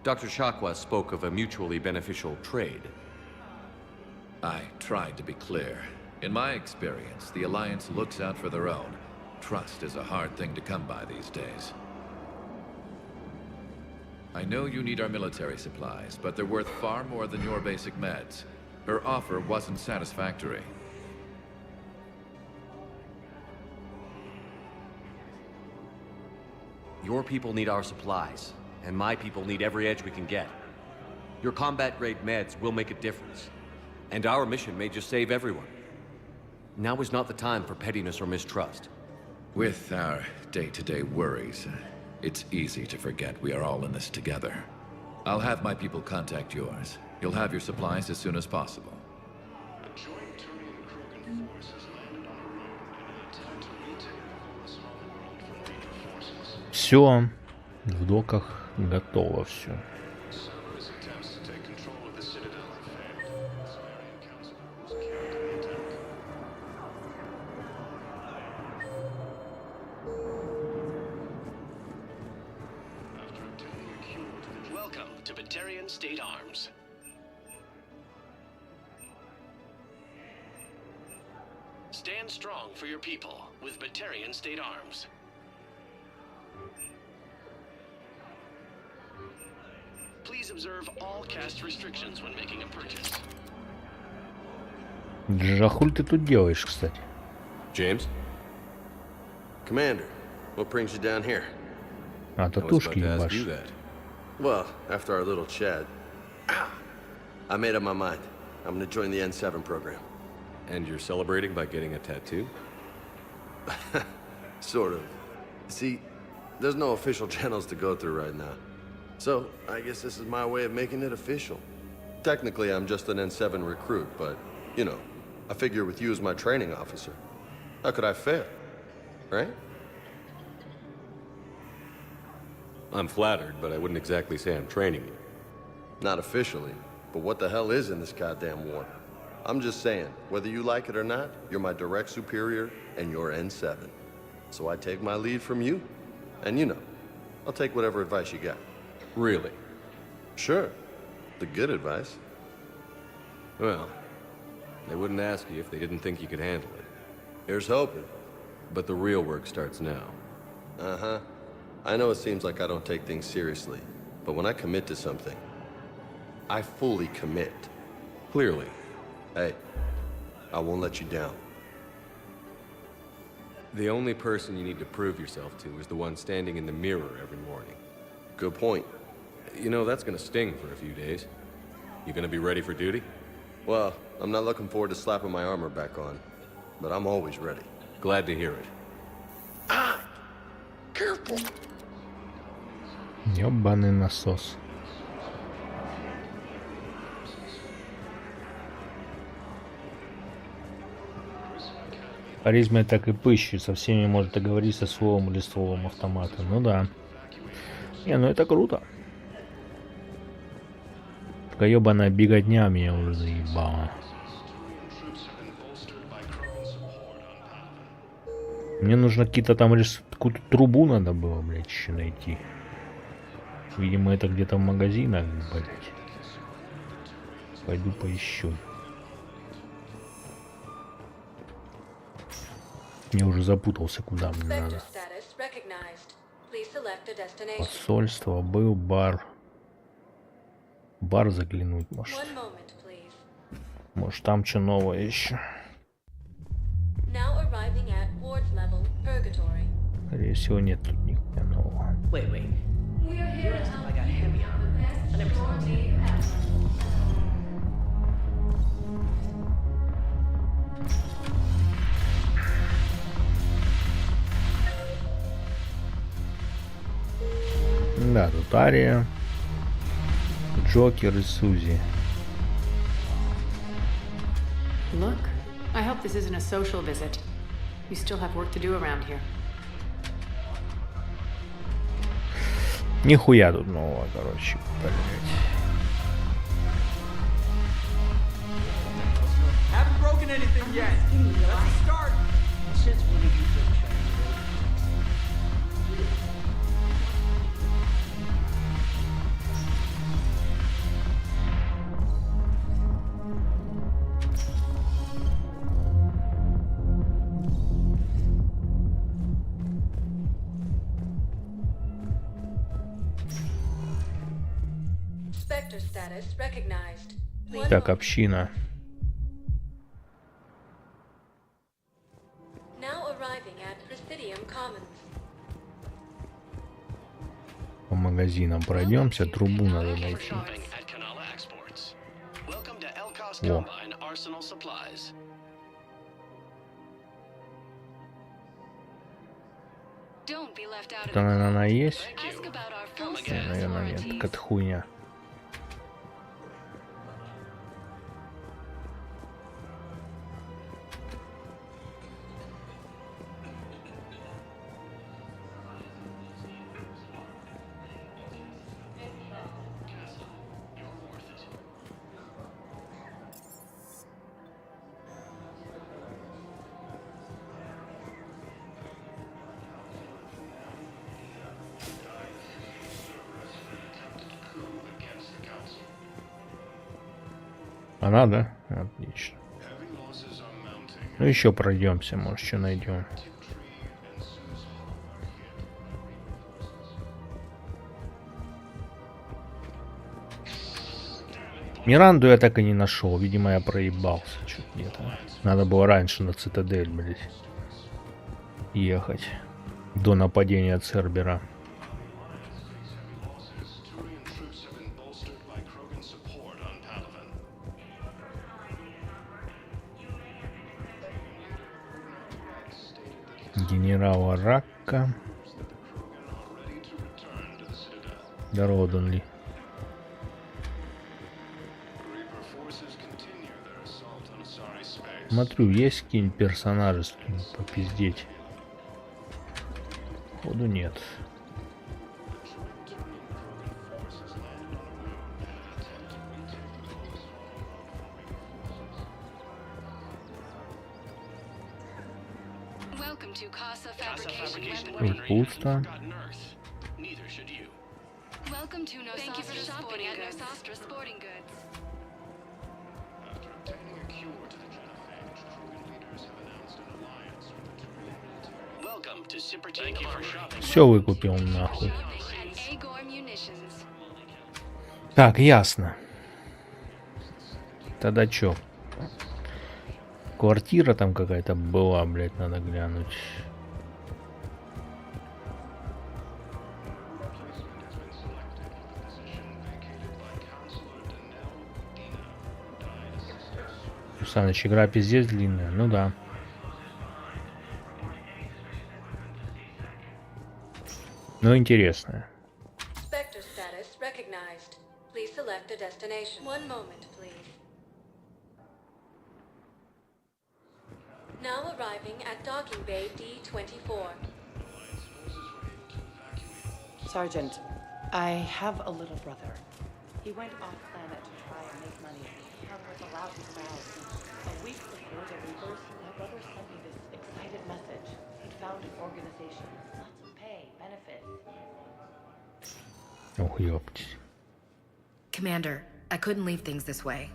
S6: Dr. Shakwa spoke of a mutually beneficial trade.
S9: I tried to be clear. In my experience, the Alliance looks out for their own. Trust is a hard thing to come by these days. I know you need our military supplies, but they're worth far more than your basic meds. Her offer wasn't satisfactory.
S6: Your people need our supplies, and my people need every edge we can get. Your combat-grade meds will make a difference, and our mission may just save everyone. Now is not the time for pettiness or mistrust.
S9: With our day-to-day worries, it's easy to forget we are all in this together. I'll have my people contact yours. You'll have your supplies as soon as possible.
S13: A joint Turian Krogan force has landed on a road in an attempt to retake the small world from Reaper forces.
S1: Все, в доках готово все.
S13: Cerberus attempts to take control of the Citadel have failed. The Sumerian Council was carried to the attack. After obtaining a cure to the
S10: Welcome to Batarian State Arms. Stand strong for your people with Batarian State Arms. Please observe all caste restrictions when making a purchase.
S1: Джахуль ты тут делаешь, кстати?
S10: James?
S11: Commander, what brings you down here?
S1: А, татушки ебашь.
S11: Well, after our little chat, I made up my mind. I'm gonna join the N7 program.
S6: And you're celebrating by getting a tattoo?
S11: Sort of. See, there's no official channels to go through right now. So, I guess this is my way of making it official. Technically, I'm just an N7 recruit, but, you know, I figure with you as my training officer, how could I fail? Right?
S6: I'm flattered, but I wouldn't exactly say I'm training you.
S11: Not officially, but what the hell is in this goddamn war? I'm just saying, whether you like it or not, you're my direct superior, and you're N7. So I take my lead from you, and you know, I'll take whatever advice you got.
S6: Really?
S11: Sure. The good advice.
S6: Well, they wouldn't ask you if they didn't think you could handle it.
S11: Here's hoping.
S6: But the real work starts now.
S11: Uh-huh. I know it seems like I don't take things seriously, but when I commit to something, I fully commit.
S6: Clearly.
S11: Hey, I won't let you down.
S6: The only person you need to prove yourself to is the one standing in the mirror every morning.
S11: Good point.
S6: You know, that's gonna sting for a few days. You gonna be ready for duty?
S11: Well, I'm not looking forward to slapping my armor back on. but I'm always ready.
S6: Glad to hear it.
S11: Careful.
S1: Ёбаный насос. Харизма так и пыщет, со всеми может договориться словом или словом автомата. Ну да. Не, ну это круто. Такая ёбаная беготня меня уже заебала. Мне нужно какие-то там какую-то трубу надо было, блядь, еще найти. Видимо, это где-то в магазинах, блядь. Пойду поищу. Я уже запутался, куда мне надо. Посольство, был бар. Бар заглянуть, может. Может, там что новое еще. Скорее всего, нет тут нихуя нового. Да, тут Ария, Джокер и Сузи.
S26: Look, I hope this isn't a social visit. You still have work to do around here.
S1: Нихуя тут нового, короче, блять.
S12: Haven't broken anything yet. Let's start. Since when did you finish?
S1: Так, община. По магазинам пройдемся, трубу надо найти. О. Это, наверное, она есть? Не, наверное, нет. Какая-то хуйня. Она, да? Отлично. Ну еще пройдемся, может, что найдем. Миранду я так и не нашел. Видимо, я проебался. Чуть где-то. Надо было раньше на Цитадель, блядь, ехать. До нападения Цербера. Генерала Рака. Здорово, Донли. Смотрю, есть какие-нибудь персонажи, с кем попиздеть? Походу нет. Тут пусто. Все выкупил нахуй. Так, ясно. Тогда чё? Квартира там какая-то была, блядь, надо глянуть. Саныч, игра пиздец длинная, ну да. Но интересное.
S25: Spectre status recognized. Please select a destination. One moment, please. Now arriving at docking bay D24.
S3: Sergeant, I have a little brother. He went off planet to try and make money. He was allowed to crowd. A week before the Reapers, my brother sent me this excited message. He'd found an organization. Lots of pay, benefits.
S1: Ох, ёптись.
S17: Commander, I couldn't leave things this way.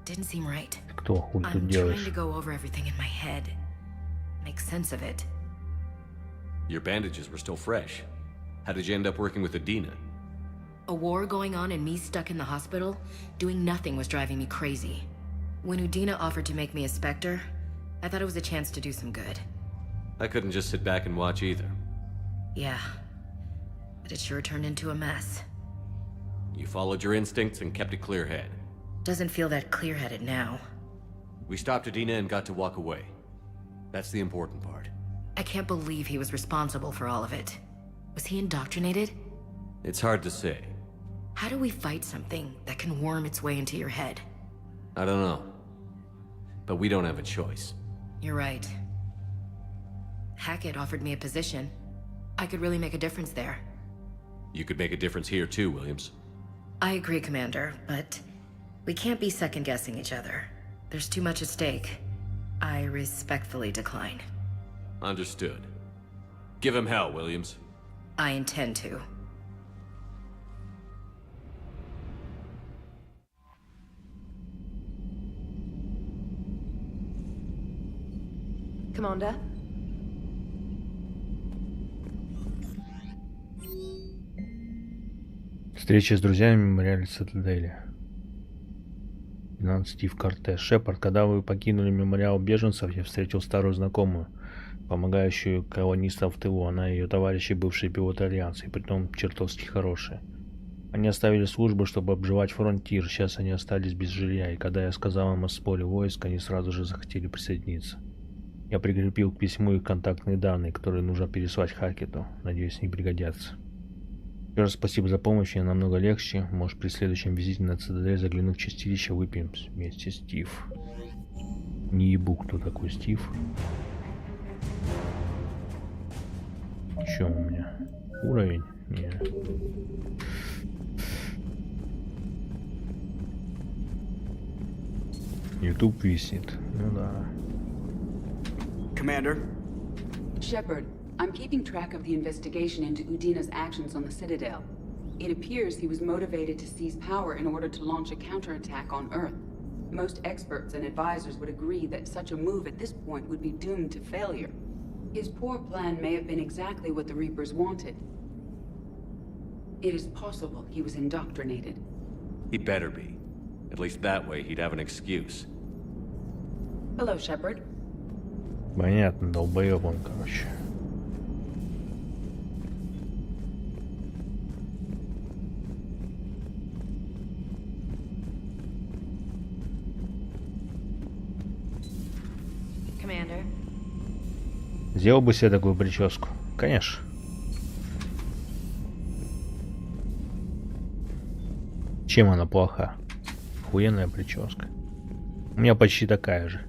S17: Didn't seem right.
S1: Кто? Хуй тут
S17: I'm
S1: делаешь?
S17: trying to go over everything in my head. Make sense of it.
S6: Your bandages were still fresh. How did you end up working with Adina?
S17: A war going on and me stuck in the hospital? Doing nothing was driving me crazy. When Udina offered to make me a Spectre, I thought it was a chance to do some good.
S6: I couldn't just sit back and watch either.
S17: Yeah. But it sure turned into a mess.
S6: You followed your instincts and kept a clear head.
S17: Doesn't feel that clear-headed now.
S6: We stopped Adina and got to walk away. That's the important part.
S17: I can't believe he was responsible for all of it. Was he indoctrinated?
S6: It's hard to say.
S17: How do we fight something that can worm its way into your head?
S6: I don't know. But we don't have a choice.
S17: You're right. Hackett offered me a position. I could really make a difference there.
S6: You could make a difference here too, Williams.
S17: I agree, Commander, but we can't be second-guessing each other. There's too much at stake. I respectfully decline.
S6: Understood. Give him hell, Williams.
S17: I intend to.
S2: Commander?
S1: Встреча с друзьями в мемориале Цитадели. Лейтенант Стив Кортес. Шепард, когда вы покинули мемориал беженцев, я встретил старую знакомую, помогающую колонистам в тылу. Она и ее товарищи, бывшие пилоты Альянса, и притом чертовски хорошие. Они оставили службу, чтобы обживать фронтир. Сейчас они остались без жилья, и когда я сказал им о сборе войск, они сразу же захотели присоединиться. Я прикрепил к письму их контактные данные, которые нужно переслать Хакету. Надеюсь, они пригодятся. Еще раз спасибо за помощь, мне намного легче. Может, при следующем визите на Цитадель загляну в чистилище, выпьем вместе, Стив. Не ебу, кто такой Стив. Что у меня? Уровень? Нет. YouTube висит. Ну да.
S14: Commander?
S15: Shepard, I'm keeping track of the investigation into Udina's actions on the Citadel. It appears he was motivated to seize power in order to launch a counterattack on Earth. Most experts and advisors would agree that such a move at this point would be doomed to failure. His poor plan may have been exactly what the Reapers wanted. It is possible he was indoctrinated.
S6: He better be. At least that way he'd have an excuse.
S15: Hello, Shepard.
S1: Понятно, долбоёб он, короче.
S2: Commander.
S1: Сделал бы себе такую прическу. Конечно. Чем она плоха? Охуенная прическа. У меня почти такая же.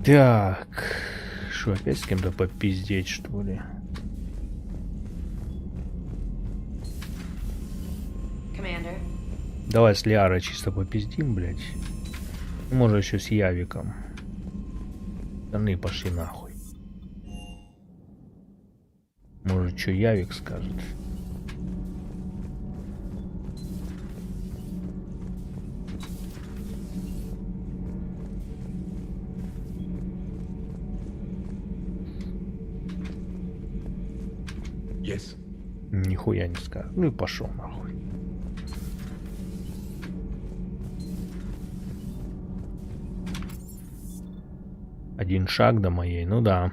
S1: Так, что, опять с кем-то попиздеть, что ли?
S2: Commander.
S1: Давай с Лиарой чисто попиздим, блядь. Может, еще с Явиком. Остальные пошли нахуй. Может, что Явик скажет.
S6: Yes.
S1: Нихуя не скажет. Ну и пошел нахуй. Один шаг до моей, ну да.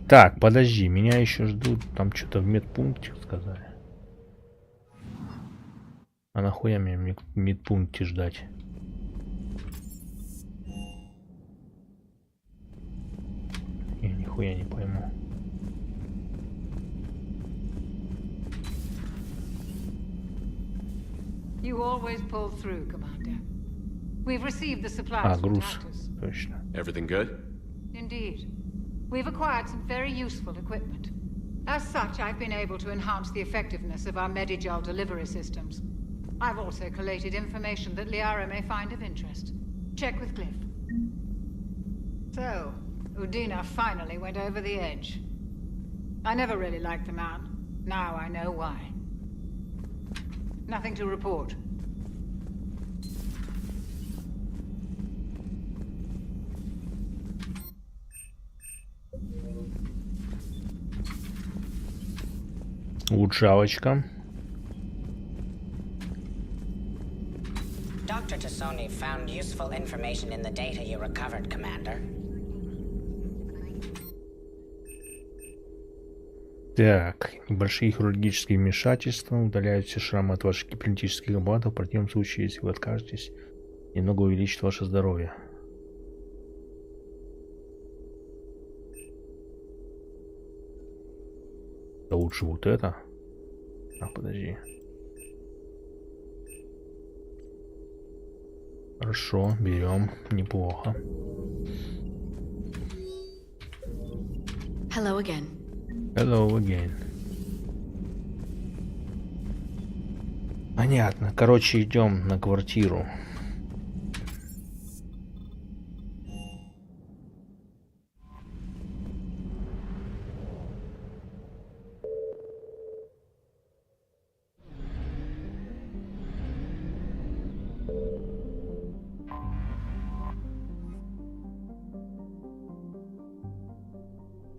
S1: Так, подожди, меня еще ждут. Там что-то в медпункте сказали. А нахуя мне в медпункте ждать? Я нихуя не пойму.
S14: You always pull through, Commander. We've received the supplies
S1: А,
S14: from
S1: груз.
S14: Tactus.
S1: Точно.
S6: Everything good?
S14: Indeed. We've acquired some very useful equipment. As such, I've been able to enhance the effectiveness of our Medigel delivery systems. I've also collated information that Liara may find of interest. Check with Cliff. So, Udina finally went over the edge. I never really liked the man. Now I know why. Nothing to report.
S1: Улучшалочка.
S16: Dr. Tassoni found useful information in the data you recovered, Commander.
S1: Так, небольшие хирургические вмешательства удаляют все шрамы от ваших кибернетических имплантов. В противном случае, если вы откажетесь, немного увеличит ваше здоровье. Да лучше вот это. А, подожди. Хорошо, берем. Неплохо.
S17: Hello again.
S1: Hello again. Понятно. Короче, идем на квартиру.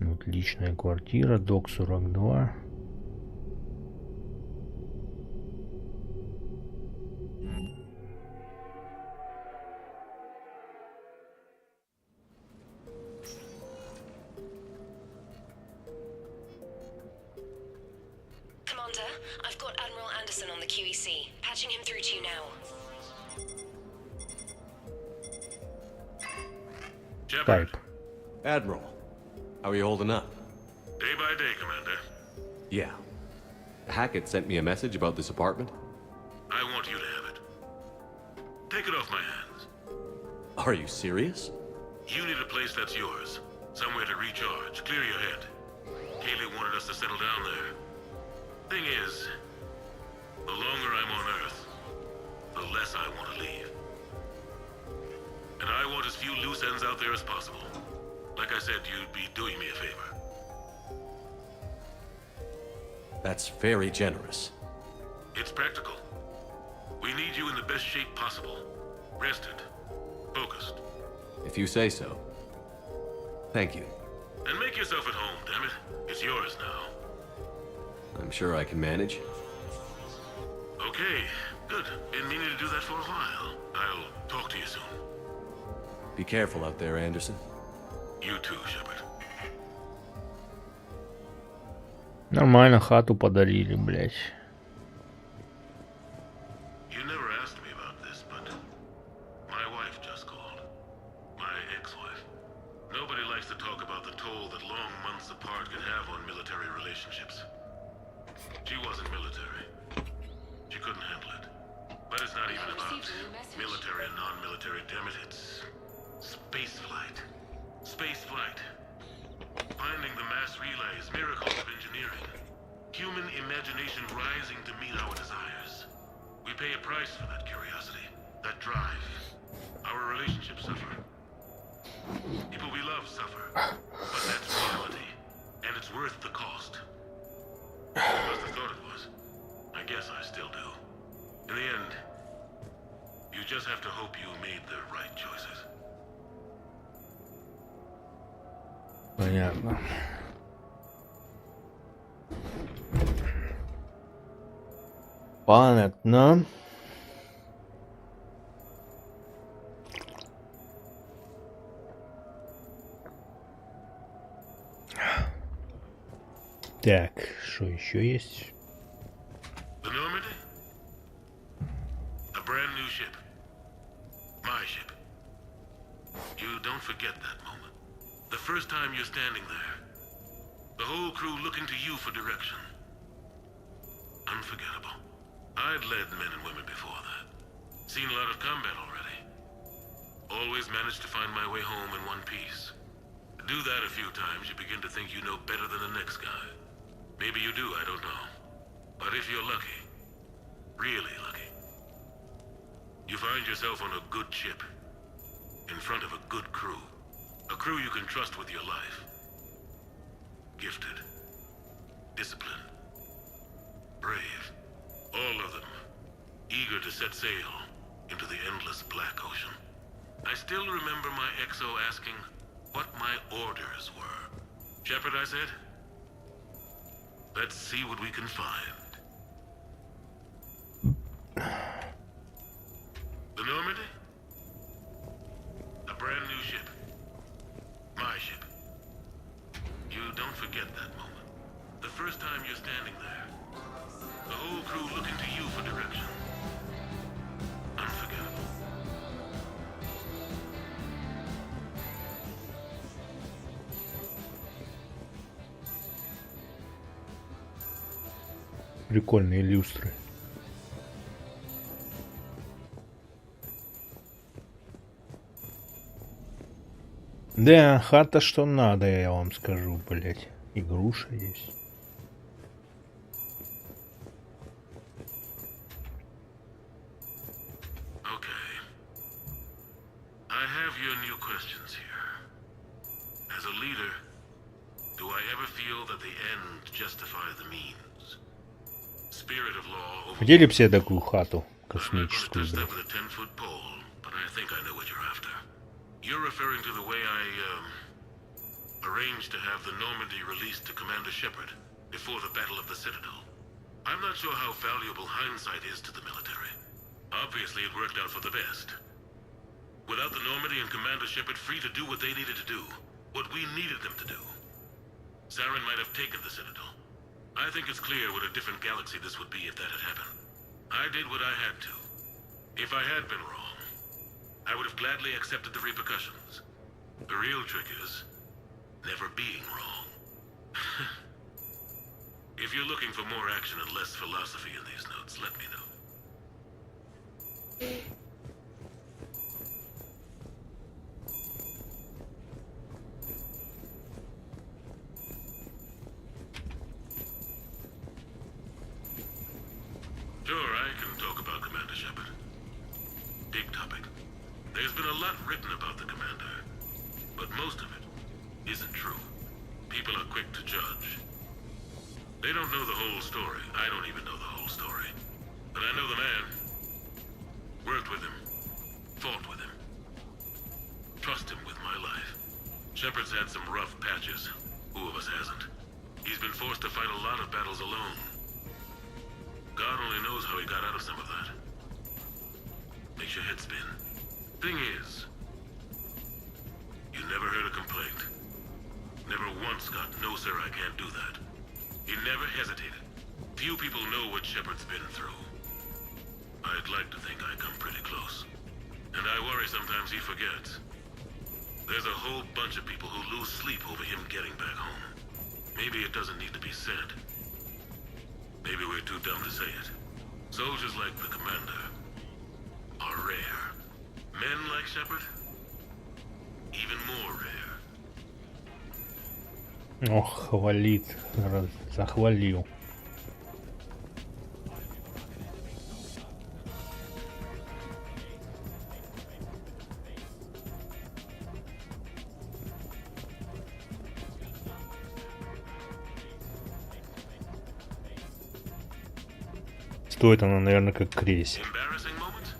S1: Вот личная квартира, док 42.
S17: Commander, I've got Admiral Anderson on the QEC. Patching him through to you now.
S1: Type.
S6: Admiral, how are you holding up?
S7: Day by day, Commander.
S6: Yeah. Hackett sent me a message about this apartment.
S7: I want you to have it. Take it off my hands.
S6: Are you serious?
S7: You need a place that's yours. Somewhere to recharge, clear your head. Kaylee wanted us to settle down there. Thing is, the longer I'm on Earth, the less I want to leave. And I want as few loose ends out there as possible. Like I said, you'd be doing me a favor.
S6: That's very generous.
S7: It's practical. We need you in the best shape possible. Rested. Focused.
S6: If you say so. Thank you.
S7: And make yourself at home, damn it. It's yours now.
S6: I'm sure I can manage.
S7: Okay, good. Been meaning to do that for a while. I'll talk to you soon.
S6: Be careful out there, Anderson.
S7: You too, Shepard.
S1: Нормально хату подарили, блять.
S7: You never asked me about this, but my wife just called. My ex-wife. Nobody likes to talk about the toll that long months apart can have on military relationships. She wasn't military. She couldn't handle it. But it's not even about military and non-military, damn it. It's space flight. Space flight. Finding the mass relays, miracles of engineering. Human imagination rising to meet our desires. We pay a price for that curiosity, that drive. Our relationships suffer. People we love suffer. But that's reality. And it's worth the cost. I must have thought it was. I guess I still do. In the end, you just have to hope you made the right choices.
S1: Понятно. Понятно. Так, что еще есть?
S7: The Normandy? A brand new ship. My ship. You don't forget that moment. The first time you're standing there. The whole crew looking to you for direction. Unforgettable. I'd led men and women before that. Seen a lot of combat already. Always managed to find my way home in one piece. Do that a few times, you begin to think you know better than the next guy. Maybe you do, I don't know. But if you're lucky, really lucky, you find yourself on a good ship, in front of a good crew. A crew you can trust with your life. Gifted. Disciplined. Brave. All of them. Eager to set sail into the endless black ocean. I still remember my XO asking what my orders were. Shepard, I said. Let's see what we can find. The Normandy? A brand new ship. My ship. You don't forget that moment. The first time you're standing there. The whole crew looking to you for direction. Unforgettable.
S1: Прикольные люстры. Да, хата что надо, я вам скажу, блять. И груша есть.
S7: Okay. I have your new questions here. As a leader, do I ever feel that the end justify the means? Spirit of law over...
S1: Хотели бы себе такую хату
S7: I'm not going to
S1: космическую,
S7: test
S1: блядь.
S7: that with a 10-foot pole, but I think I know what you're after. You're referring to the way I, arranged to have the Normandy released to Commander Shepard before the Battle of the Citadel. I'm not sure how valuable hindsight is to the military. Obviously, it worked out for the best. Without the Normandy and Commander Shepard free to do what they needed to do, what we needed them to do, Saren might have taken the Citadel. I think it's clear what a different galaxy this would be if that had happened. I did what I had to. If I had been wrong, I would have gladly accepted the repercussions. The real trick is never being wrong. If you're looking for more action and less philosophy in these notes, let me know. Sure, I can talk about Commander Shepard. Big topic. There's been a lot written about the Commander, but most of it isn't true. People are quick to judge. They don't know the whole story. I don't even know the whole story. But I know the man. Worked with him. Fought with him. Trust him with my life. Shepard's had some rough patches. Who of us hasn't? He's been forced to fight a lot of battles alone. God only knows how he got out of some of that. Makes your head spin. Thing is, you never heard a complaint. Never once got, no sir, I can't do that. He never hesitated. Few people know what Shepard's been through. I'd like to think I come pretty close. And I worry sometimes he forgets. There's a whole bunch of people who lose sleep over him getting back home. Maybe it doesn't need to be said. Maybe we're too dumb to say it. Soldiers like the Commander are rare. Men like Shepard, even more rare.
S1: Ох, хвалит. Захвалил. Стоит она, наверное, как крейсер.
S7: Embarrassing moments?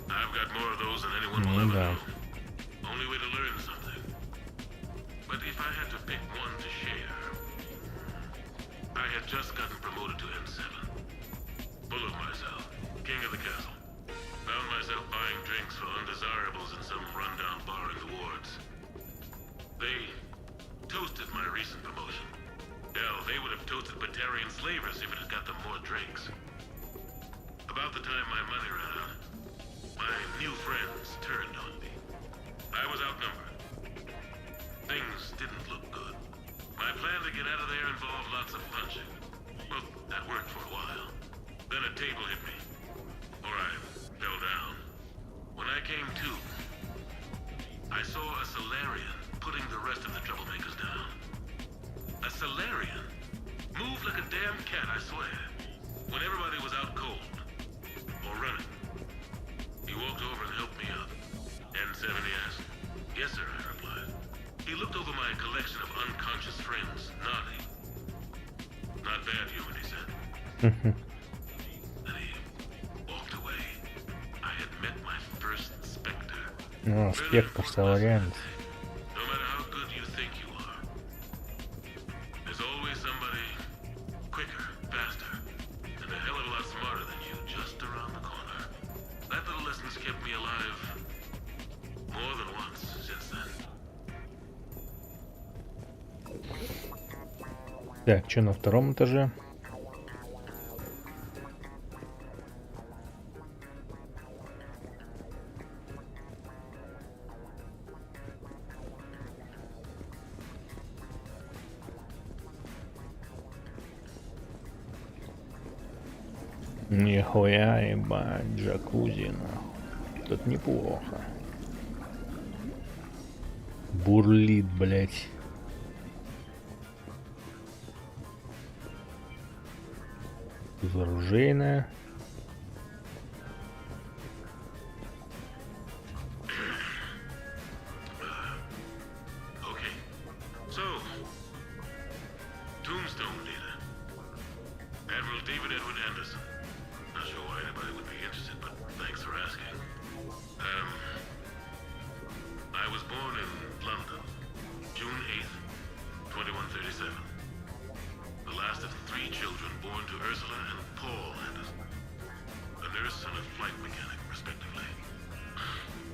S7: I've got more of those than anyone will
S1: Ну
S7: ever
S1: да.
S7: know. Only way to learn something. But if I had to pick one to share, I had just gotten promoted to N7. Full of myself, king of the castle. Found myself buying drinks for undesirables in some rundown bar in the wards. They toasted my recent promotion. Hell, they would have toasted Batarian slavers if it had got them more drinks. About the time my money ran out, my new friends turned on me. I was outnumbered. Things didn't look good. My plan to get out of there involved lots of punching. Well, that worked for a while. Then a table hit me. Or I fell down. When I came to, I saw a Solarian putting the rest of the troublemakers down. A Solarian? Moved like a damn cat, I swear. When everybody was out cold. Or running. He walked over and helped me up. N7, he asked. Yes, sir, I replied. He looked over my collection of unconscious friends, nodding. Not bad, human, he said. Then he walked away. I had met my first specter.
S1: Ну, спектр Солариан.
S7: No matter how good you think you are, there's always somebody quicker, faster, and a hell of a lot smarter than you just around the corner. That little lesson's kept me alive more than once since then.
S1: Так, что на втором этаже? Нихуя, ебать, джакузи, нахуй. Тут неплохо. Бурлит, блять. Оружейная.
S7: Okay, so Tombstone data. Admiral David Edward Anderson. Not sure why anybody would be interested, but thanks for asking. I was born in London, June 8th, 2137. The last of 3 children born to Ursula and Paul Anderson. A nurse and a flight mechanic, respectively.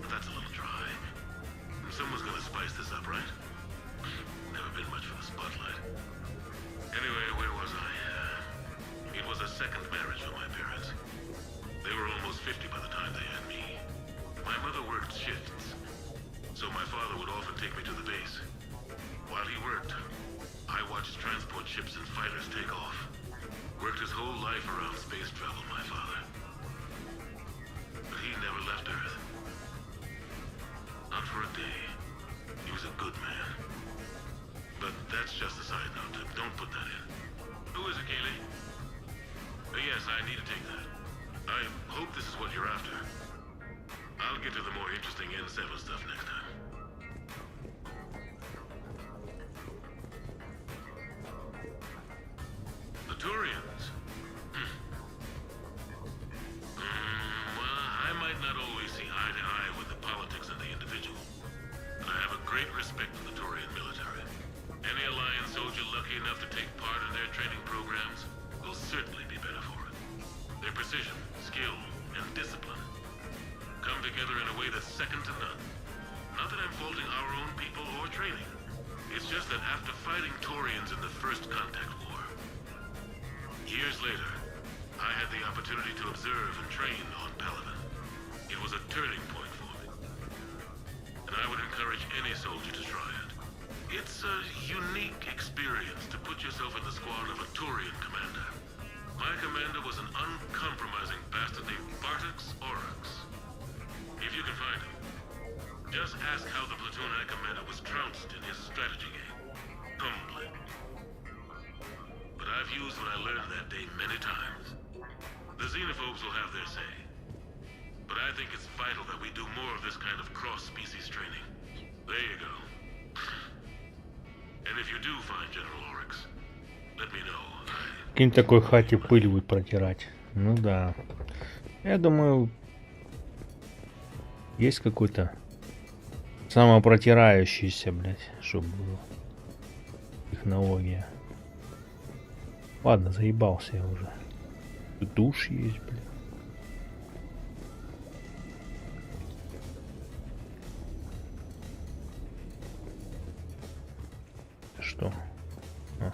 S7: But that's a little dry. Someone's gonna spice this up, right? Never been much for the spotlight. Anyway, where was I? It was a second marriage for my parents. They were almost 50 by the time they had me. My mother worked shifts, so my father would often take me to the base. While he worked, I watched transport ships and fighters take off. Worked his whole life around space travel, my father. But he never left Earth. Not for a day. He was a good man. But that's just a side note. Don't put that in. Who is it, Kaylee? Yes, I need to take that. I hope this is what you're after. I'll get to the more interesting N7 stuff next time. The Turians? Well, I might not always see eye to eye with the politics and the individual, but I have a great respect for the Turian military. Any Alliance soldier lucky enough to take part in their training programs will certainly be better for it. Their precision, skill, and discipline come together in a way that's second to none. Not that I'm faulting our own people or training. It's just that after fighting Turians in the First Contact War, years later, I had the opportunity to observe and train on Paladin. It was a turning point for me. And I would encourage any soldier to try it. It's a unique experience to put yourself in the squad of a Turian commander. My commander was an uncompromising bastard named Bartix Oryx. If you can find him, just ask how the platoon I commanded was trounced in his strategy game. Humbling. But I've used what I learned that day many times. The xenophobes will have their say. But I think it's vital that we do more of this kind of cross-species training. There you go. And if you do find General Oryx, let me know.
S1: Каким такой хате пыль будет протирать? Ну да. Я думаю, есть какой-то самопротирающийся, блядь, чтобы было. Технология. Ладно, заебался я уже. Тут душ есть, блядь. Что? А.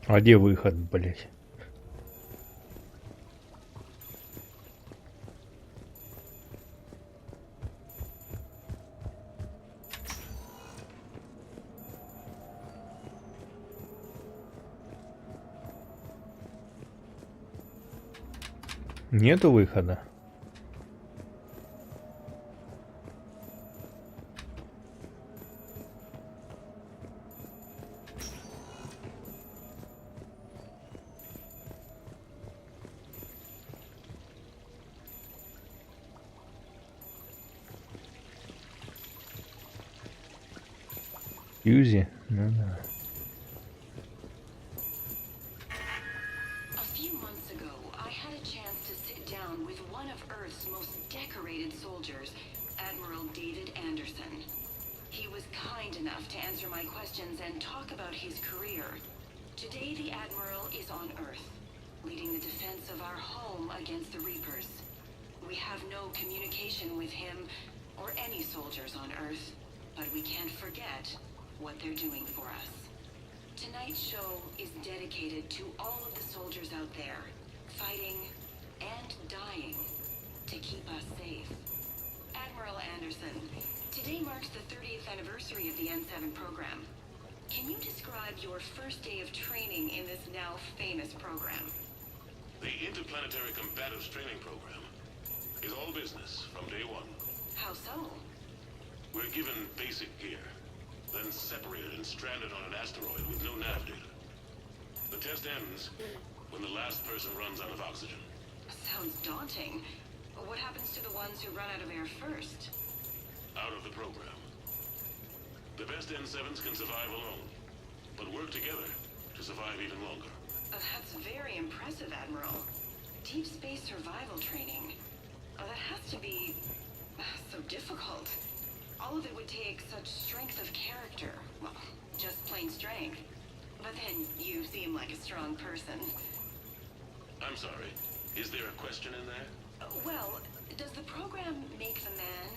S1: А где выход, блять? Нету выхода. Юзи? Ну да.
S15: A few months ago, I had a chance to sit down with one of Earth's most decorated soldiers, Admiral David Anderson. He was kind enough to answer my questions and talk about his career. Today, the Admiral is on Earth, leading the defense of our home against the Reapers. We have no communication with him or any soldiers on Earth, but we can't forget what they're doing for us. Tonight's show is dedicated to all of the soldiers out there, fighting and dying to keep us safe. Admiral Anderson, today marks the 30th anniversary of the N7 program. Can you describe your first day of training in this now famous program?
S7: The Interplanetary Combatives Training Program is all business from day one.
S15: How so?
S7: We're given basic gear, then separated and stranded on an asteroid with no nav data. The test ends when the last person runs out of oxygen.
S15: Sounds daunting. What happens to the ones who run out of air first?
S7: Out of the program. The best N7s can survive alone, but work together to survive even longer.
S15: That's very impressive, Admiral. Deep space survival training. That has to be so difficult. All of it would take such strength of character. Well, just plain strength. But then you seem like a strong person.
S7: I'm sorry. Is there a question in there?
S15: Well, does the program make the man?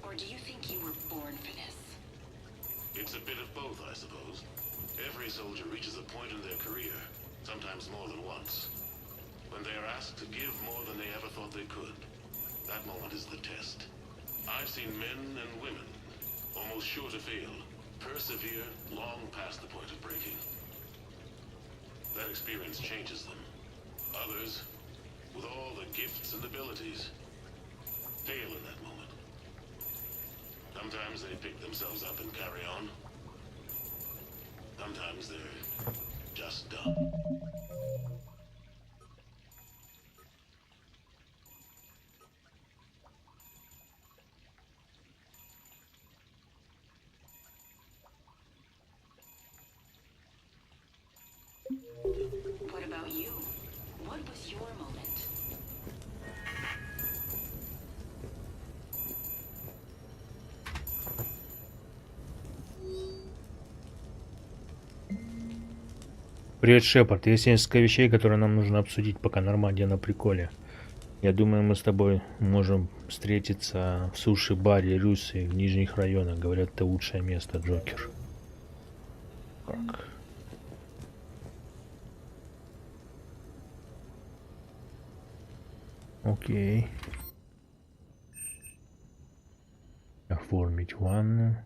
S15: Or do you think you were born for this?
S7: It's a bit of both, I suppose. Every soldier reaches a point in their career, sometimes more than once, when they are asked to give more than they ever thought they could. That moment is the test. I've seen men and women, almost sure to fail, persevere long past the point of breaking. That experience changes them. Others, with all the gifts and abilities, fail in that moment. Sometimes they pick themselves up and carry on. Sometimes they're just done.
S15: What about you? What was your moment?
S1: Привет, Шепард. Есть несколько вещей, которые нам нужно обсудить, пока Нормандия на приколе. Я думаю, мы с тобой можем встретиться в суши-баре Рюсы в нижних районах. Говорят, это лучшее место, Джокер. Так. Окей. Оформить ванну.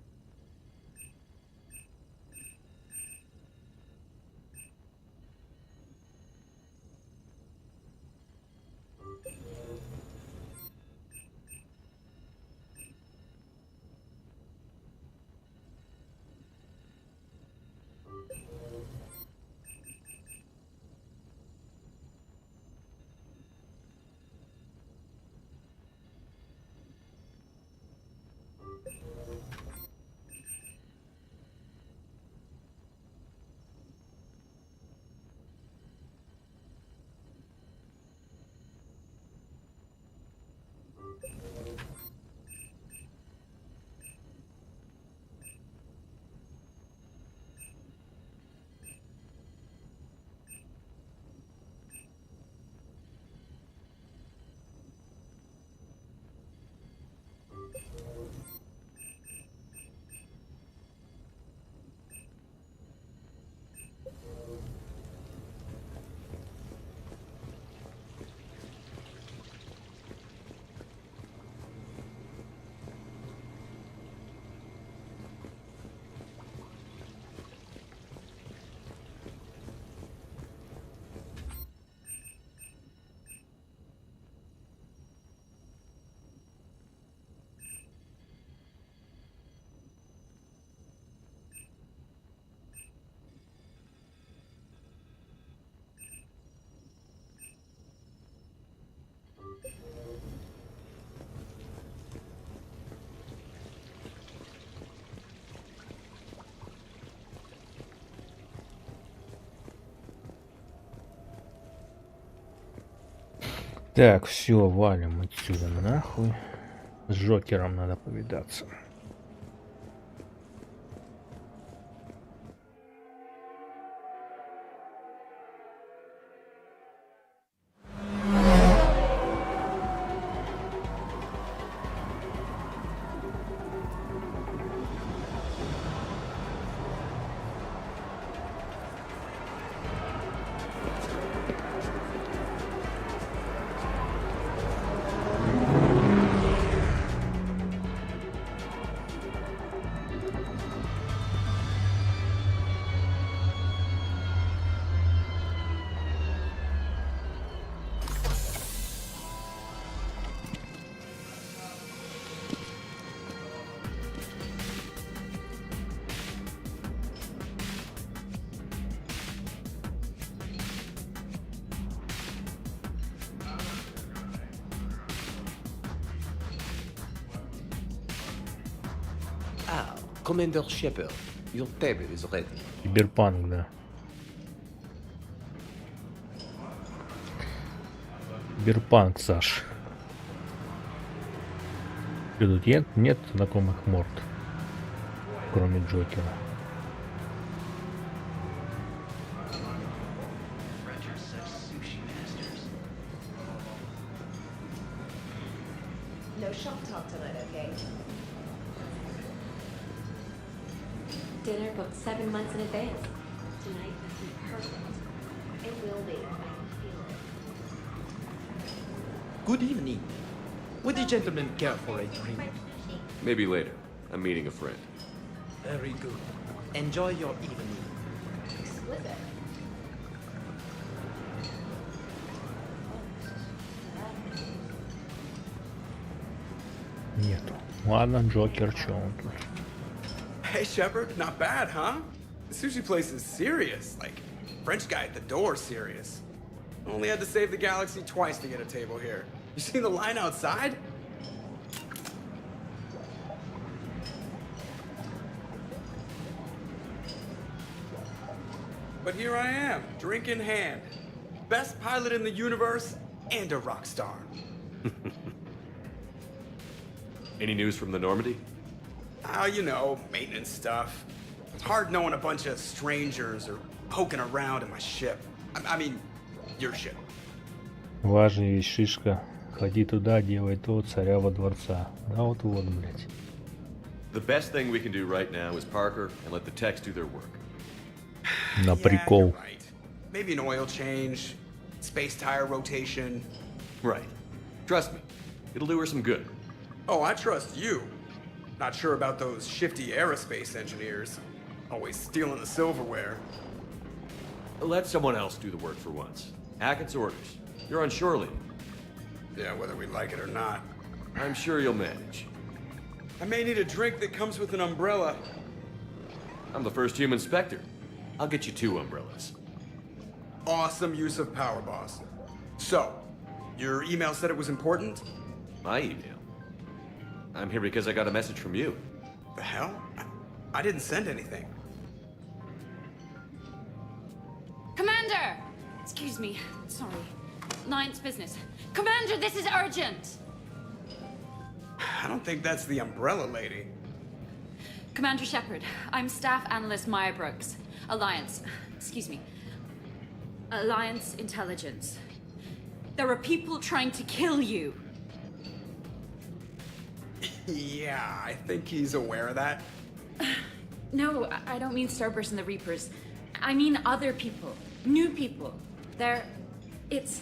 S1: Так, все, валим отсюда нахуй. С Джокером надо повидаться.
S5: Ah, Commander Shepard, your table is ready.
S1: Киберпанк, да. Киберпанк, Саш. Тут нет знакомых морд, кроме Джокера.
S2: No shop talk tonight, okay? Dinner booked 7 months in advance. Tonight must be perfect. It will be. I can feel it.
S12: Good evening. Would the gentleman care for a drink?
S6: Maybe later. I'm meeting a friend.
S12: Very good. Enjoy your evening.
S2: Exquisite.
S1: Нету. Ладно, Джокер, чё он тут?
S12: Hey, Shepard, not bad, huh? The sushi place is serious. Like, French guy at the door serious. Only had to save the galaxy twice to get a table here. You seen the line outside? But here I am, drink in hand. Best pilot in the universe and a rock star.
S6: Any news from the Normandy?
S12: Oh, you know, maintenance stuff. It's hard knowing a bunch of strangers or poking around in my ship. I mean, your ship.
S1: Важная вещь, шишка. Ходи туда, делай то, царя во дворца. Да вот, блядь.
S6: The best thing we can do right now is Parker and let the techs do their work.
S1: На прикол.
S12: Yeah, right. Maybe an oil change, space tire rotation.
S6: Right. Trust me, it'll do her some good.
S12: Oh, I trust you. Not sure about those shifty aerospace engineers. Always stealing the silverware.
S6: Let someone else do the work for once. Hackett's orders. You're on shore leave.
S12: Yeah, whether we like it or not.
S6: I'm sure you'll manage.
S12: I may need a drink that comes with an umbrella.
S6: I'm the first human Spectre. I'll get you 2 umbrellas.
S12: Awesome use of power, boss. So, your email said it was important?
S6: My email? I'm here because I got a message from you.
S12: The hell? I didn't send anything.
S18: Commander! Excuse me. Sorry. Ninth business. Commander, this is urgent!
S12: I don't think that's the umbrella lady.
S18: Commander Shepard, I'm Staff Analyst Maya Brooks. Alliance. Excuse me. Alliance Intelligence. There are people trying to kill you.
S12: Yeah, I think he's aware of that.
S18: No, I don't mean Starburst and the Reapers. I mean other people. New people. It's...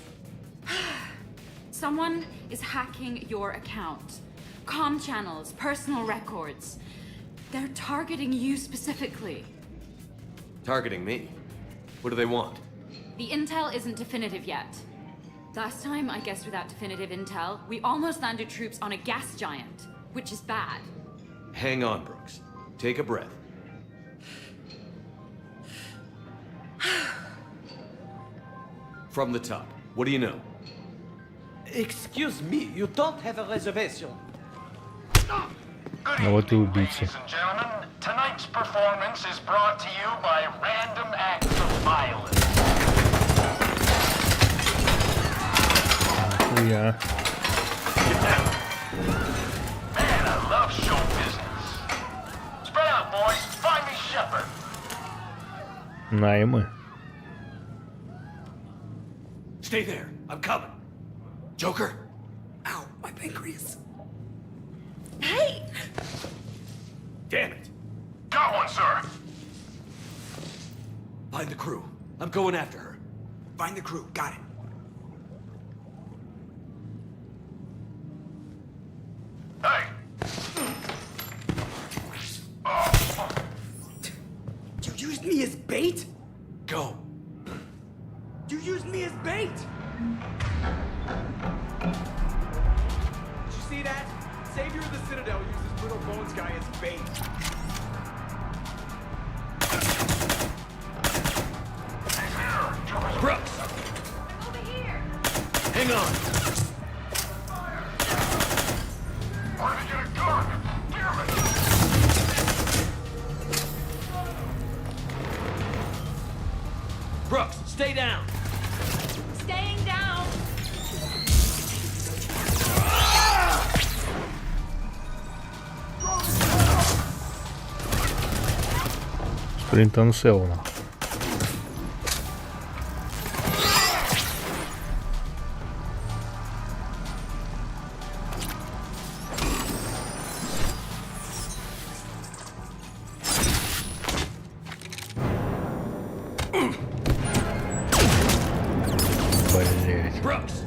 S18: Someone is hacking your account. Comm channels, personal records. They're targeting you specifically.
S6: Targeting me? What do they want?
S18: The intel isn't definitive yet. Last time, I guess without definitive intel, we almost landed troops on a gas giant, which is bad.
S6: Hang on, Brooks. Take a breath. From the top, what do you know?
S12: Excuse me, you don't have a reservation.
S1: А вот и убийца.
S13: Gentlemen, tonight's performance is brought to you by random acts of violence.
S1: нихуя.
S19: Man, I love show business. Spread out, boys. Find me Shepard.
S1: Наймы.
S5: Stay there. I'm coming. Joker? Ow, my pancreas.
S18: Hey!
S5: Damn it.
S19: Got one, sir.
S5: Find the crew. I'm going after her.
S12: Find the crew. Got it.
S19: Hey.
S12: You used me as bait?
S5: Go.
S12: You used me as bait? Did you see that? Savior of the Citadel uses Little Bones guy as bait.
S5: Brooks!
S18: Over here!
S5: Hang on!
S19: Where did you get a gun? Damn it.
S5: Brooks, stay down!
S18: Staying down!
S1: Sprint on sale. Блять.
S5: Brooks!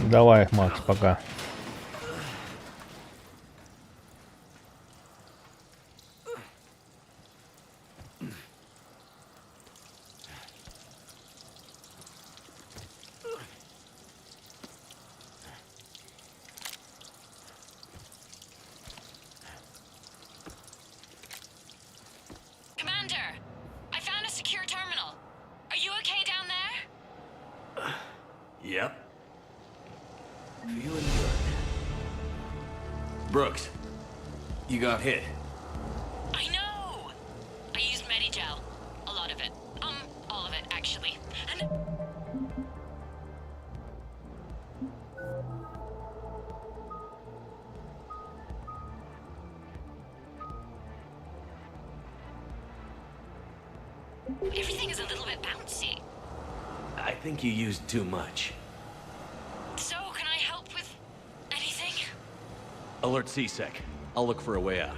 S1: Давай, Макс, пока.
S18: Commander, I found a secure terminal. Are you okay down there?
S5: Yep. Feeling good. Brooks, you got hit.
S18: I know! I used Medigel. A lot of it. All of it, actually. And... everything is a little bit bouncy.
S5: I think you used too much.
S18: So, can I help with anything?
S5: Alert CSEC. I'll look for a way out.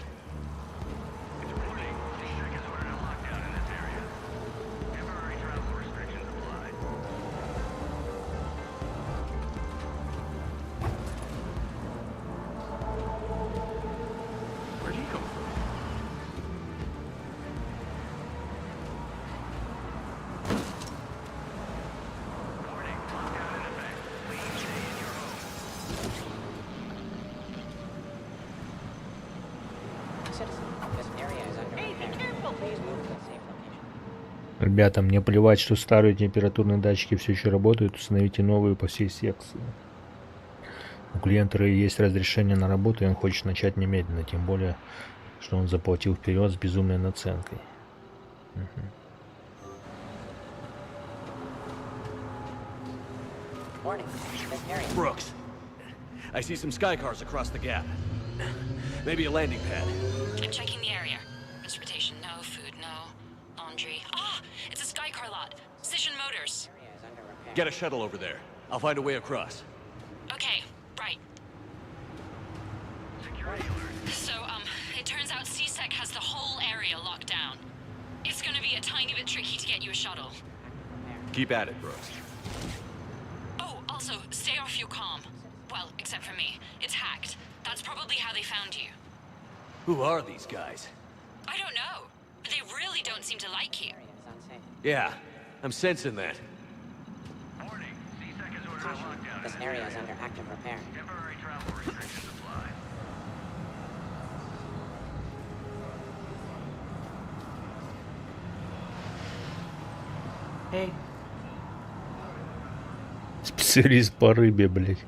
S4: Where'd he come from?
S1: Ребята, мне плевать, что старые температурные датчики все еще работают. Установите новые по всей секции. У клиента есть разрешение на работу, и он хочет начать немедленно. Тем более, что он заплатил вперед с безумной наценкой.
S5: Brooks, I see some sky cars across the gap. Maybe a landing pad.
S18: I'm checking the area. Transportation, no. Food, no. Laundry. Ah! It's a sky car lot. Precision Motors.
S5: Get a shuttle over there. I'll find a way across.
S18: Okay, right. So, it turns out CSEC has the whole area locked down. It's gonna be a tiny bit tricky to get you a shuttle.
S6: Keep at it, Brooks.
S18: Oh, also, stay off your comm. Well, except for me. It's hacked. That's probably how they found you.
S5: Who are these guys?
S18: I don't know. But they really don't seem to like you.
S5: Yeah, I'm sensing that.
S16: This area is under active repair.
S19: Temporary travel restrictions apply.
S3: Hey.
S1: Специалист по рыбе, блядь.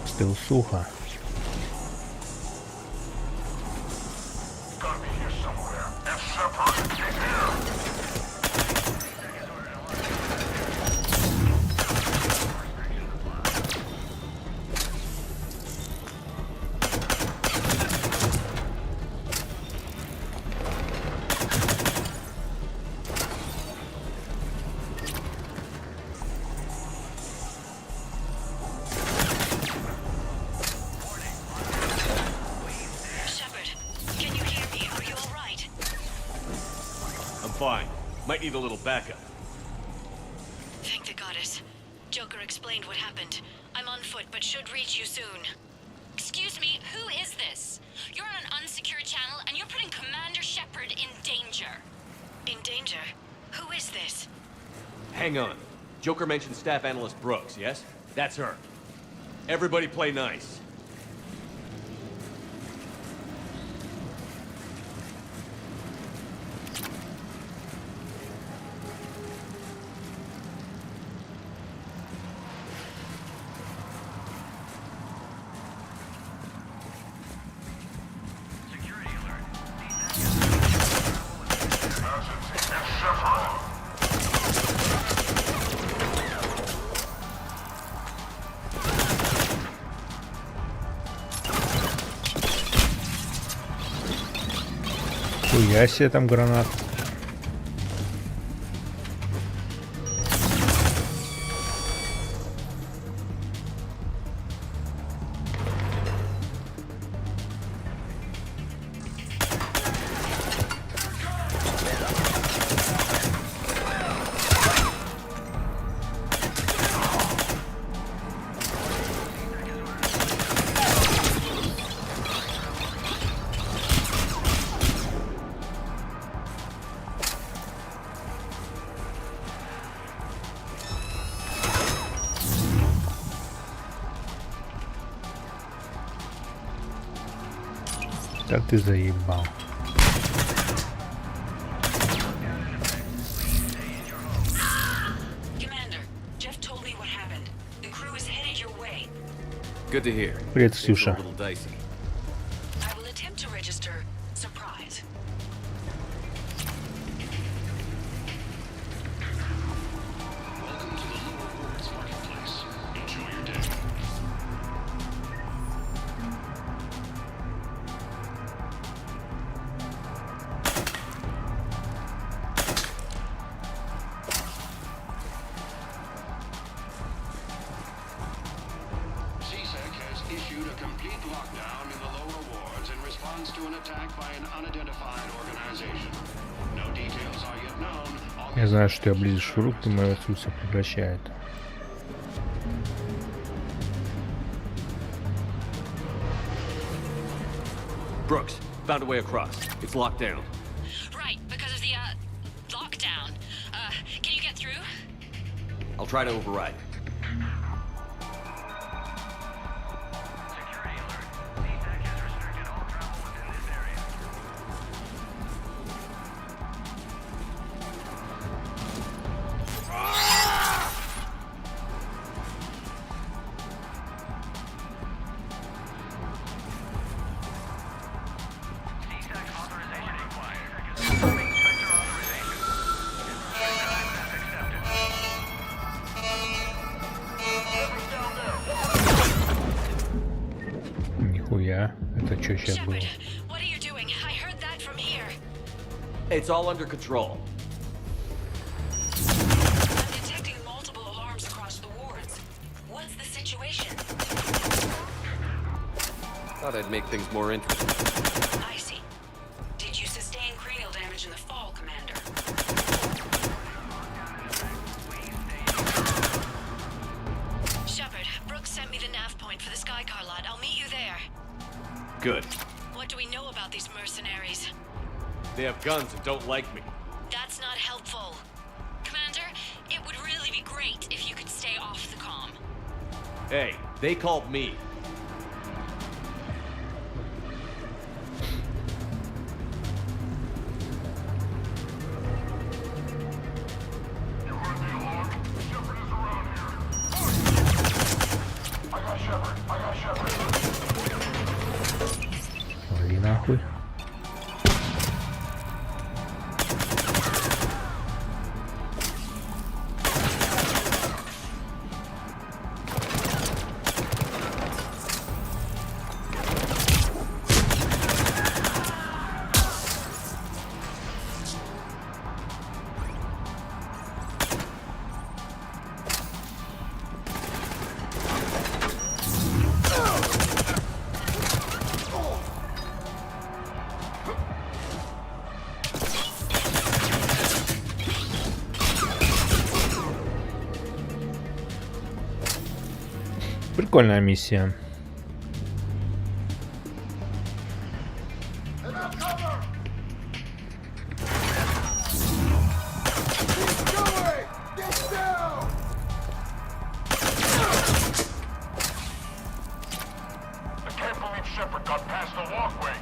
S1: Стыл сухо.
S5: Fine. Might need a little backup.
S17: Thank the goddess. Joker explained what happened. I'm on foot, but should reach you soon. Excuse me, who is this? You're on an unsecured channel, and you're putting Commander Shepard in danger. In danger? Who is this?
S5: Hang on. Joker mentioned staff analyst Brooks, yes? That's her. Everybody play nice.
S1: Хуя себе там гранат. Так ты заебал.
S5: Good to hear.
S1: Привет, Ксюша. Я знаю, что ты облизишь фрукты, мое сердце прекращает.
S5: Brooks, found a way across. It's locked down.
S17: Right, because of the, lockdown. Can you get through?
S5: I'll try to override it.
S1: Нихуя. Это что сейчас было?
S17: What are you doing? I heard that from here.
S5: It's all under control.
S17: I'm detecting multiple alarms across the wards. What's the situation?
S6: Thought I'd make things more interesting.
S17: I see. Did you sustain cranial damage in the fall, Commander? Shepard, Brooks sent me the nav point for the Skycar lot. I'll meet you there.
S5: Good.
S17: What do we know about these mercenaries?
S6: They have guns and don't like me.
S17: That's not helpful. Commander, it would really be great if you could stay off the comm.
S6: Hey, they called me.
S1: Вали нахуй. Прикольная миссия.
S19: I can't believe Shepard got past the walkway.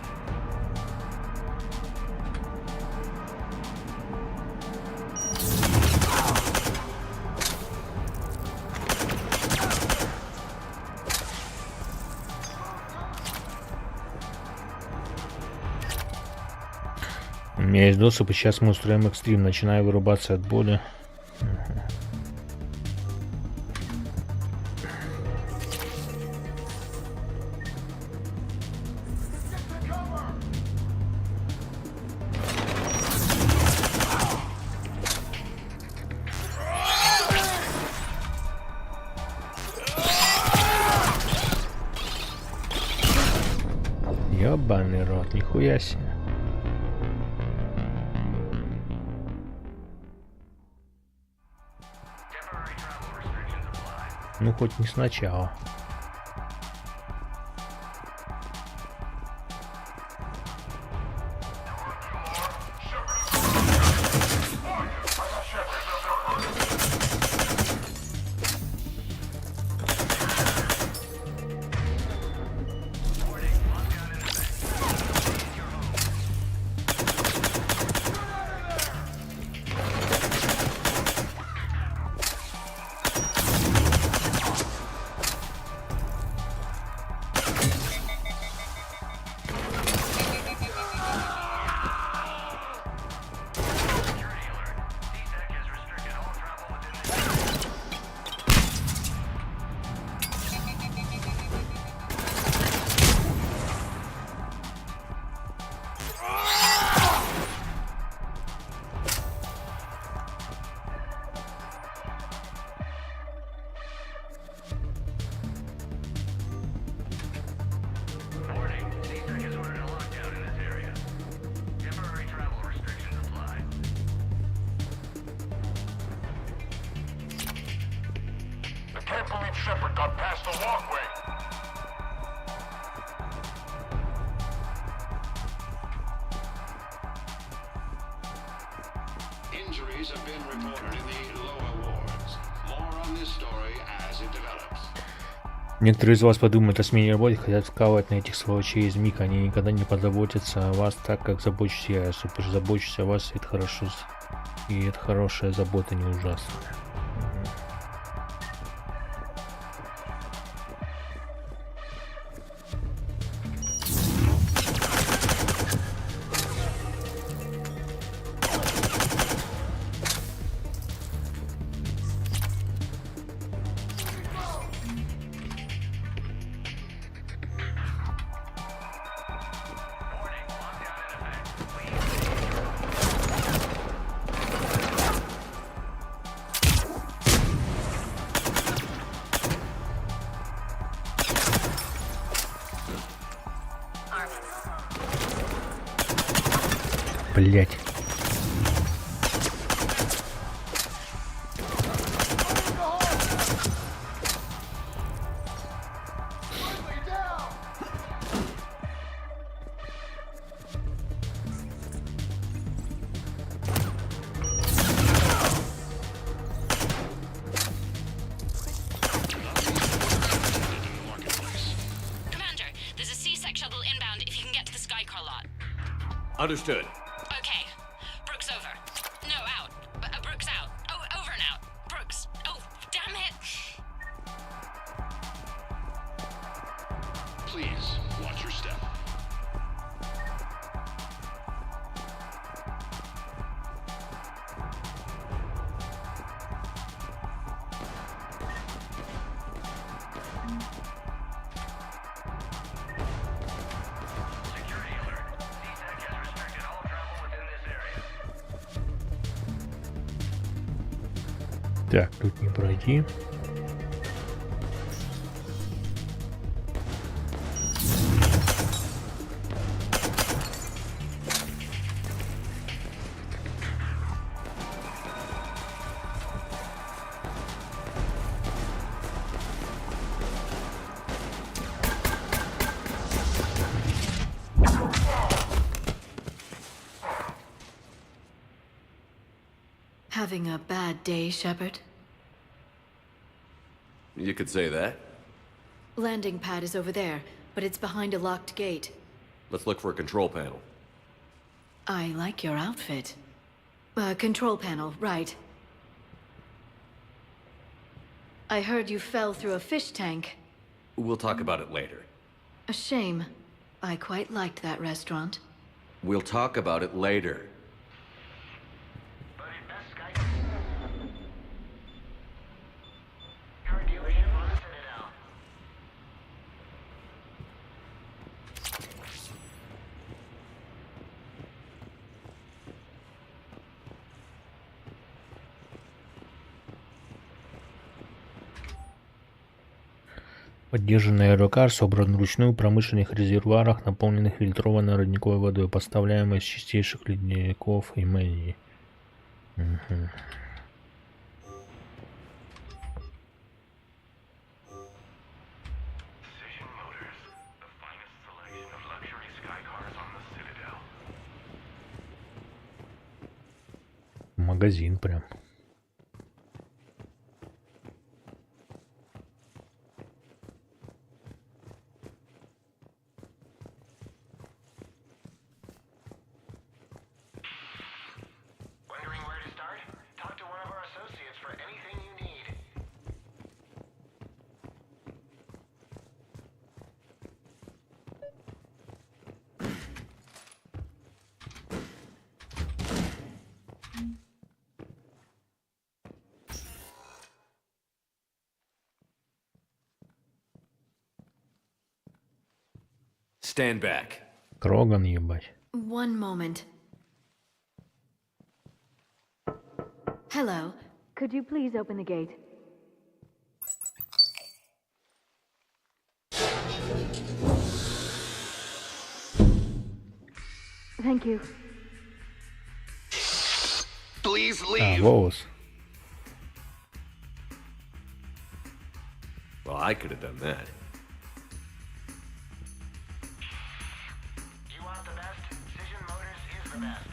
S1: У меня есть доступ, и сейчас мы устроим экстрим. Начинаю вырубаться от боли. Ёбаный рот, нихуя себе. Ну, хоть не сначала.
S19: Can't believe Shepard got past the walkway.
S13: Injuries have been reported in the lower wards. More on this story as it develops.
S1: Некоторые из вас подумают о смене работы, хотят вкалывать на этих сволочей из МИК. Они никогда не позаботятся о вас так, как забочусь я. Я супер забочусь о вас, и это хорошо. И это хорошая забота, не ужасная. Блять.
S5: Understood.
S17: Okay. Brooks over. No, out. Brooks out. Oh, over and out. Brooks. Oh, damn it.
S13: Please, watch your step.
S1: Так, тут не пройти.
S2: Having a bad day, Shepard?
S6: You could say that.
S2: Landing pad is over there, but it's behind a locked gate.
S6: Let's look for a control panel.
S2: I like your outfit. Control panel, right. I heard you fell through a fish tank.
S6: We'll talk about it later.
S2: A shame. I quite liked that restaurant.
S6: We'll talk about it later.
S1: Поддержанный аэрокар собран вручную в промышленных резервуарах, наполненных фильтрованной родниковой водой, поставляемой из чистейших ледников и магнии. Угу. Магазин прям.
S6: Stand back.
S1: Кроган, ебать.
S2: One moment. Hello. Could you please open the gate? Thank you.
S19: Please
S1: А,
S19: leave.
S1: волос.
S6: Well, I could have done that.
S19: You want the best? Cision Motors is the best.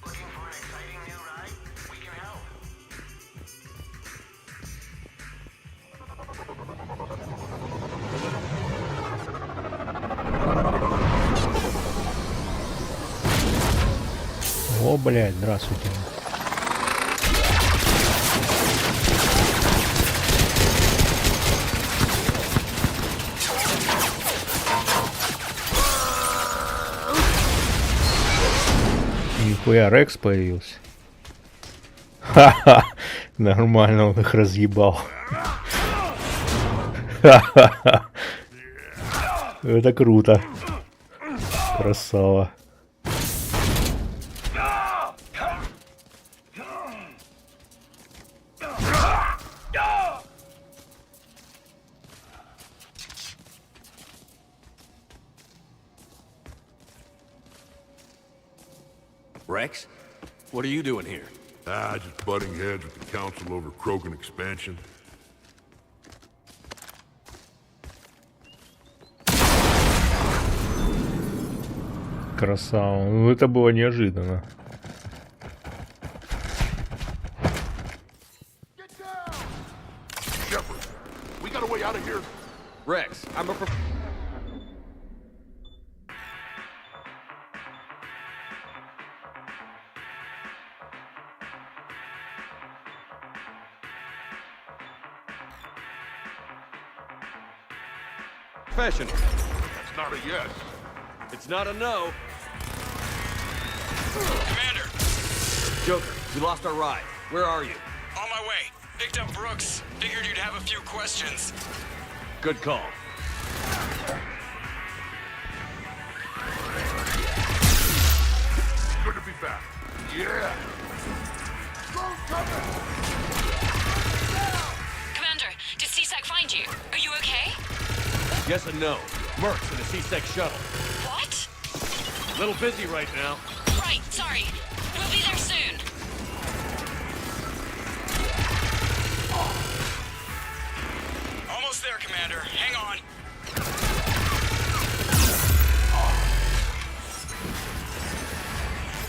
S19: Looking for an exciting new ride? We can help.
S1: О, блядь, здравствуйте. Нихуя, Рекс появился. Ха-ха, нормально он их разъебал. Ха-ха-ха. Это круто. Красава.
S5: Rex? What are you doing here?
S8: Just butting heads with the council over Krogan expansion.
S1: Красава. Ну, это было неожиданно.
S8: Shepard, we got a way out of here.
S5: Rex, I'm a professional.
S8: That's not a yes.
S5: It's not a no.
S10: Commander!
S5: Joker, we lost our ride. Where are you?
S10: On my way. Picked up Brooks. Figured you'd have a few questions.
S5: Good call.
S8: Good to be back. Yeah.
S17: Commander, did CSAC find you? Are you okay?
S5: Yes and no. Merc's in a C-Sec shuttle.
S17: What?
S5: Little busy right now.
S17: Right, sorry. We'll be there soon.
S10: Almost there, Commander. Hang on.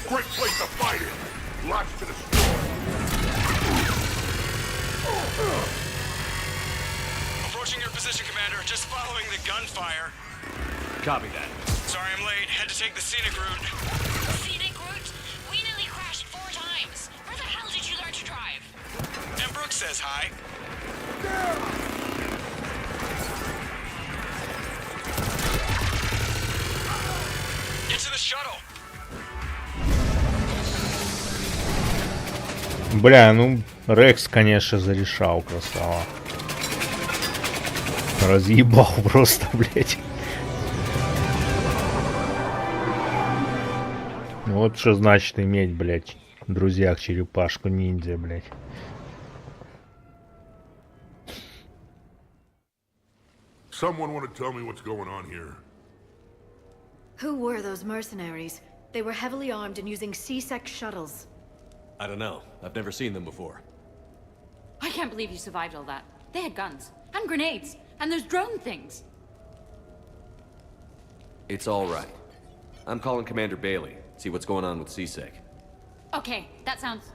S8: Great place to fight in. Lots to destroy.
S10: Approaching your position, Commander. Just following the gunfire.
S5: Copy that.
S10: Sorry I'm late. Had to take the scenic route.
S17: Scenic route? We nearly crashed 4 times. Where the hell did you learn to drive?
S10: And Brooks says hi. Get to the shuttle.
S1: Бля, ну, Рекс, конечно, зарешал, красава. Разъебал просто, блядь. Вот что значит иметь, блядь, в друзьях черепашку ниндзя, блядь.
S8: Someone want to tell me what's going on here?
S20: Who were those mercenaries? They were heavily armed and using C-Sec shuttles.
S5: I don't know. I've never seen them before.
S18: I can't believe you survived all that. They had guns and grenades and those drone things.
S6: It's all right. I'm calling Commander Bailey. See what's going on with C-Sec.
S18: Okay, that sounds...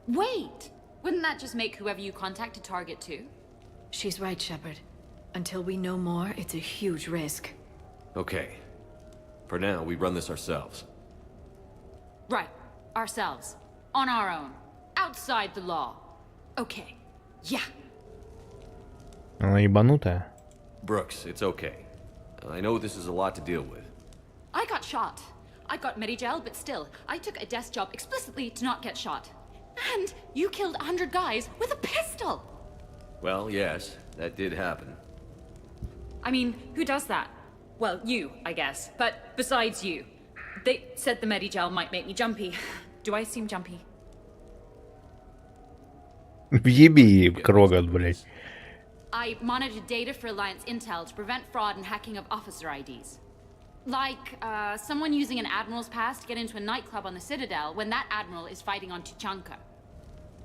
S18: Wait! Wouldn't that just make whoever you contact a target too?
S20: She's right, Shepard. Until we know more, it's a huge risk.
S6: Okay. For now, we run this ourselves.
S18: Right. Ourselves. On our own. Outside the law. Okay. Yeah.
S1: Она ебанутая.
S6: Brooks, it's okay. I know this is a lot to deal with.
S18: I got shot. I got Medigel, but still, I took a desk job explicitly to not get shot. And you killed 100 guys with a pistol!
S6: Well, yes, that did happen.
S18: I mean, who does that? Well, you, I guess. But besides you. They said the Medigel might make me jumpy. Do I seem jumpy?
S1: Въеби, Кроган, блядь.
S18: I monitored data for Alliance intel to prevent fraud and hacking of officer IDs. Like, someone using an Admiral's pass to get into a nightclub on the Citadel when that Admiral is fighting on Tuchanka.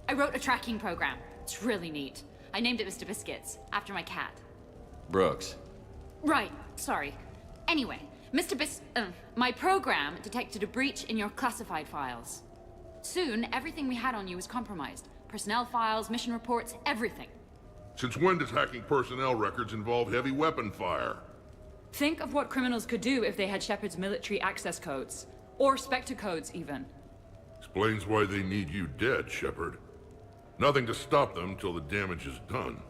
S18: I wrote a tracking program. It's really neat. I named it Mr. Biscuits, after my cat.
S6: Brooks.
S18: Right, sorry. Anyway, my program detected a breach in your classified files. Soon, everything we had on you was compromised. Personnel files, mission reports, everything.
S8: Since when does hacking personnel records involve heavy weapon fire?
S18: Think of what criminals could do if they had Shepard's military access codes. Or Spectre codes, even.
S8: Explains why they need you dead, Shepard. Nothing to stop them till the damage is done.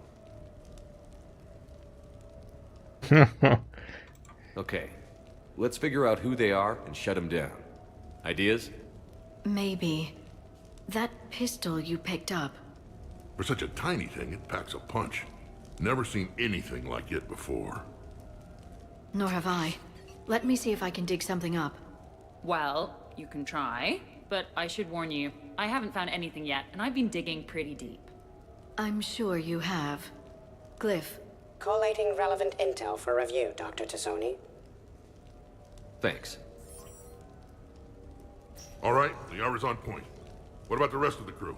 S6: Okay. Let's figure out who they are and shut them down. Ideas?
S20: Maybe. That pistol you picked up.
S8: For such a tiny thing, it packs a punch. Never seen anything like it before.
S20: Nor have I. Let me see if I can dig something up.
S18: Well, you can try, but I should warn you, I haven't found anything yet, and I've been digging pretty deep.
S20: I'm sure you have. Glyph.
S16: Collating relevant intel for review, Dr. Tassoni.
S6: Thanks.
S8: All right, the hour's on point. What about the rest of the crew?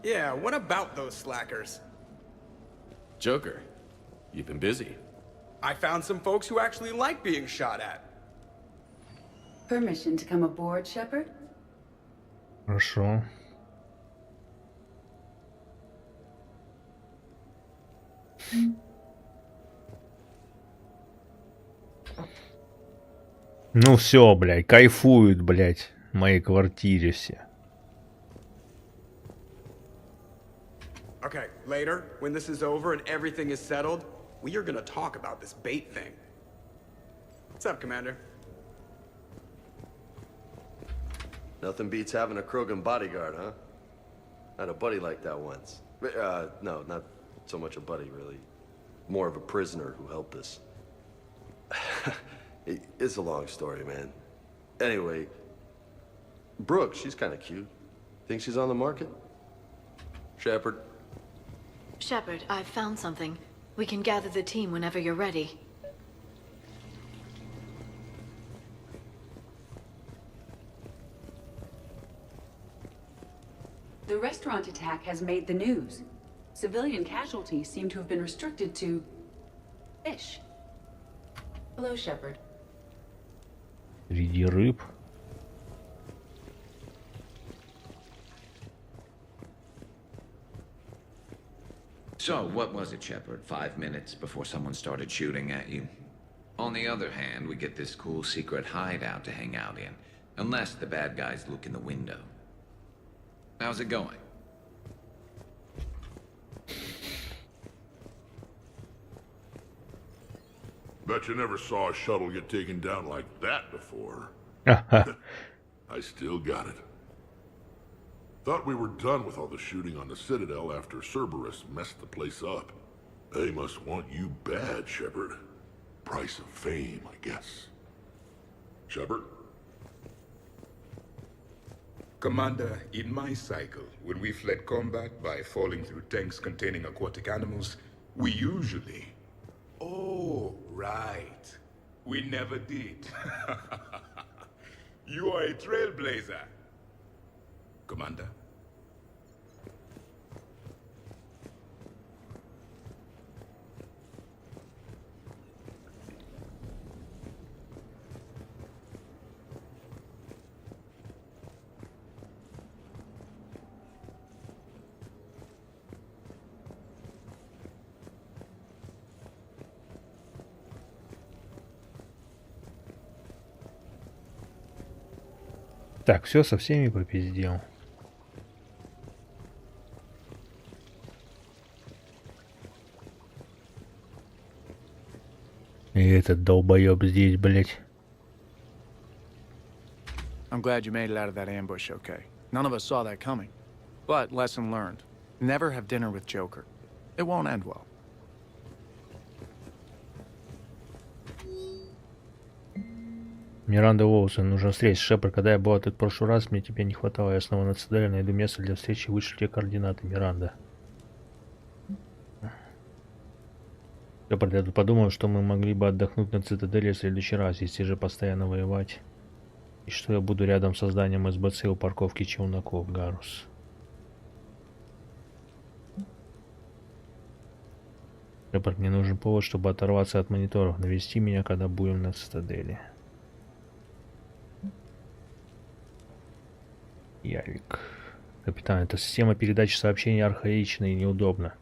S12: Yeah, what about those slackers?
S6: Joker, you've been busy.
S12: I found some folks who actually like being shot at.
S15: Permission to come aboard, Shepard?
S1: Хорошо. Ну все, блядь, кайфуют, блядь, в моей квартире все.
S12: Okay, later, when this is over and everything is settled, we are gonna talk about this bait thing. What's up, Commander?
S9: Nothing beats having a Krogan bodyguard, huh? I had a buddy like that once. No, not so much a buddy, really. More of a prisoner who helped us. It's a long story, man. Anyway, Brooke, she's kind of cute. Think she's on the market? Shepard?
S20: Shepard, I've found something. We can gather the team whenever you're ready.
S15: The restaurant attack has made the news. Civilian casualties seem to have been restricted to fish. Hello, Shepard.
S1: Среди рыб.
S11: So, what was it, Shepard? 5 minutes before someone started shooting at you? On the other hand, we get this cool secret hideout to hang out in. Unless the bad guys look in the window. How's it going?
S8: Bet you never saw a shuttle get taken down like that before. I still got it. Thought we were done with all the shooting on the Citadel after Cerberus messed the place up. They must want you bad, Shepard. Price of fame, I guess. Shepard?
S21: Commander, in my cycle, when we fled combat by falling through tanks containing aquatic animals, we usually... Oh, right. We never did. You are a trailblazer. Commander?
S1: Так, все, со всеми попиздел. И этот долбоеб здесь, блять.
S4: I'm glad you made it out of that ambush okay. None of us saw that coming. But lesson learned. Never have dinner with Joker. It won't end well.
S1: Миранда Уолсон, нужно встретиться. Шепард, когда я была тут в прошлый раз, мне тебя не хватало. Я снова на Цитадели, найду место для встречи, вышлю тебе координаты, Миранда. Шепард, я тут подумал, что мы могли бы отдохнуть на Цитадели в следующий раз, если же постоянно воевать. И что я буду рядом с зданием СБЦ у парковки челноков, Гарус. Шепард, мне нужен повод, чтобы оторваться от мониторов. Навести меня, когда будем на Цитадели. Ярик. Капитан, эта система передачи сообщений архаична и неудобна.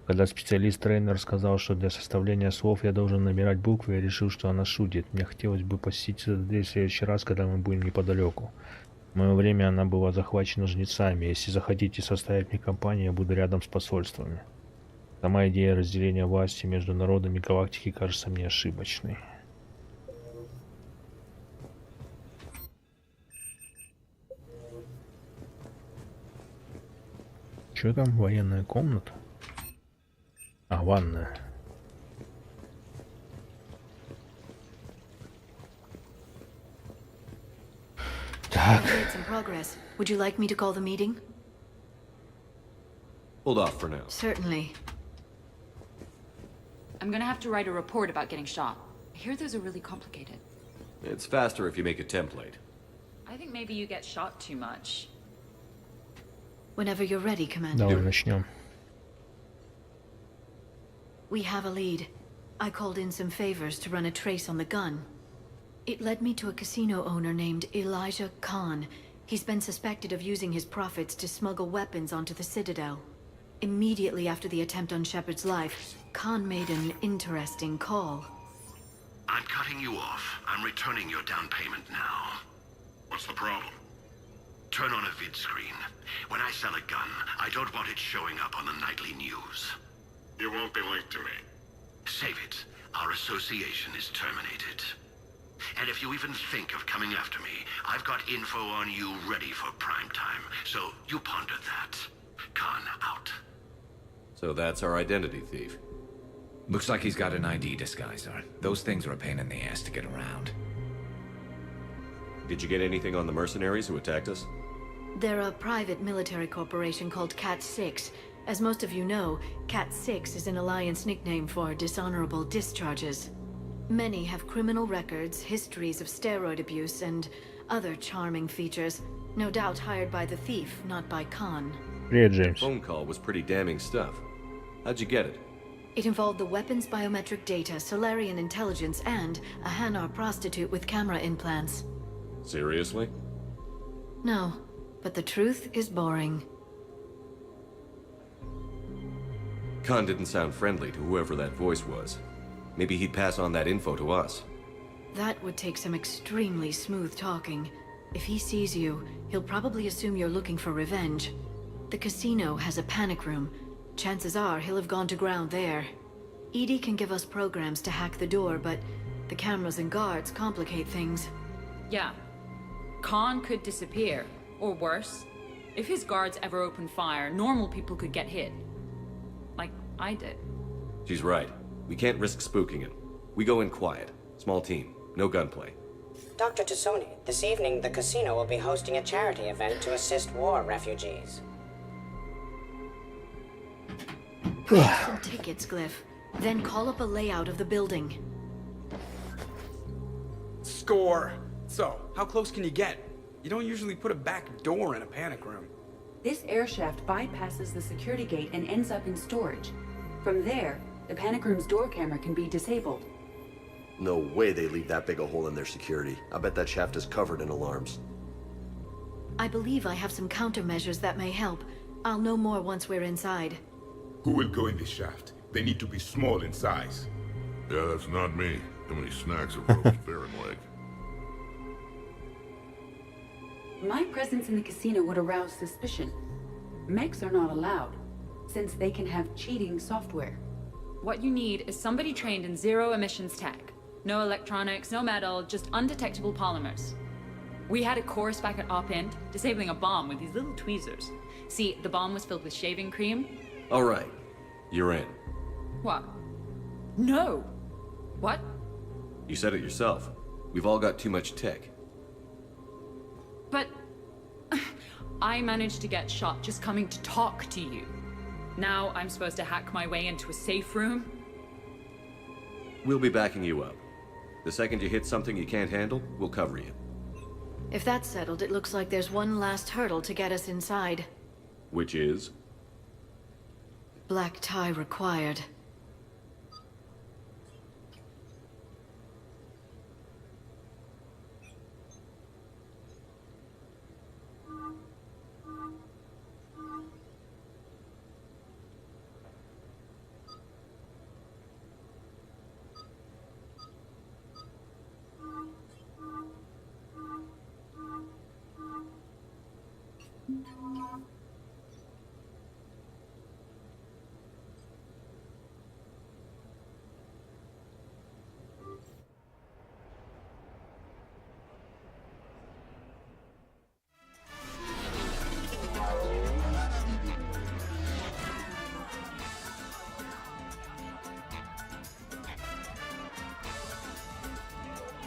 S1: Когда специалист-тренер сказал, что для составления слов я должен набирать буквы, я решил, что она шутит. Мне хотелось бы посетить Цитадель в следующий раз, когда мы будем неподалеку. В мое время она была захвачена жнецами. Если захотите составить мне компанию, я буду рядом с посольствами. Сама идея разделения власти между народами галактики кажется мне ошибочной. Что там? Военная комната? А, ванная. Так.
S20: Made some progress. Would you like me to call the meeting?
S6: Hold off for now.
S20: Certainly.
S18: I'm gonna have to write a report about getting shot. I hear those are really complicated.
S6: It's faster if you make a template.
S18: I think maybe you get shot too much.
S20: Whenever you're ready, Commander.
S1: Давай начнем.
S20: We have a lead. I called in some favors to run a trace on the gun. It led me to a casino owner named Elijah Khan. He's been suspected of using his profits to smuggle weapons onto the Citadel. Immediately after the attempt on Shepard's life, Khan made an interesting call.
S19: I'm cutting you off. I'm returning your down payment now. What's the problem? Turn on a vid screen. When I sell a gun, I don't want it showing up on the nightly news. You won't be linked to me. Save it. Our association is terminated. And if you even think of coming after me, I've got info on you ready for prime time. So you ponder that. Khan out.
S6: So that's our identity thief.
S11: Looks like he's got an ID disguiser. Those things are a pain in the ass to get around.
S6: Did you get anything on the mercenaries who attacked us?
S20: They're a private military corporation called Cat-6. As most of you know, Cat-6 is an Alliance nickname for dishonorable discharges. Many have criminal records, histories of steroid abuse, and other charming features. No doubt hired by the thief, not by Khan.
S1: Привет, Джеймс.
S6: The phone call was pretty damning stuff. How'd you get it?
S20: It involved the weapons biometric data, Solarian intelligence, and a Hanar prostitute with camera implants.
S6: Seriously?
S20: No, but the truth is boring.
S6: Khan didn't sound friendly to whoever that voice was. Maybe he'd pass on that info to us.
S20: That would take some extremely smooth talking. If he sees you, he'll probably assume you're looking for revenge. The casino has a panic room. Chances are he'll have gone to ground there. Edie can give us programs to hack the door, but the cameras and guards complicate things.
S18: Yeah. Khan could disappear, or worse. If his guards ever open fire, normal people could get hit. Like I did.
S6: She's right. We can't risk spooking him. We go in quiet. Small team. No gunplay.
S16: Dr. Tassoni, this evening the casino will be hosting a charity event to assist war refugees.
S20: Get some tickets, Glyph. Then call up a layout of the building.
S12: Score! So, how close can you get? You don't usually put a back door in a panic room.
S15: This air shaft bypasses the security gate and ends up in storage. From there, the panic room's door camera can be disabled.
S9: No way they leave that big a hole in their security. I bet that shaft is covered in alarms.
S20: I believe I have some countermeasures that may help. I'll know more once we're inside.
S21: Who will go in this shaft? They need to be small in size.
S8: Yeah, that's not me. How many snacks of roast bear and leg?
S15: My presence in the casino would arouse suspicion. Mechs are not allowed, since they can have cheating software.
S18: What you need is somebody trained in zero emissions tech. No electronics, no metal, just undetectable polymers. We had a course back at Op End, disabling a bomb with these little tweezers. See, the bomb was filled with shaving cream.
S6: All right. You're in.
S18: What? No! What?
S6: You said it yourself. We've all got too much tech.
S18: But I managed to get shot just coming to talk to you. Now I'm supposed to hack my way into a safe room?
S6: We'll be backing you up. The second you hit something you can't handle, we'll cover you.
S20: If that's settled, it looks like there's one last hurdle to get us inside.
S6: Which is?
S20: Black tie required.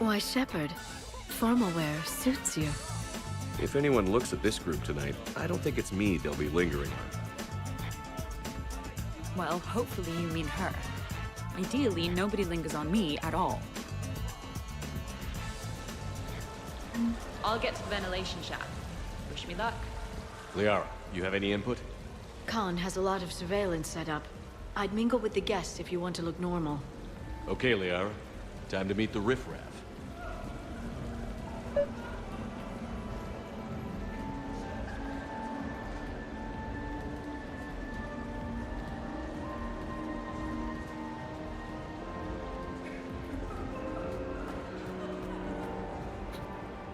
S20: Why, Shepard, formal wear suits you.
S6: If anyone looks at this group tonight, I don't think it's me they'll be lingering on.
S18: Well, hopefully you mean her. Ideally, nobody lingers on me at all. I'll get to the ventilation shaft. Wish me luck.
S6: Liara, you have any input?
S20: Khan has a lot of surveillance set up. I'd mingle with the guests if you want to look normal.
S6: Okay, Liara. Time to meet the riffraff.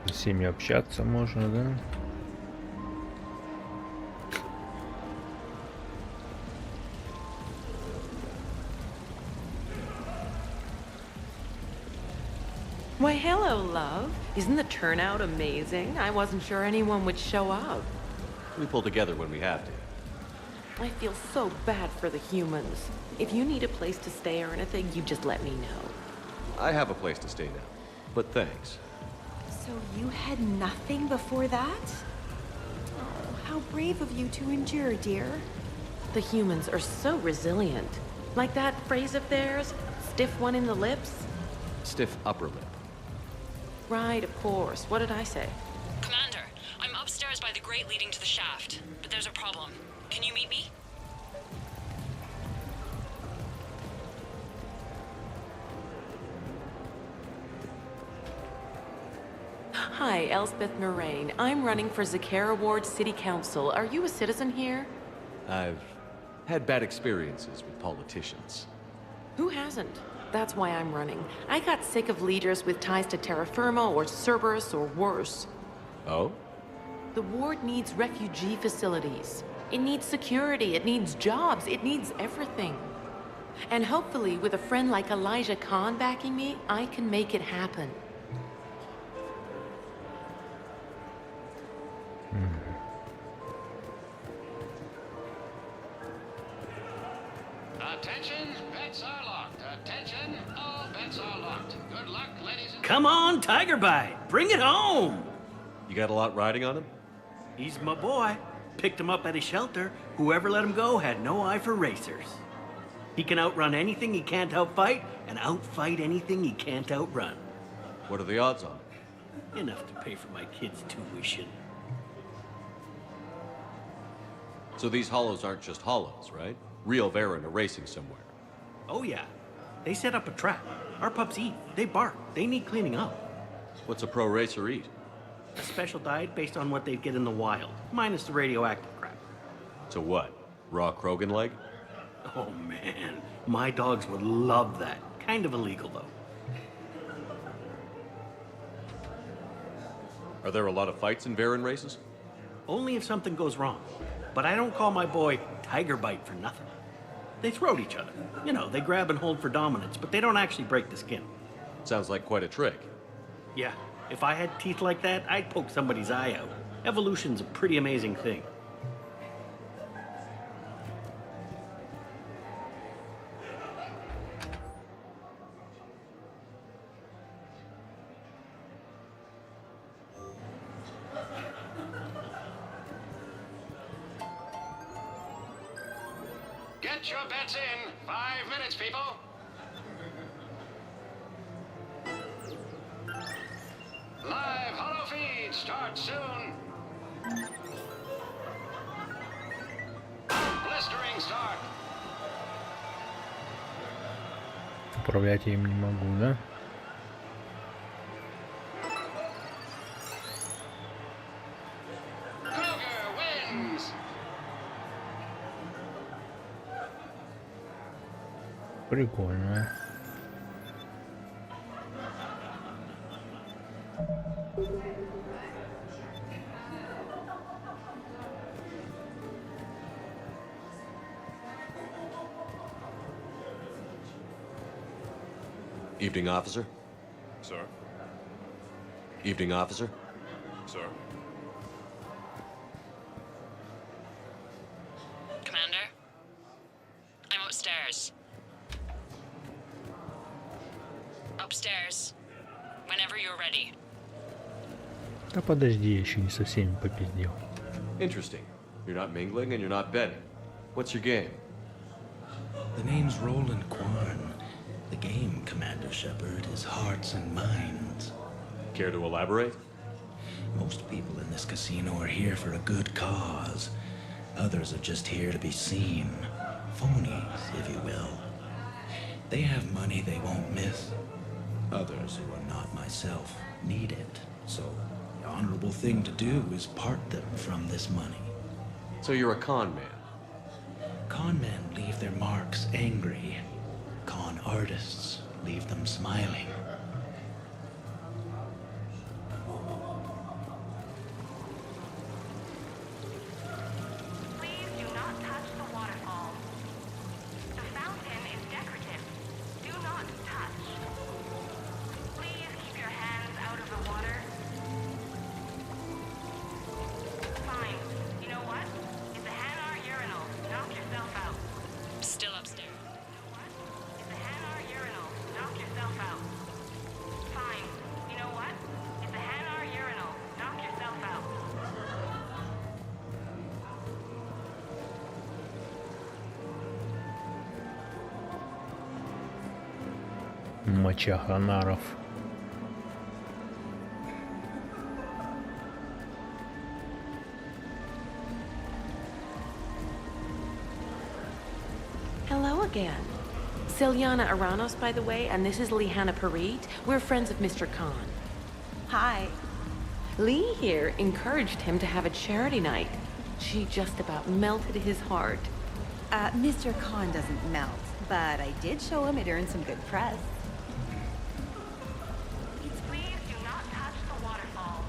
S1: С всеми общаться можно, да?
S3: Why, hello, love. Isn't the turnout amazing? I wasn't sure anyone would show up.
S6: We pull together when we have to.
S3: I feel so bad for the humans. If you need a place to stay or anything, you just let me know.
S6: I have a place to stay now, but thanks.
S3: So you had nothing before that? Oh, how brave of you to endure, dear. The humans are so resilient. Like that phrase of theirs, stiff one in the lips?
S6: Stiff upper lip.
S3: Right, of course. What did I say?
S17: Commander, I'm upstairs by the grate leading to the shaft, but there's a problem. Can you meet me?
S3: Hi, Elspeth Moraine. I'm running for Zakara Ward City Council. Are you a citizen here?
S6: I've had bad experiences with politicians.
S3: Who hasn't? That's why I'm running. I got sick of leaders with ties to terra firma or Cerberus or worse.
S6: Oh?
S3: The ward needs refugee facilities. It needs security, it needs jobs, it needs everything. And hopefully, with a friend like Elijah Khan backing me, I can make it happen.
S10: Attention, bets are locked. Attention, all bets are locked. Good luck, ladies and
S5: Come on, Tiger Bite. Bring it home.
S6: You got a lot riding on him?
S5: He's my boy. Picked him up at his shelter. Whoever let him go had no eye for racers. He can outrun anything he can't outfight, and outfight anything he can't outrun.
S6: What are the odds on it?
S5: Enough to pay for my kids' tuition.
S6: So these hollows aren't just hollows, right? Real Varen are racing somewhere.
S5: Oh yeah. They set up a trap. Our pups eat. They bark. They need cleaning up.
S6: What's a pro racer eat?
S5: A special diet based on what they'd get in the wild, minus the radioactive crap.
S6: So what? Raw Krogan leg?
S5: Oh man, my dogs would love that. Kind of illegal though.
S6: Are there a lot of fights in Varen races?
S5: Only if something goes wrong. But I don't call my boy Tiger Bite for nothing. They throat each other. You know, they grab and hold for dominance, but they don't actually break the skin.
S6: Sounds like quite a trick.
S5: Yeah, if I had teeth like that, I'd poke somebody's eye out. Evolution's a pretty amazing thing.
S10: get your bets in. 5 minutes, people. Live holo feed starts soon. Blistering start.
S1: Управлять я им не могу, да? Прикольно.
S6: Evening, officer.
S13: Sir?
S6: Evening, officer.
S13: Sir?
S17: Commander? I'm upstairs. Upstairs. Whenever you're ready.
S1: Да подожди, я еще не со всеми попиздел.
S6: Interesting. You're not mingling and you're not betting. What's your game?
S14: The name's Roland Quan. The game, Commander Shepard, is hearts and minds.
S6: Care to elaborate?
S14: Most people in this casino are here for a good cause. Others are just here to be seen. Phonies, if you will. They have money they won't miss. Others who are not myself need it. So the honorable thing to do is part them from this money.
S6: So you're a con man?
S14: Con men leave their marks angry. Con artists leave them smiling.
S22: Please do not touch the waterfall. The fountain is decorative. Do not touch. Please keep your hands out of the water. Fine. You know what? It's a Hanar urinal. Knock yourself out.
S17: Still upstairs.
S22: It's a Hanar urinal. Knock yourself out. Fine. You know what? It's a Hanar urinal. Knock yourself out.
S1: Моча ханаров.
S3: Hello again. Celiana Aranos, by the way, and this is Lihanna Parit. We're friends of Mr. Khan. Hi. Lee here encouraged him to have a charity night. She just about melted his heart.
S23: Mr. Khan doesn't melt, but I did show him it earned some good press.
S22: Please do not touch the waterfall.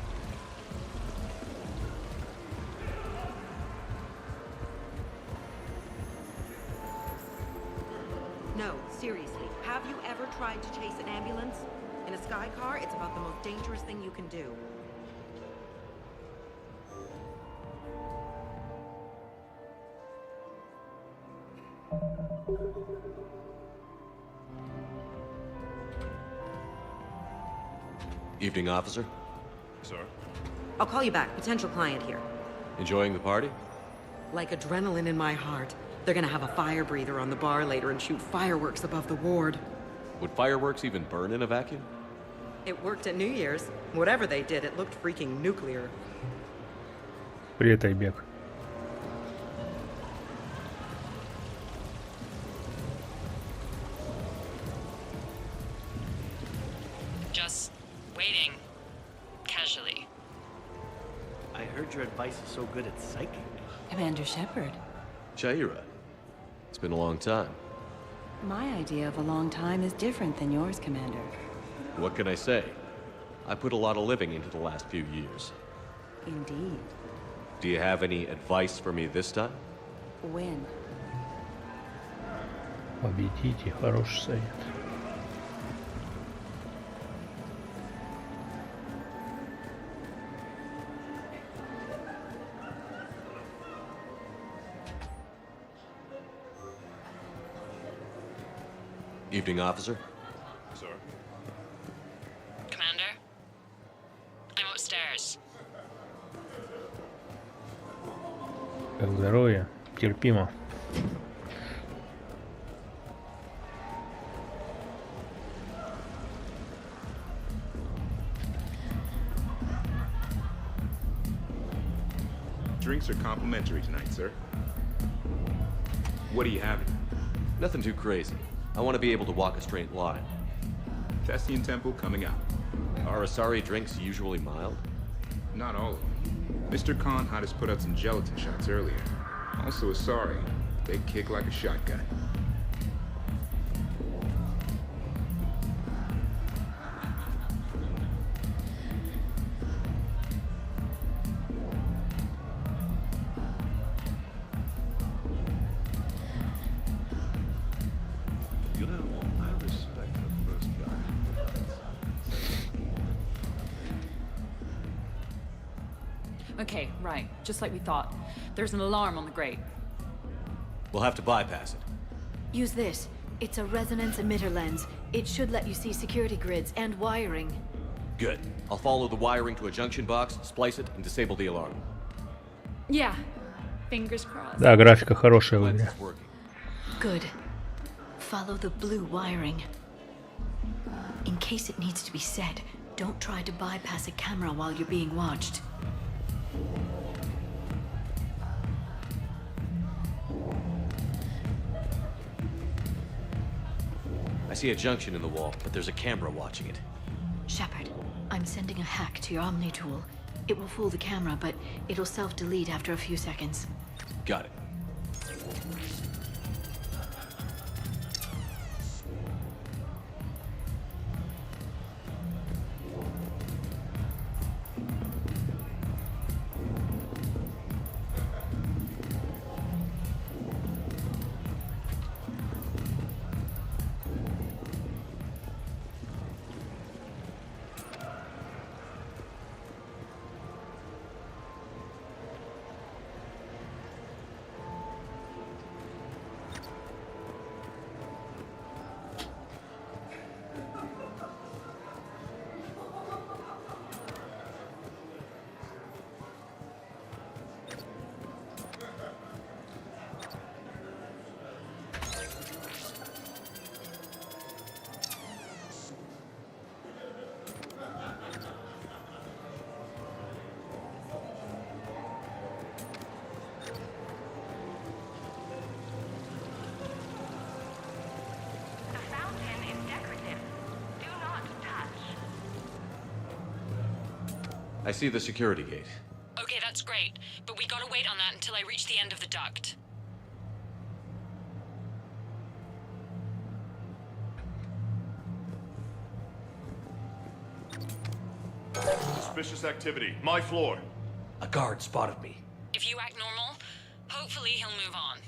S24: No, seriously. Have you ever tried to chase an ambulance? In a sky car, it's about the most dangerous thing you can do.
S6: Evening, officer.
S14: Sir?
S24: I'll call you back. Potential client here.
S6: Enjoying the party?
S24: Like adrenaline in my heart. They're gonna have a fire breather on the bar later and shoot fireworks above the ward.
S6: Would fireworks even burn in a vacuum?
S24: It worked at New Year's. Whatever they did, it looked freaking nuclear.
S1: Привет, Айбек.
S17: Just waiting. Casually.
S5: I heard your advice is so good at psychic.
S3: Commander Shepard.
S6: Shaira. It's been a long time.
S3: My idea of a long time is different than yours, Commander.
S6: What can I say? I put a lot of living into the last few years.
S3: Indeed.
S6: Do you have any advice for me this time?
S3: When?
S1: Победите, хороший совет.
S6: Evening, officer.
S14: Sir?
S17: Commander? I'm upstairs.
S1: Как здоровье? Терпимо.
S21: Drinks are complimentary tonight, sir. What are you having?
S6: Nothing too crazy. I want to be able to walk a straight line.
S21: Thespian Temple coming up.
S6: Are Asari drinks usually mild?
S21: Not all of them. Mr. Khan had us put out some gelatin shots earlier. Also Asari. They kick like a shotgun.
S8: You know, I respect the first guy.
S18: Okay, right. Just like we thought. There's an alarm on the grate.
S6: We'll have to bypass it.
S20: Use this. It's a resonance emitter lens. It should let you see security grids and wiring.
S6: Good. I'll follow the wiring to a junction box, splice it, and disable the alarm.
S18: Yeah. Fingers crossed.
S1: Да, графика хорошая в игре.
S20: Good. Follow the blue wiring. In case it needs to be said, don't try to bypass a camera while you're being watched.
S6: I see a junction in the wall, but there's a camera watching it.
S20: Shepard, I'm sending a hack to your Omni tool. It will fool the camera, but it'll self-delete after a few seconds.
S6: Got it. I see the security gate.
S17: Okay, that's great, but we gotta wait on that until I reach the end of the duct.
S2: Suspicious activity. My floor.
S6: A guard spotted me.
S17: If you act normal, hopefully he'll move on.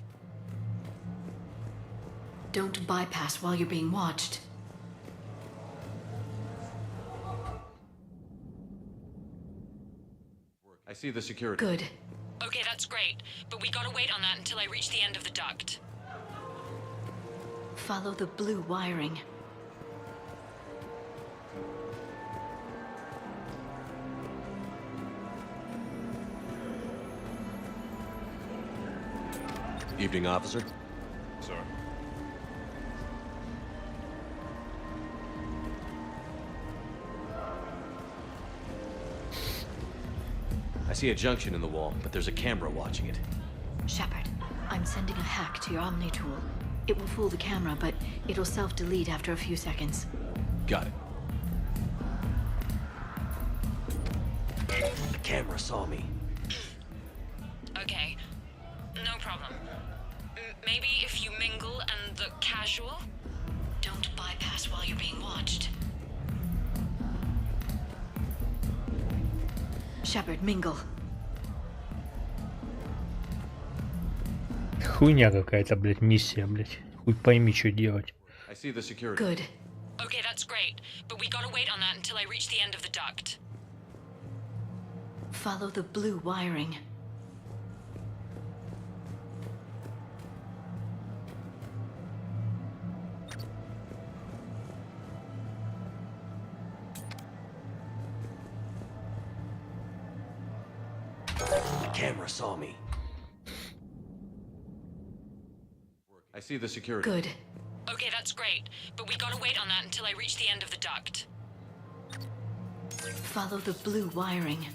S20: Don't bypass while you're being watched.
S6: I see the security.
S20: Good.
S17: Okay, that's great, but we gotta wait on that until I reach the end of the duct.
S20: Follow the blue wiring.
S6: Evening, officer.
S2: Sir.
S6: I see a junction in the wall, but there's a camera watching it.
S20: Shepard, I'm sending a hack to your Omni tool. It will fool the camera, but it'll self-delete after a few seconds.
S6: Got it. The camera saw me.
S17: Okay, no problem. Maybe if you mingle and look casual?
S20: Don't bypass while you're being watched. Shepard, mingle.
S1: Хуйня какая-то, блядь, миссия, блядь. Хуй пойми, что делать.
S6: I see the security.
S20: Good.
S17: Okay, that's great, but we gotta wait on that until I reach the end of the duct.
S20: Follow the blue wiring.
S6: The camera saw me. I see the security.
S20: Good.
S17: Okay, that's great, but we gotta wait on that until I reach the end of the duct.
S20: Follow the blue wiring.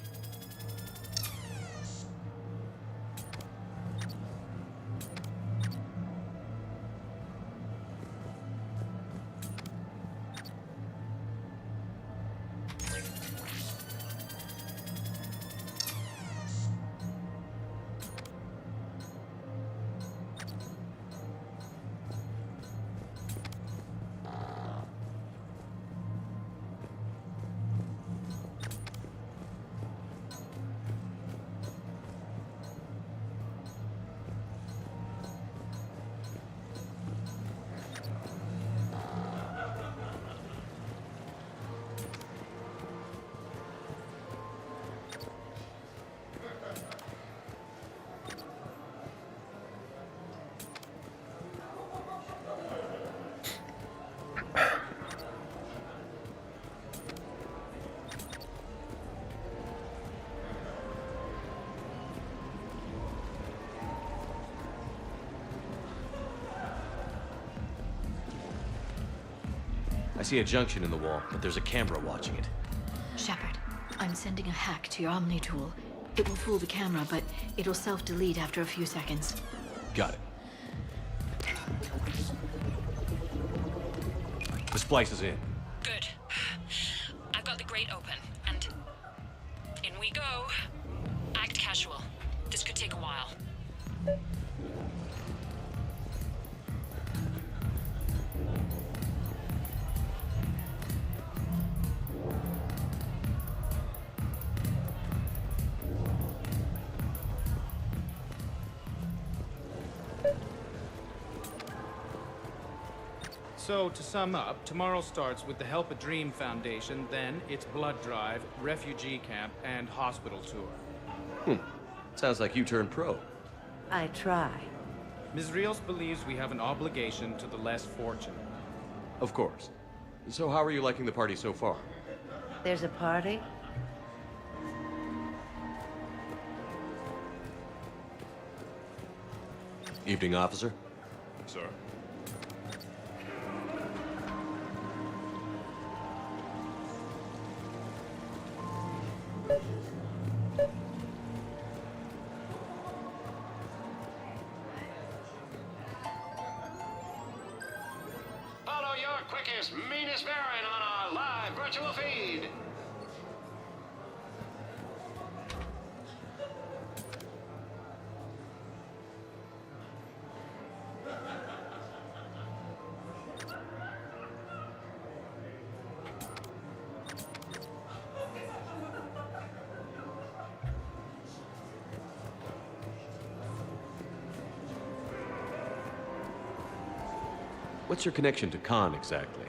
S6: I see a junction in the wall, but there's a camera watching it.
S20: Shepard, I'm sending a hack to your Omni tool. It will fool the camera, but it'll self-delete after a few seconds.
S6: Got it. The splice is in.
S17: Good. I've got the grate open, and in we go. Act casual. This could take a while.
S4: So, to sum up, tomorrow starts with the Help a Dream Foundation, then it's blood drive, refugee camp, and hospital tour.
S6: Sounds like you turned pro.
S24: I try.
S4: Ms. Rios believes we have an obligation to the less fortunate.
S6: Of course. So how are you liking the party so far?
S24: There's a party?
S6: Evening, officer.
S2: Sir.
S10: Follow your quickest, meanest variant on our live virtual feed.
S6: What's your connection to Khan exactly?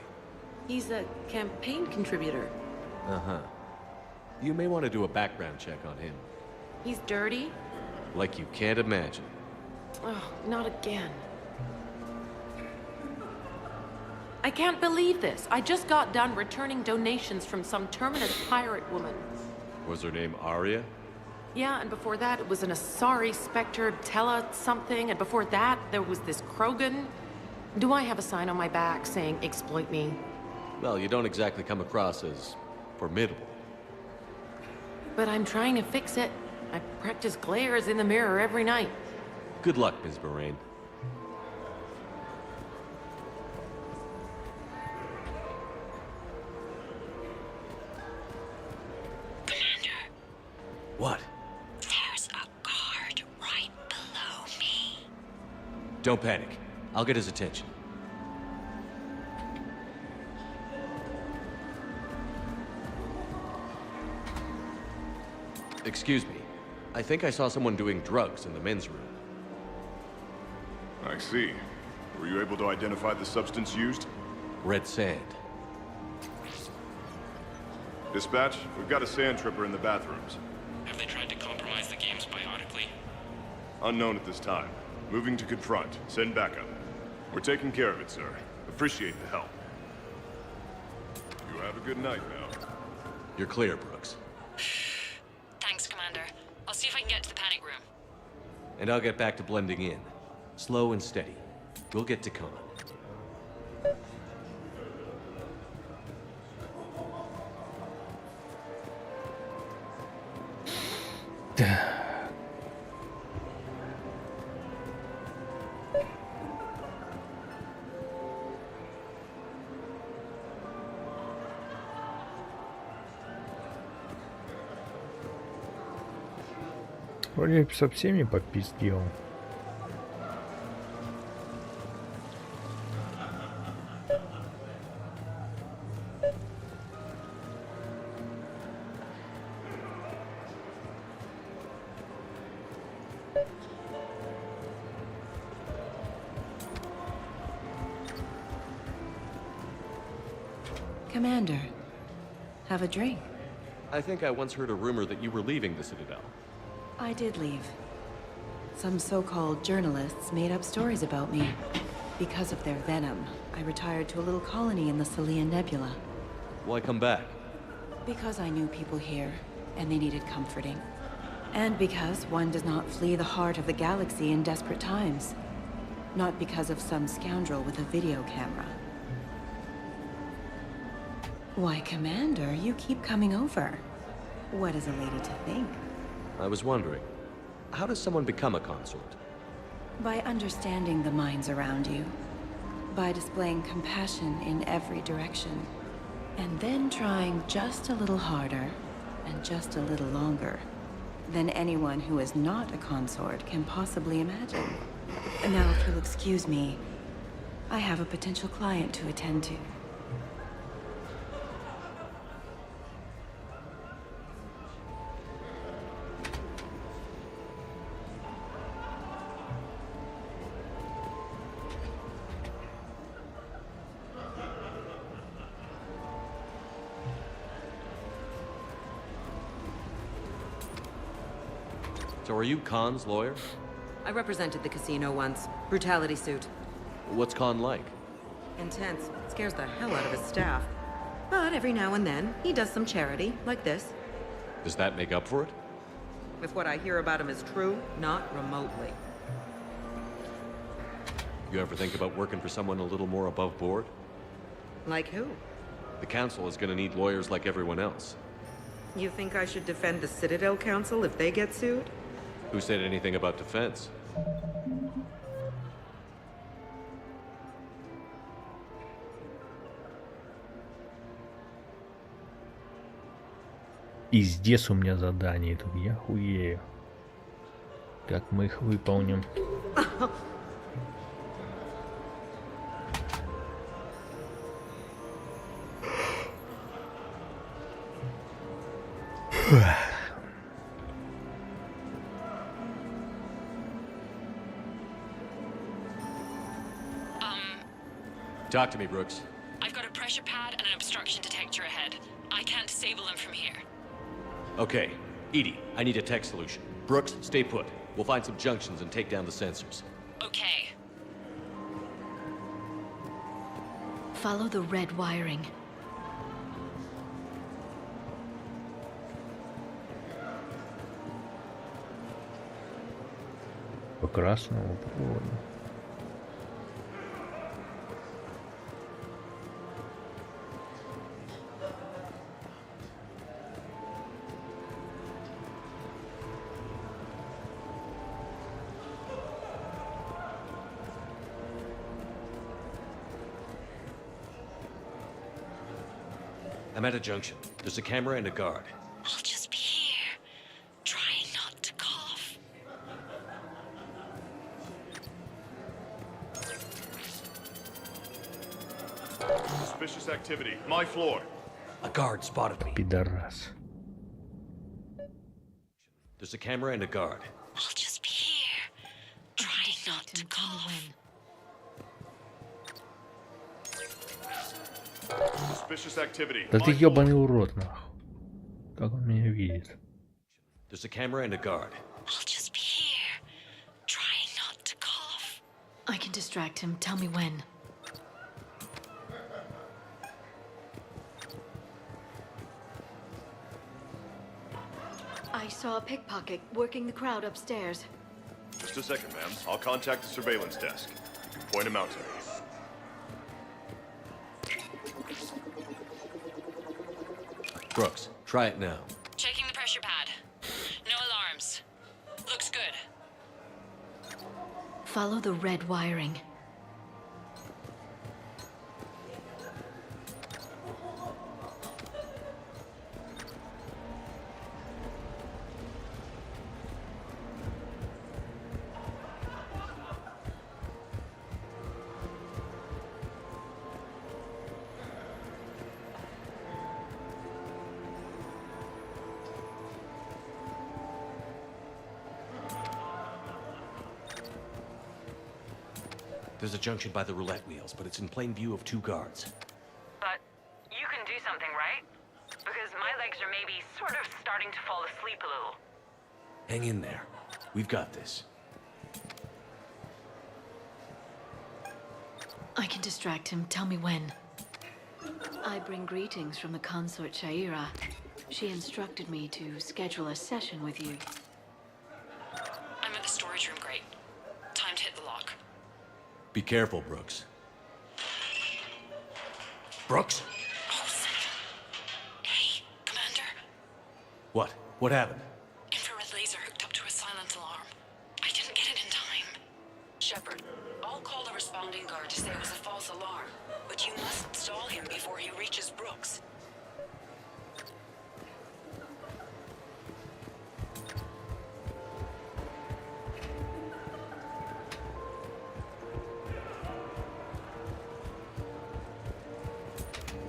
S24: He's a campaign contributor.
S6: Uh-huh. You may want to do a background check on him.
S24: He's dirty?
S6: Like you can't imagine.
S24: Oh, not again. I can't believe this. I just got done returning donations from some terminus pirate woman.
S6: Was her name Arya?
S24: Yeah, and before that it was an Asari Spectre, Tella something, and before that there was this Krogan. Do I have a sign on my back saying exploit me?
S6: Well, you don't exactly come across as formidable.
S24: But I'm trying to fix it. I practice glares in the mirror every night.
S6: Good luck, Ms. Moraine.
S17: Commander.
S6: What?
S17: There's a guard right below me.
S6: Don't panic. I'll get his attention. Excuse me. I think I saw someone doing drugs in the men's room.
S2: I see. Were you able to identify the substance used?
S6: Red sand.
S2: Dispatch, we've got a sand tripper in the bathrooms.
S13: Have they tried to compromise the games biotically?
S2: Unknown at this time. Moving to confront. Send backup. We're taking care of it, sir. Appreciate the help. You have a good night now.
S6: You're clear, Brooks.
S17: Thanks, Commander. I'll see if I can get to the panic room.
S6: And I'll get back to blending in. Slow and steady. We'll get to Khan.
S1: Вроде со всеми попиздел.
S24: Commander, have a drink.
S6: I think I once heard a rumor that you were leaving the Citadel.
S24: I did leave. Some so-called journalists made up stories about me. Because of their venom, I retired to a little colony in the Celian Nebula.
S6: Why come back?
S24: Because I knew people here, and they needed comforting. And because one does not flee the heart of the galaxy in desperate times. Not because of some scoundrel with a video camera. Why, Commander, you keep coming over. What is a lady to think?
S6: I was wondering, how does someone become a consort?
S24: By understanding the minds around you. By displaying compassion in every direction. And then trying just a little harder and just a little longer than anyone who is not a consort can possibly imagine. Now, if you'll excuse me, I have a potential client to attend to.
S6: So are you Khan's lawyer?
S7: I represented the casino once. Brutality suit.
S6: What's Khan like?
S7: Intense. Scares the hell out of his staff. But every now and then, he does some charity, like this.
S6: Does that make up for it?
S7: If what I hear about him is true, not remotely.
S6: You ever think about working for someone a little more above board?
S7: Like who?
S6: The council is gonna need lawyers like everyone else.
S7: You think I should defend the Citadel Council if they get sued?
S6: Who said anything about defense?
S1: Пиздец у меня заданий тут, я хуею. Как мы их выполним?
S6: Talk to me, Brooks.
S17: I've got a pressure pad and an obstruction detector ahead. I can't disable them from here.
S6: Okay, Edie, I need a tech solution. Brooks, stay put. We'll find some junctions and take down the sensors.
S17: Okay.
S20: Follow the red wiring.
S1: По красному проводу.
S6: I'm at a junction. There's a camera and a guard.
S17: I'll just be here, trying not to cough.
S2: Suspicious activity. My floor.
S6: A guard spotted me.
S1: Пидорас.
S6: There's a camera and a guard.
S17: I'll just be here, trying not to cough.
S2: Suspicious activity.
S1: Да ты ёбаный урод, нахуй. Как он меня видит?
S6: There's a camera and a guard.
S17: I'll just be here, trying not to cough.
S20: I can distract him. Tell me when. I saw a pickpocket working the crowd upstairs.
S2: Just a second, ma'am. I'll contact the surveillance desk. You can point him out to me.
S6: Brooks, try it now.
S17: Checking the pressure pad. No alarms. Looks good.
S20: Follow the red wiring.
S6: There's a junction by the roulette wheels, but it's in plain view of two guards.
S22: But you can do something, right? Because my legs are maybe sort of starting to fall asleep a little.
S6: Hang in there. We've got this.
S20: I can distract him. Tell me when. I bring greetings from the consort Shaira. She instructed me to schedule a session with you.
S17: I'm at the storage room, great. Time to hit the lock.
S6: Be careful, Brooks. Brooks?
S17: Oh,
S6: What? What happened?
S17: Infrared laser hooked up to a silent alarm. I didn't get it in time.
S15: Shepard, I'll call the responding guard to say it was a false alarm, but you must stall him before he reaches Brooks.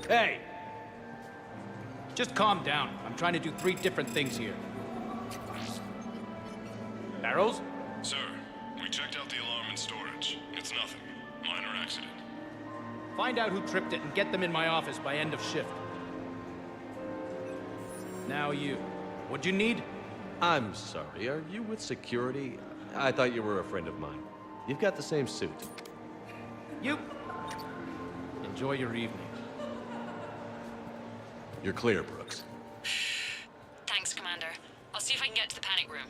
S4: Hey! Just calm down. I'm trying to do 3 different things here. Barrows?
S13: Sir, we checked out the alarm in storage. It's nothing. Minor accident.
S4: Find out who tripped it and get them in my office by end of shift. Now you. What'd you need?
S6: I'm sorry, are you with security? I thought you were a friend of mine. You've got the same suit.
S4: You. Enjoy your evening.
S6: You're clear, Brooks.
S17: Thanks, Commander. I'll see if I can get to the panic room.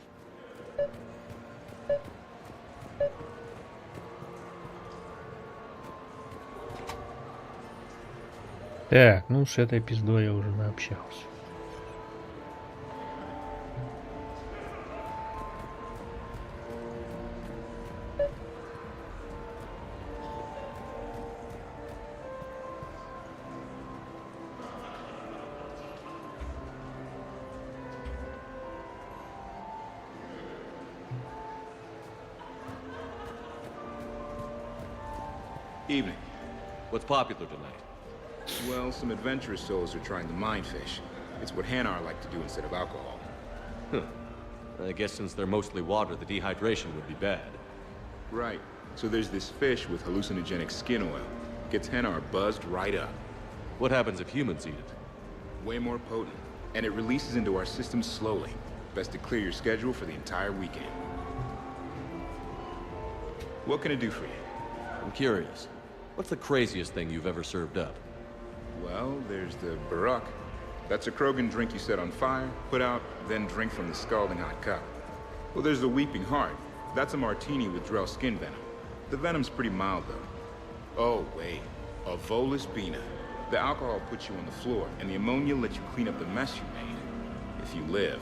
S1: Так, ну с этой пиздой я уже наобщался.
S21: Evening.
S6: What's popular tonight?
S21: Well, some adventurous souls are trying the mind fish. It's what Hanar like to do instead of alcohol.
S6: Huh. I guess since they're mostly water, the dehydration would be bad.
S21: Right. So there's this fish with hallucinogenic skin oil. Gets Hanar buzzed right up.
S6: What happens if humans eat it?
S21: Way more potent. And it releases into our system slowly. Best to clear your schedule for the entire weekend. What can I do for you?
S6: I'm curious. What's the craziest thing you've ever served up?
S21: Well, there's the Barak. That's a Krogan drink you set on fire, put out, then drink from the scalding hot cup. Well, there's the Weeping Heart. That's a martini with Drell skin venom. The venom's pretty mild, though. Oh, wait. A Volus Bina. The alcohol puts you on the floor, and the ammonia lets you clean up the mess you made. If you live.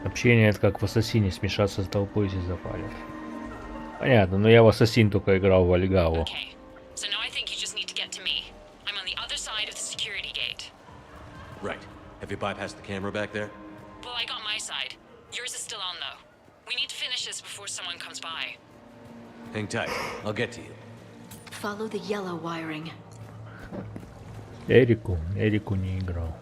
S1: Общение это как в Ассасине, смешаться с толпой, если запалят. Понятно, но я в Ассасин только играл в Альгаву.
S17: So now I think you just need to get to me. I'm on the other side of the security gate.
S6: Right. Have you bypassed the camera back there?
S17: Well, I got my side. Yours is still on, though. We need to finish this before someone comes by.
S6: Hang tight. I'll get to you.
S20: Follow the yellow wiring.
S1: Эрику не играл.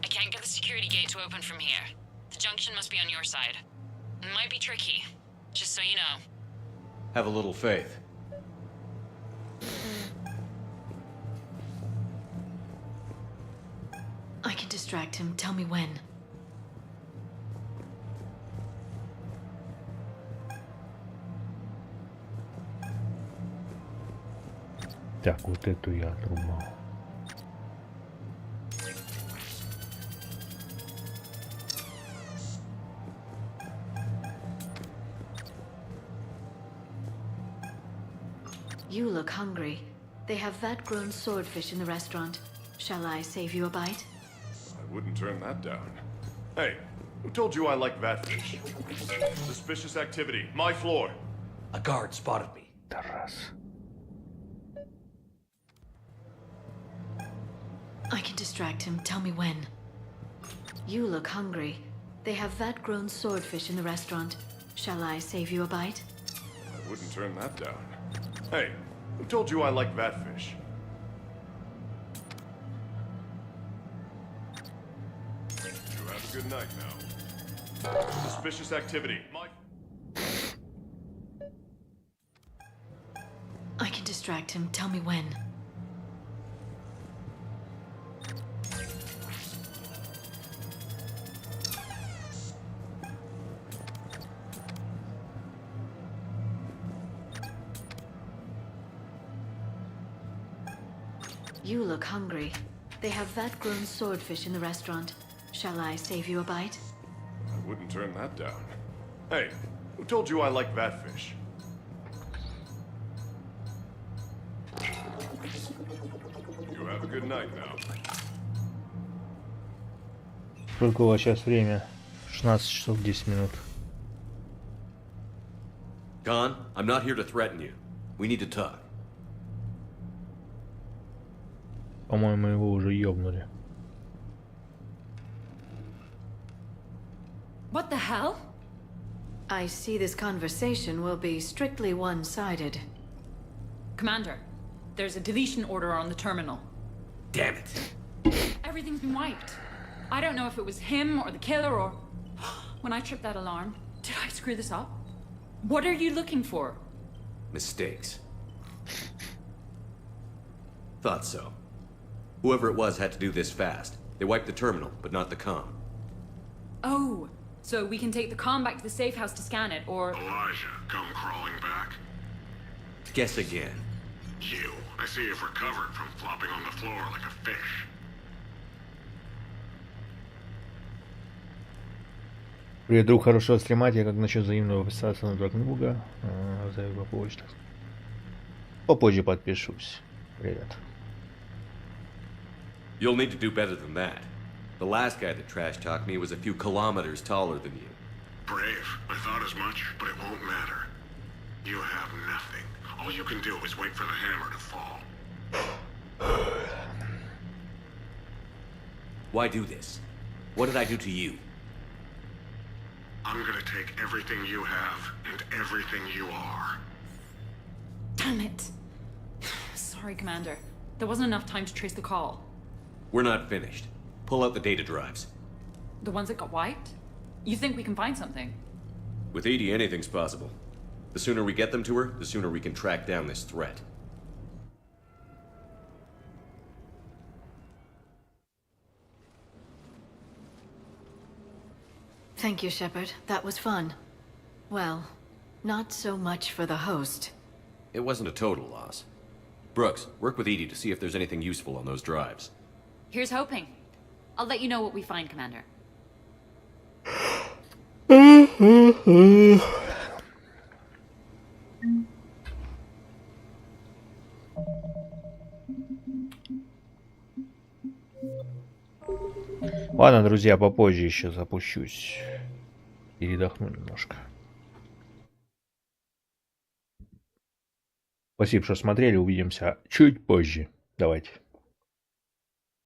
S17: I can't get the security gate to open from here. The junction must be on your side. It might be tricky, just so you know.
S6: Have a little faith.
S20: I can distract him. Tell me when.
S1: Так, вот эту я отрубал.
S20: You look hungry. They have vat-grown swordfish in the restaurant. Shall I save you a bite?
S2: I wouldn't turn that down. Hey, who told you I like vatfish? Suspicious activity. My floor.
S6: A guard spotted me.
S1: Тарас.
S20: I can distract him. Tell me when. You look hungry. They have vat-grown swordfish in the restaurant. Shall I save you a bite?
S2: I wouldn't turn that down. Hey, who told you I like vatfish? You have a good night now. Suspicious activity.
S20: I can distract him. Tell me when. You look hungry. They have vat-grown swordfish in the restaurant. Shall I save you a bite?
S2: I wouldn't turn that down. Hey, who told you I like vatfish? Good night now.
S1: Сколько у вас сейчас время? 16 часов 10 минут.
S6: Khan, I'm not here to threaten you. We need to talk.
S1: По-моему, его уже ёбнули.
S18: What the hell?
S20: I see this conversation will be strictly one-sided.
S18: Commander, there's a deletion order on the terminal.
S6: Damn it.
S18: Everything's been wiped. I don't know if it was him or the killer or... When I tripped that alarm, did I screw this up? What are you looking for?
S6: Mistakes. Thought so. Whoever it was had to do this fast. They wiped the terminal, but not the comm.
S18: Oh, so we can take the comm back to the safe house to scan it, or...
S13: Elijah, come crawling back.
S6: Guess again.
S13: You. I see you've recovered from flopping on the floor like a fish.
S1: Привет, друг, хорошего стримать. Я как насчет взаимного подписаться на друг друга. По почте. Попозже подпишусь. Привет.
S6: You'll need to do better than that. The last guy that trash-talked me was a few kilometers taller than you.
S13: Brave. I thought as much, but it won't matter. You have nothing. All you can do is wait for the hammer to fall.
S6: Why do this? What did I do to you?
S13: I'm gonna take everything you have and everything you are.
S18: Damn it. Sorry, Commander. There wasn't enough time to trace the call.
S6: We're not finished. Pull out the data drives.
S18: The ones that got wiped? You think we can find something?
S6: With Edie, anything's possible. The sooner we get them to her, the sooner we can track down this threat.
S20: Thank you, Shepard. That was fun. Well, not so much for the host.
S6: It wasn't a total loss. Brooks, work with Edie to see if there's anything useful on those drives.
S18: Here's hoping. I'll let you know what we find, Commander.
S1: Ладно, друзья, попозже еще запущусь. Передохну немножко. Спасибо, что смотрели. Увидимся чуть позже. Давайте.